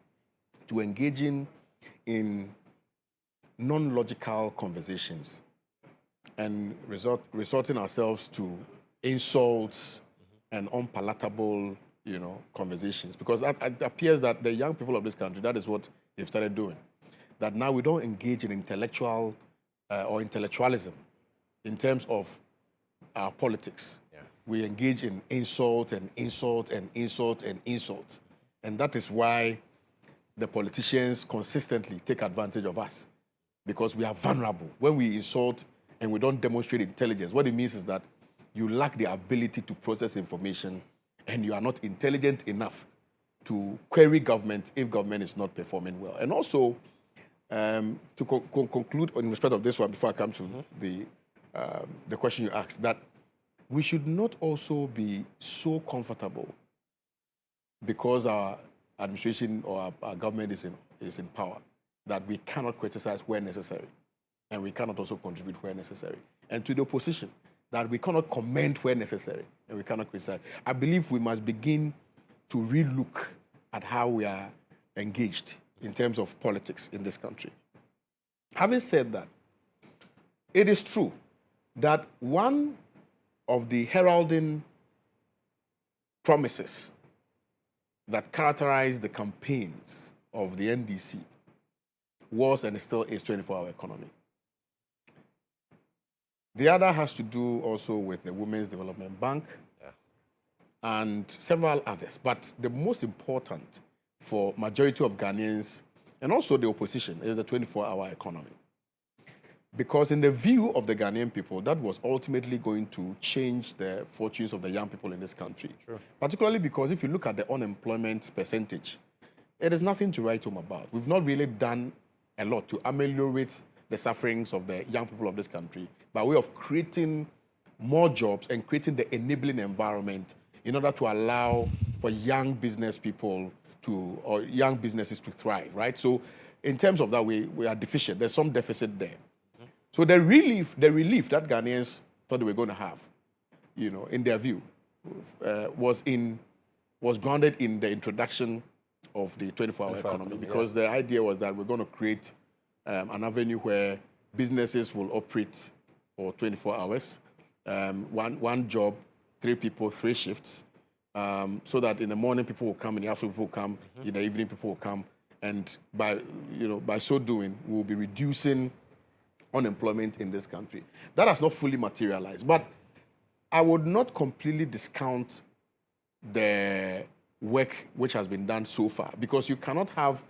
H: to engaging in non-logical conversations and resorting ourselves to insults and unpalatable, conversations. Because it appears that the young people of this country, that is what they've started doing. That now we don't engage in intellectual or intellectualism in terms of our politics. Yeah. We engage in insult and insult and insult and insult. And that is why the politicians consistently take advantage of us, because we are vulnerable. When we insult and we don't demonstrate intelligence, what it means is that you lack the ability to process information and you are not intelligent enough to query government if government is not performing well. And also, to conclude in respect of this one, before I come to the question you asked, that we should not also be so comfortable because our administration or our government is in power that we cannot criticize where necessary, and we cannot also contribute where necessary. And to the opposition, that we cannot comment where necessary, and we cannot criticize. I believe we must begin to relook at how we are engaged in terms of politics in this country. Having said that, it is true that one of the heralding promises that characterized the campaigns of the NDC was and still is 24-hour economy. The other has to do also with the Women's Development Bank and several others. But the most important for majority of Ghanaians and also the opposition is the 24-hour economy. Because in the view of the Ghanaian people, that was ultimately going to change the fortunes of the young people in this country. Sure. Particularly because if you look at the unemployment percentage, it is nothing to write home about. We've not really done a lot to ameliorate the sufferings of the young people of this country by way of creating more jobs and creating the enabling environment in order to allow for young business people or young businesses to thrive, right? So in terms of that, we are deficient. There's some deficit there. So the relief that Ghanaians thought they were going to have, in their view, was grounded in the introduction of the 24-hour economy, because the idea was that we're going to create an avenue where businesses will operate for 24 hours, one job, 3 people, 3 shifts, so that in the morning people will come, in the afternoon people will come, in the evening people will come, and by so doing, we'll be reducing unemployment in this country. That has not fully materialized, but I would not completely discount the work which has been done so far, because you cannot have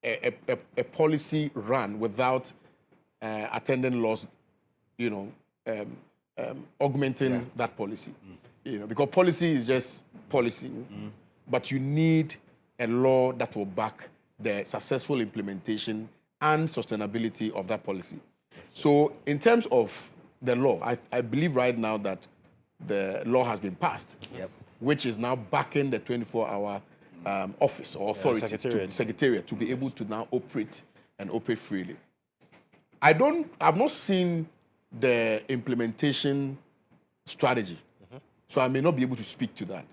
H: a policy run without attending laws, augmenting that policy. Because policy is just policy, but you need a law that will back the successful implementation and sustainability of that policy. So in terms of the law, I believe right now that the law has been passed, which is now backing the 24-hour office or authority, secretariat to be able to now operate and operate freely. I've not seen the implementation strategy So I may not be able to speak to that.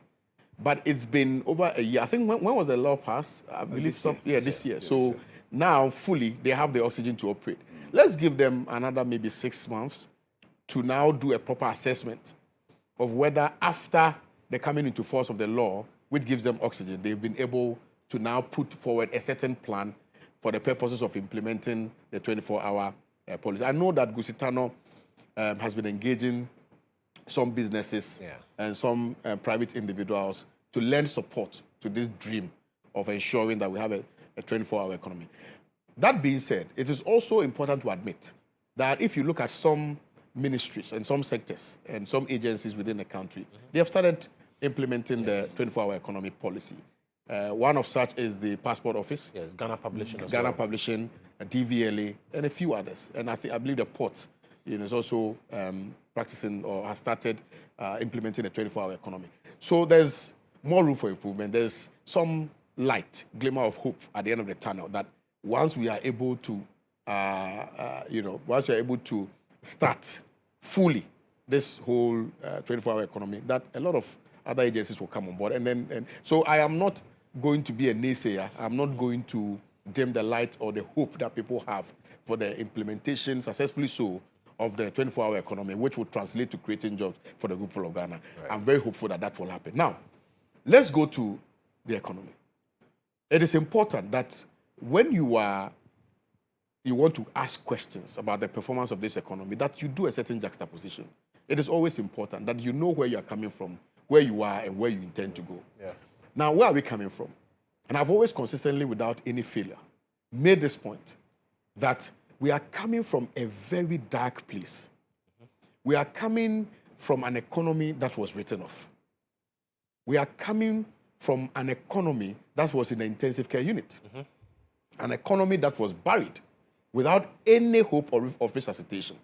H: But it's been over a year. I think when was the law passed? I believe this year. So now fully they have the oxygen to operate. Let's give them another maybe 6 months to now do a proper assessment of whether after the coming into force of the law, which gives them oxygen, they've been able to now put forward a certain plan for the purposes of implementing the 24-hour policy. I know that Gusitano has been engaging some businesses and some private individuals to lend support to this dream of ensuring that we have a 24-hour economy. That being said, it is also important to admit that if you look at some ministries and some sectors and some agencies within the country, they have started implementing the 24-hour economic policy. One of such is the Passport Office.
F: Yes, Ghana Publishing as
H: Ghana
F: well.
H: Publishing, DVLA, and a few others. And I believe the Port is also practicing or has started implementing a 24-hour economy. So there's more room for improvement. There's some light, glimmer of hope at the end of the tunnel that once we are able to, once we are able to start fully this whole 24-hour economy, that a lot of other agencies will come on board. So I am not going to be a naysayer. I'm not going to dim the light or the hope that people have for the implementation, successfully so, of the 24-hour economy, which will translate to creating jobs for the people of Ghana. Right. I'm very hopeful that that will happen. Now, let's go to the economy. It is important that when you want to ask questions about the performance of this economy, that you do a certain juxtaposition. It is always important that you know where you are coming from, where you are, and where you intend to go. Yeah. Now, where are we coming from? And I've always consistently, without any failure, made this point that we are coming from a very dark place. We are coming from an economy that was written off. We are coming from an economy that was in the intensive care unit. An economy that was buried without any hope of resuscitation.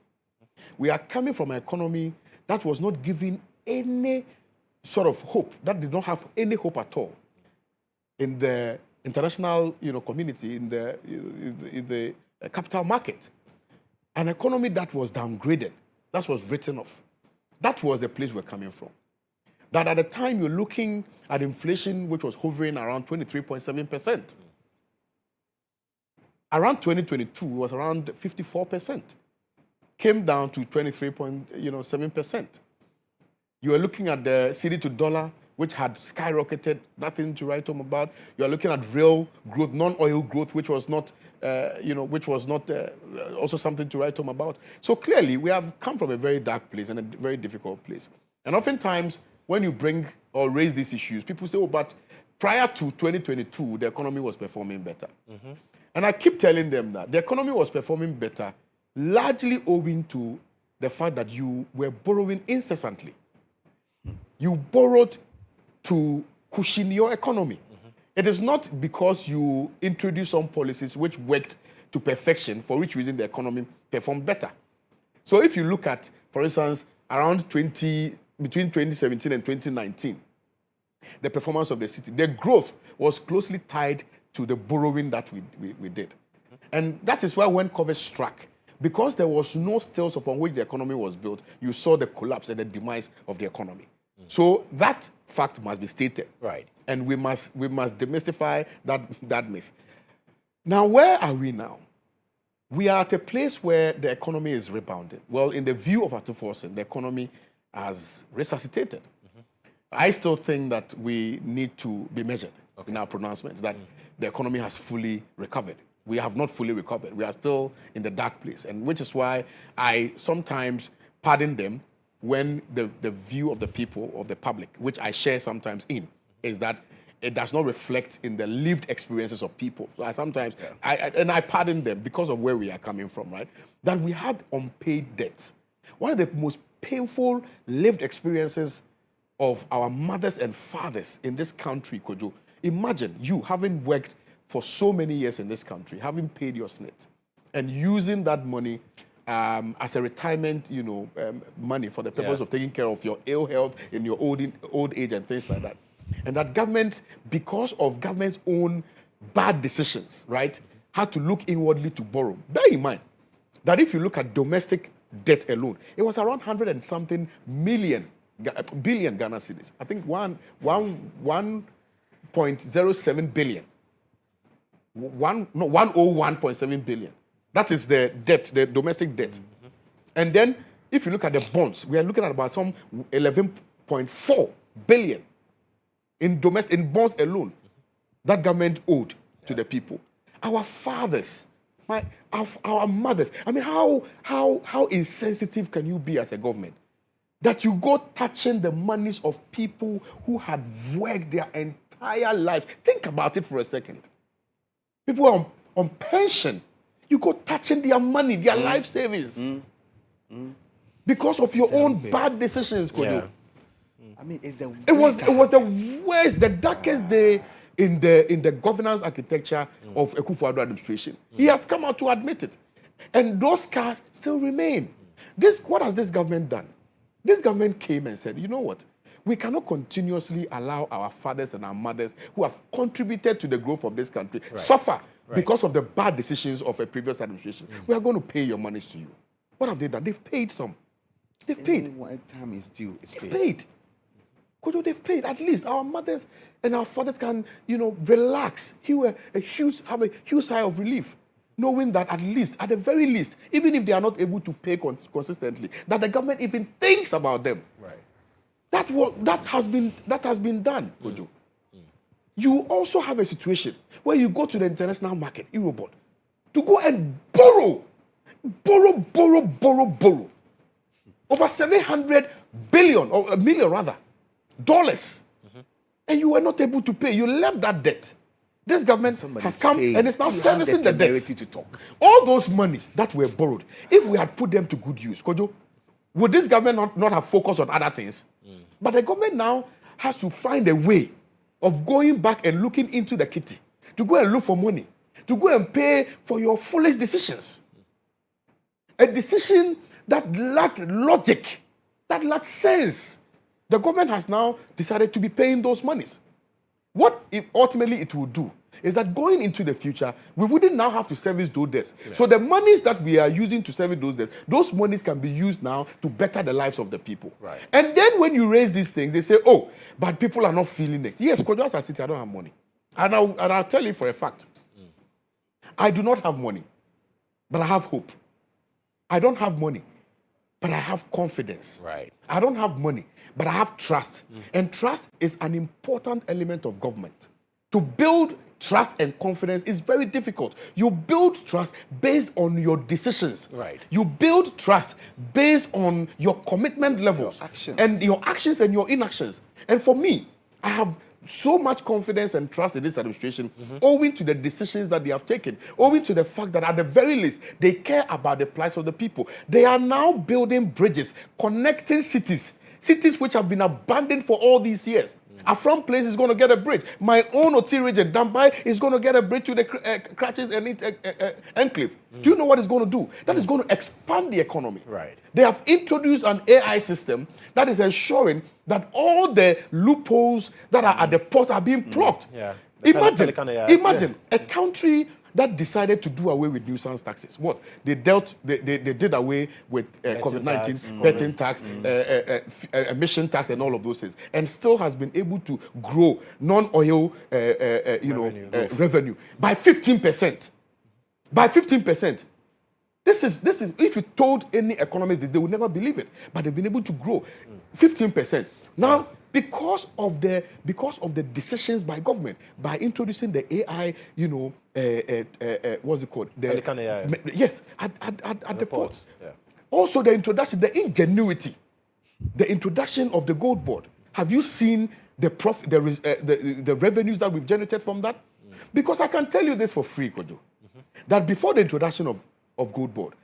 H: We are coming from an economy that was not giving any sort of hope, that did not have any hope at all in the international community, in the capital market. An economy that was downgraded, that was written off. That was the place we're coming from. That at the time you're looking at inflation, which was hovering around 23.7%. Around 2022, it was around 54%. Came down to 23.7%. You are looking at the CD to dollar, which had skyrocketed, nothing to write home about. You are looking at real growth, non-oil growth, which was not, also something to write home about. So clearly, we have come from a very dark place and a very difficult place. And oftentimes, when you bring or raise these issues, people say, oh, but prior to 2022, the economy was performing better. And I keep telling them that the economy was performing better, largely owing to the fact that you were borrowing incessantly. You borrowed to cushion your economy. It is not because you introduced some policies which worked to perfection, for which reason the economy performed better. So if you look at, for instance, between 2017 and 2019, the performance of the city, the growth was closely tied to the borrowing that we did. And that is why when COVID struck, because there was no stills upon which the economy was built, you saw the collapse and the demise of the economy. So that fact must be stated. Right. And we must demystify that myth. Now, where are we now? We are at a place where the economy is rebounding. Well, in the view of Atuforsen, the economy has resuscitated. I still think that we need to be measured in our pronouncements, that the economy has fully recovered. We have not fully recovered. We are still in the dark place, and which is why I sometimes pardon them when the view of the people, of the public, which I share sometimes in, is that it does not reflect in the lived experiences of people. So I pardon them because of where we are coming from, right? That we had unpaid debts. One of the most painful lived experiences of our mothers and fathers in this country, Kodjo. Imagine you having worked for so many years in this country, having paid your SNIT, and using that money as a retirement, money for the purpose of taking care of your ill health in your old age and things like that. And that government, because of government's own bad decisions, right, had to look inwardly to borrow. Bear in mind that if you look at domestic debt alone, it was around 100 and something million billion Ghana cedis. I think 1.07 billion. 101.7 billion. That is the debt, the domestic debt. And then, if you look at the bonds, we are looking at about some 11.4 billion in bonds alone that government owed to the people. Our fathers, our mothers. I mean, how insensitive can you be as a government that you go touching the monies of people who had worked their entire life? Think about it for a second. People are on pension. You go touching their money, their life savings. Because of your own bad decisions, Kodjo.
I: I mean, it
H: was the worst, the darkest day in the governance architecture of Akufo-Addo administration. He has come out to admit it. And those scars still remain. What has this government done? This government came and said, you know what? We cannot continuously allow our fathers and our mothers who have contributed to the growth of this country suffer because of the bad decisions of a previous administration. We are going to pay your monies to you. What have they done? They've paid some. They've paid.
I: One time is due.
H: They've paid. Kodjo, they've paid. At least our mothers and our fathers can, relax. Have a huge sigh of relief, knowing that at the very least, even if they are not able to pay consistently, that the government even thinks about them.
F: Right.
H: That has been done, Kodjo. You also have a situation where you go to the international market, Eurobond, to go and borrow. Over 700 billion, or a million rather, dollars. And you were not able to pay. You left that debt. This government has come and is now servicing the debt.
I: To talk.
H: All those monies that were borrowed, if we had put them to good use, Kodjo, would this government not have focused on other things? But the government now has to find a way of going back and looking into the kitty, to go and look for money, to go and pay for your foolish decisions. A decision that lacked logic, that lacked sense. The government has now decided to be paying those monies. What ultimately it will do is that going into the future, we wouldn't now have to service those debts. Yeah. So the monies that we are using to service those debts, those monies can be used now to better the lives of the people.
F: Right.
H: And then when you raise these things, they say, oh, but people are not feeling it. Yes, Kodjo, as I sit here, I don't have money. And I'll tell you for a fact, I do not have money, but I have hope. I don't have money, but I have confidence.
F: Right.
H: I don't have money, but I have trust. And trust is an important element of government. To build trust and confidence is very difficult. You build trust based on your decisions.
F: Right.
H: You build trust based on your commitment levels.
I: Your actions.
H: And your actions and your inactions. And for me, I have so much confidence and trust in this administration owing to the decisions that they have taken, owing to the fact that at the very least, they care about the plight of the people. They are now building bridges, connecting cities which have been abandoned for all these years. Afram Place is going to get a bridge. My own Oti region, Dambai, is going to get a bridge to the Kratches and Enclave. Do you know what it's going to do? That is going to expand the economy.
F: Right.
H: They have introduced an AI system that is ensuring that all the loopholes that are at the port are being plugged.
F: Yeah.
H: Imagine a country that decided to do away with nuisance taxes. What? They did away with COVID-19, betting tax, emission tax, and all of those things, and still has been able to grow non-oil revenue by 15%. By 15%. This is if you told any economist this, they would never believe it. But they've been able to grow 15%. Now, because of the decisions by government, by introducing the AI, what's it called?
F: Pelican AI.
H: Yes, at the ports.
F: Yeah.
H: Also, the introduction, the ingenuity, the introduction of the gold board. Have you seen the profit, the revenues that we've generated from that? Because I can tell you this for free, Kodjo, that before the introduction of gold board,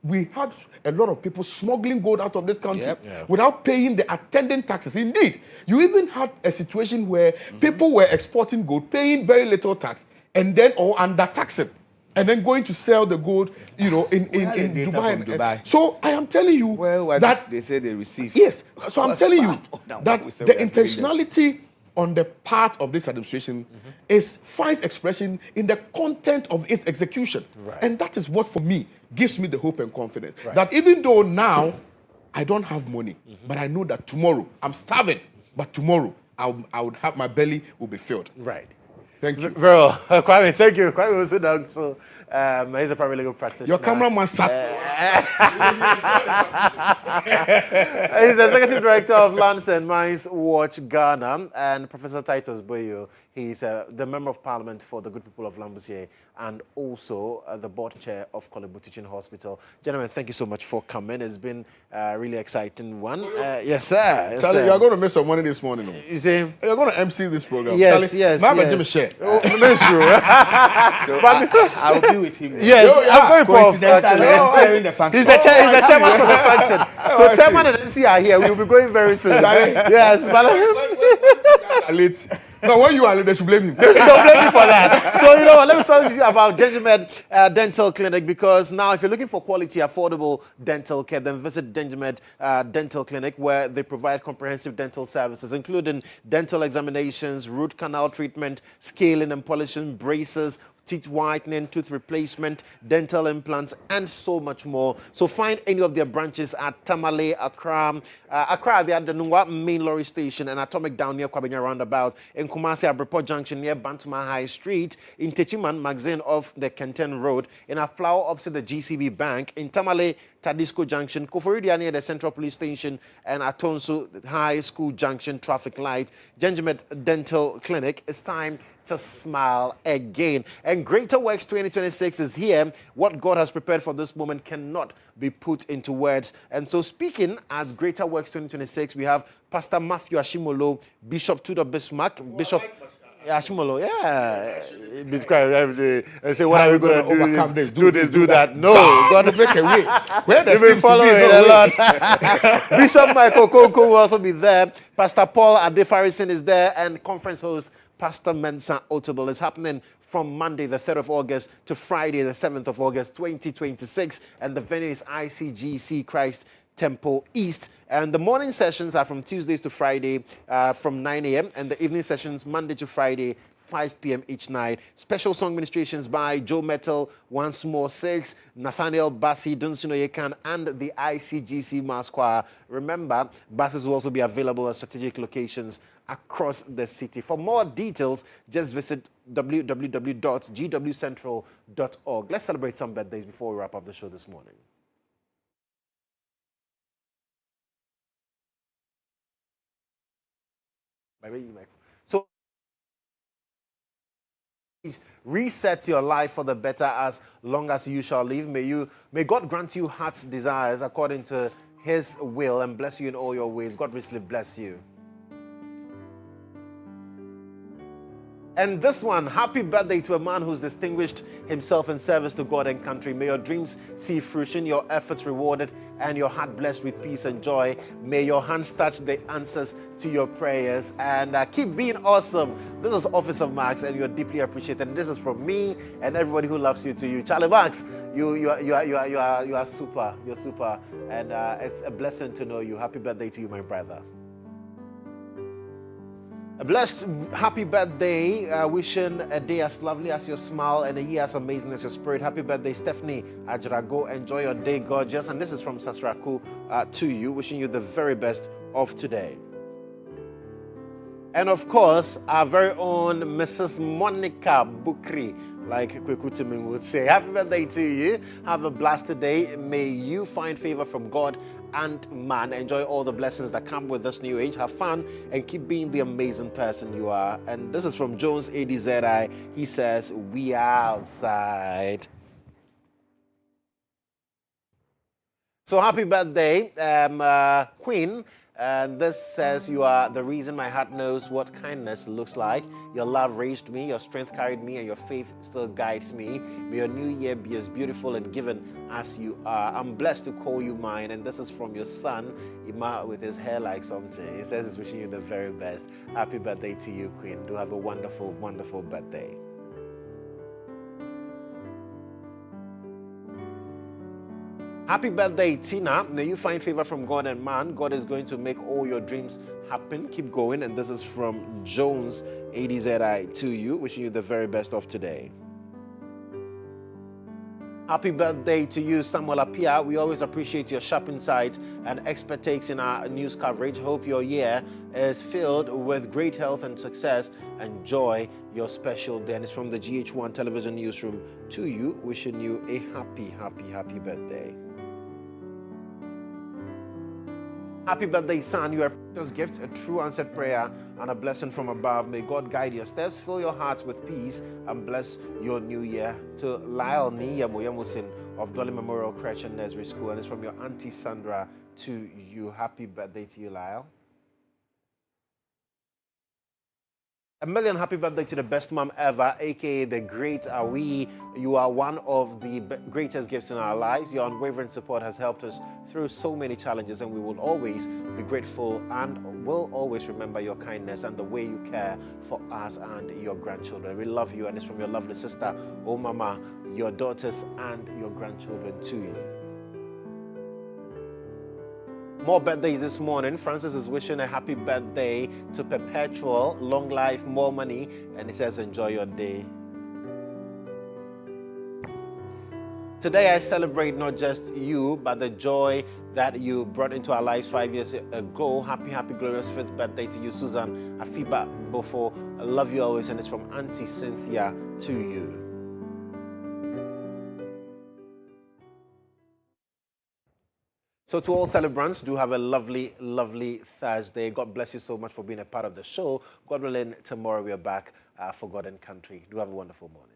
H: we had a lot of people smuggling gold out of this country without paying the attendant taxes. Indeed, you even had a situation where people were exporting gold, paying very little tax, and then under taxing, and then going to sell the gold, in Dubai. So I am telling you that
I: they say they receive.
H: Yes. So I'm telling you that the intentionality on the part of this administration finds expression in the content of its execution.
F: Right.
H: And that is what, for me, gives me the hope and confidence. Right. That even though now I don't have money, but I know that tomorrow, I'm starving, but tomorrow, I would have, my belly will be filled.
F: Right.
H: Thank you.
F: Very well. Kwame, thank you. Kwame was with us. So, he's a primary legal practitioner.
H: Your cameraman sat.
F: He's the Executive Director of Lands and Mines Watch Ghana, and Professor Titus Boyo. He's the Member of Parliament for the good people of Lambusie, and also the Board Chair of Kolebu Teaching Hospital. Gentlemen, thank you so much for coming. It's been a really exciting one. Yes, sir. Yes,
H: Charlie,
F: sir.
H: you're going to make some money this morning. No?
F: You see?
H: You're going to MC this program.
F: Yes,
H: Charlie,
F: yes,
H: Mama
F: yes.
H: Jimmy share.
F: Oh, that's true.
I: So I will be with him.
F: Yes, I'm very proud,
I: Coincidentally,
F: actually.
I: I'm chairing the function.
F: He's the chairman for the function. So chairman and MC are here. We will be going very soon. Yes, but
H: Late. No, when you are late, they should blame him.
F: don't blame me for that. So, you know what, let me tell you about Denjimed Dental Clinic, because now if you're looking for quality, affordable dental care, then visit Denjimed Dental Clinic, where they provide comprehensive dental services, including dental examinations, root canal treatment, scaling and polishing, braces, teeth whitening, tooth replacement, dental implants, and so much more. So find any of their branches at Tamale, Accra. Accra, they are the Nungwa main lorry station, and Atomic down near Kwabenya roundabout. In Kumasi, Abripo Junction near Bantama High Street. In Techiman, Magazine off the Kenten Road. In Aflao, opposite the GCB Bank. In Tamale, Tadisco Junction. Koforidia near the Central Police Station. And Atonsu High School Junction traffic light. Denjimed Dental Clinic. It's time to smile again. And Greater Works 2026 is here. What God has prepared for this moment cannot be put into words. And so speaking at Greater Works 2026, we have Pastor Matthew Ashimolo, Bishop Tudor Bismarck, Bishop Ashimolo, yeah. Be quiet every day and say, what are we going to do? Do this, do that. No, God will make a way. Where there seems to be no way. Bishop Michael Koko will also be there. Pastor Paul Adefarison is there, and conference host Pastor Mensah Otable is happening from Monday, the 3rd of August to Friday, the 7th of August, 2026. And the venue is ICGC Christ Temple East. And the morning sessions are from Tuesdays to Friday from 9 a.m. and the evening sessions Monday to Friday, 5 p.m. each night. Special song ministrations by Joe Metal, Once More 6, Nathaniel Bassi, Dunsino Yekan, and the ICGC Mass Choir. Remember, buses will also be available at strategic locations across the city. For more details, just visit www.gwcentral.org. Let's celebrate some birthdays before we wrap up the show this morning. So, reset your life for the better as long as you shall live. May God grant you heart's desires according to His will and bless you in all your ways. God richly bless you. And this one, happy birthday to a man who's distinguished himself in service to God and country. May your dreams see fruition, your efforts rewarded, and your heart blessed with peace and joy. May your hands touch the answers to your prayers. And keep being awesome. This is Office of Max, and you're deeply appreciated. And this is from me and everybody who loves you to you. Charlie Max, you are super. You're super. And it's a blessing to know you. Happy birthday to you, my brother. A blessed happy birthday, wishing a day as lovely as your smile and a year as amazing as your spirit. Happy birthday, Stephanie Ajrago. Enjoy your day, gorgeous. And this is from Sasraku to you, wishing you the very best of today. And of course, our very own Mrs. Monica Bukri, like Kwekutimin would say. Happy birthday to you. Have a blessed day. May you find favor from God and man. Enjoy all the blessings that come with this new age. Have fun and keep being the amazing person you are. And this is from Jones ADZI. He says, we are outside. So happy birthday, Queen. And this says, you are the reason my heart knows what kindness looks like. Your love raised me, your strength carried me, and your faith still guides me. May your new year be as beautiful and given as you are. I'm blessed to call you mine. And this is from your son, Ima, with his hair like something. He says he's wishing you the very best. Happy birthday to you, Queen. Do have a wonderful, wonderful birthday. Happy birthday, Tina. May you find favor from God and man. God is going to make all your dreams happen. Keep going. And this is from Jones ADZI to you, wishing you the very best of today. Happy birthday to you, Samuel Apia. We always appreciate your sharp insights and expert takes in our news coverage. Hope your year is filled with great health and success. Enjoy your special day. And it's from the GHOne television newsroom to you, wishing you a happy birthday. Happy birthday, son. You are a precious gift, a true answered prayer, and a blessing from above. May God guide your steps, fill your hearts with peace, and bless your new year. To Lyle Niyamoyamusin of Dolly Memorial Crèche and Nursery School, and it's from your Auntie Sandra to you. Happy birthday to you, Lyle. A million happy birthday to the best mom ever, aka the great Awisi. You are one of the greatest gifts in our lives. Your unwavering support has helped us through so many challenges, and we will always be grateful and will always remember your kindness and the way you care for us and your grandchildren. We love you, and it's from your lovely sister, oh Mama, your daughters and your grandchildren to you. More birthdays this morning. Francis is wishing a happy birthday to Perpetual, long life, more money, and he says enjoy your day. Today I celebrate not just you, but the joy that you brought into our lives 5 years ago. Happy, glorious 5th birthday to you, Susan Afiba Bofo. I love you always, and it's from Auntie Cynthia to you. So to all celebrants, do have a lovely Thursday. God bless you so much for being a part of the show. God willing, tomorrow we are back for God and Country. Do have a wonderful morning.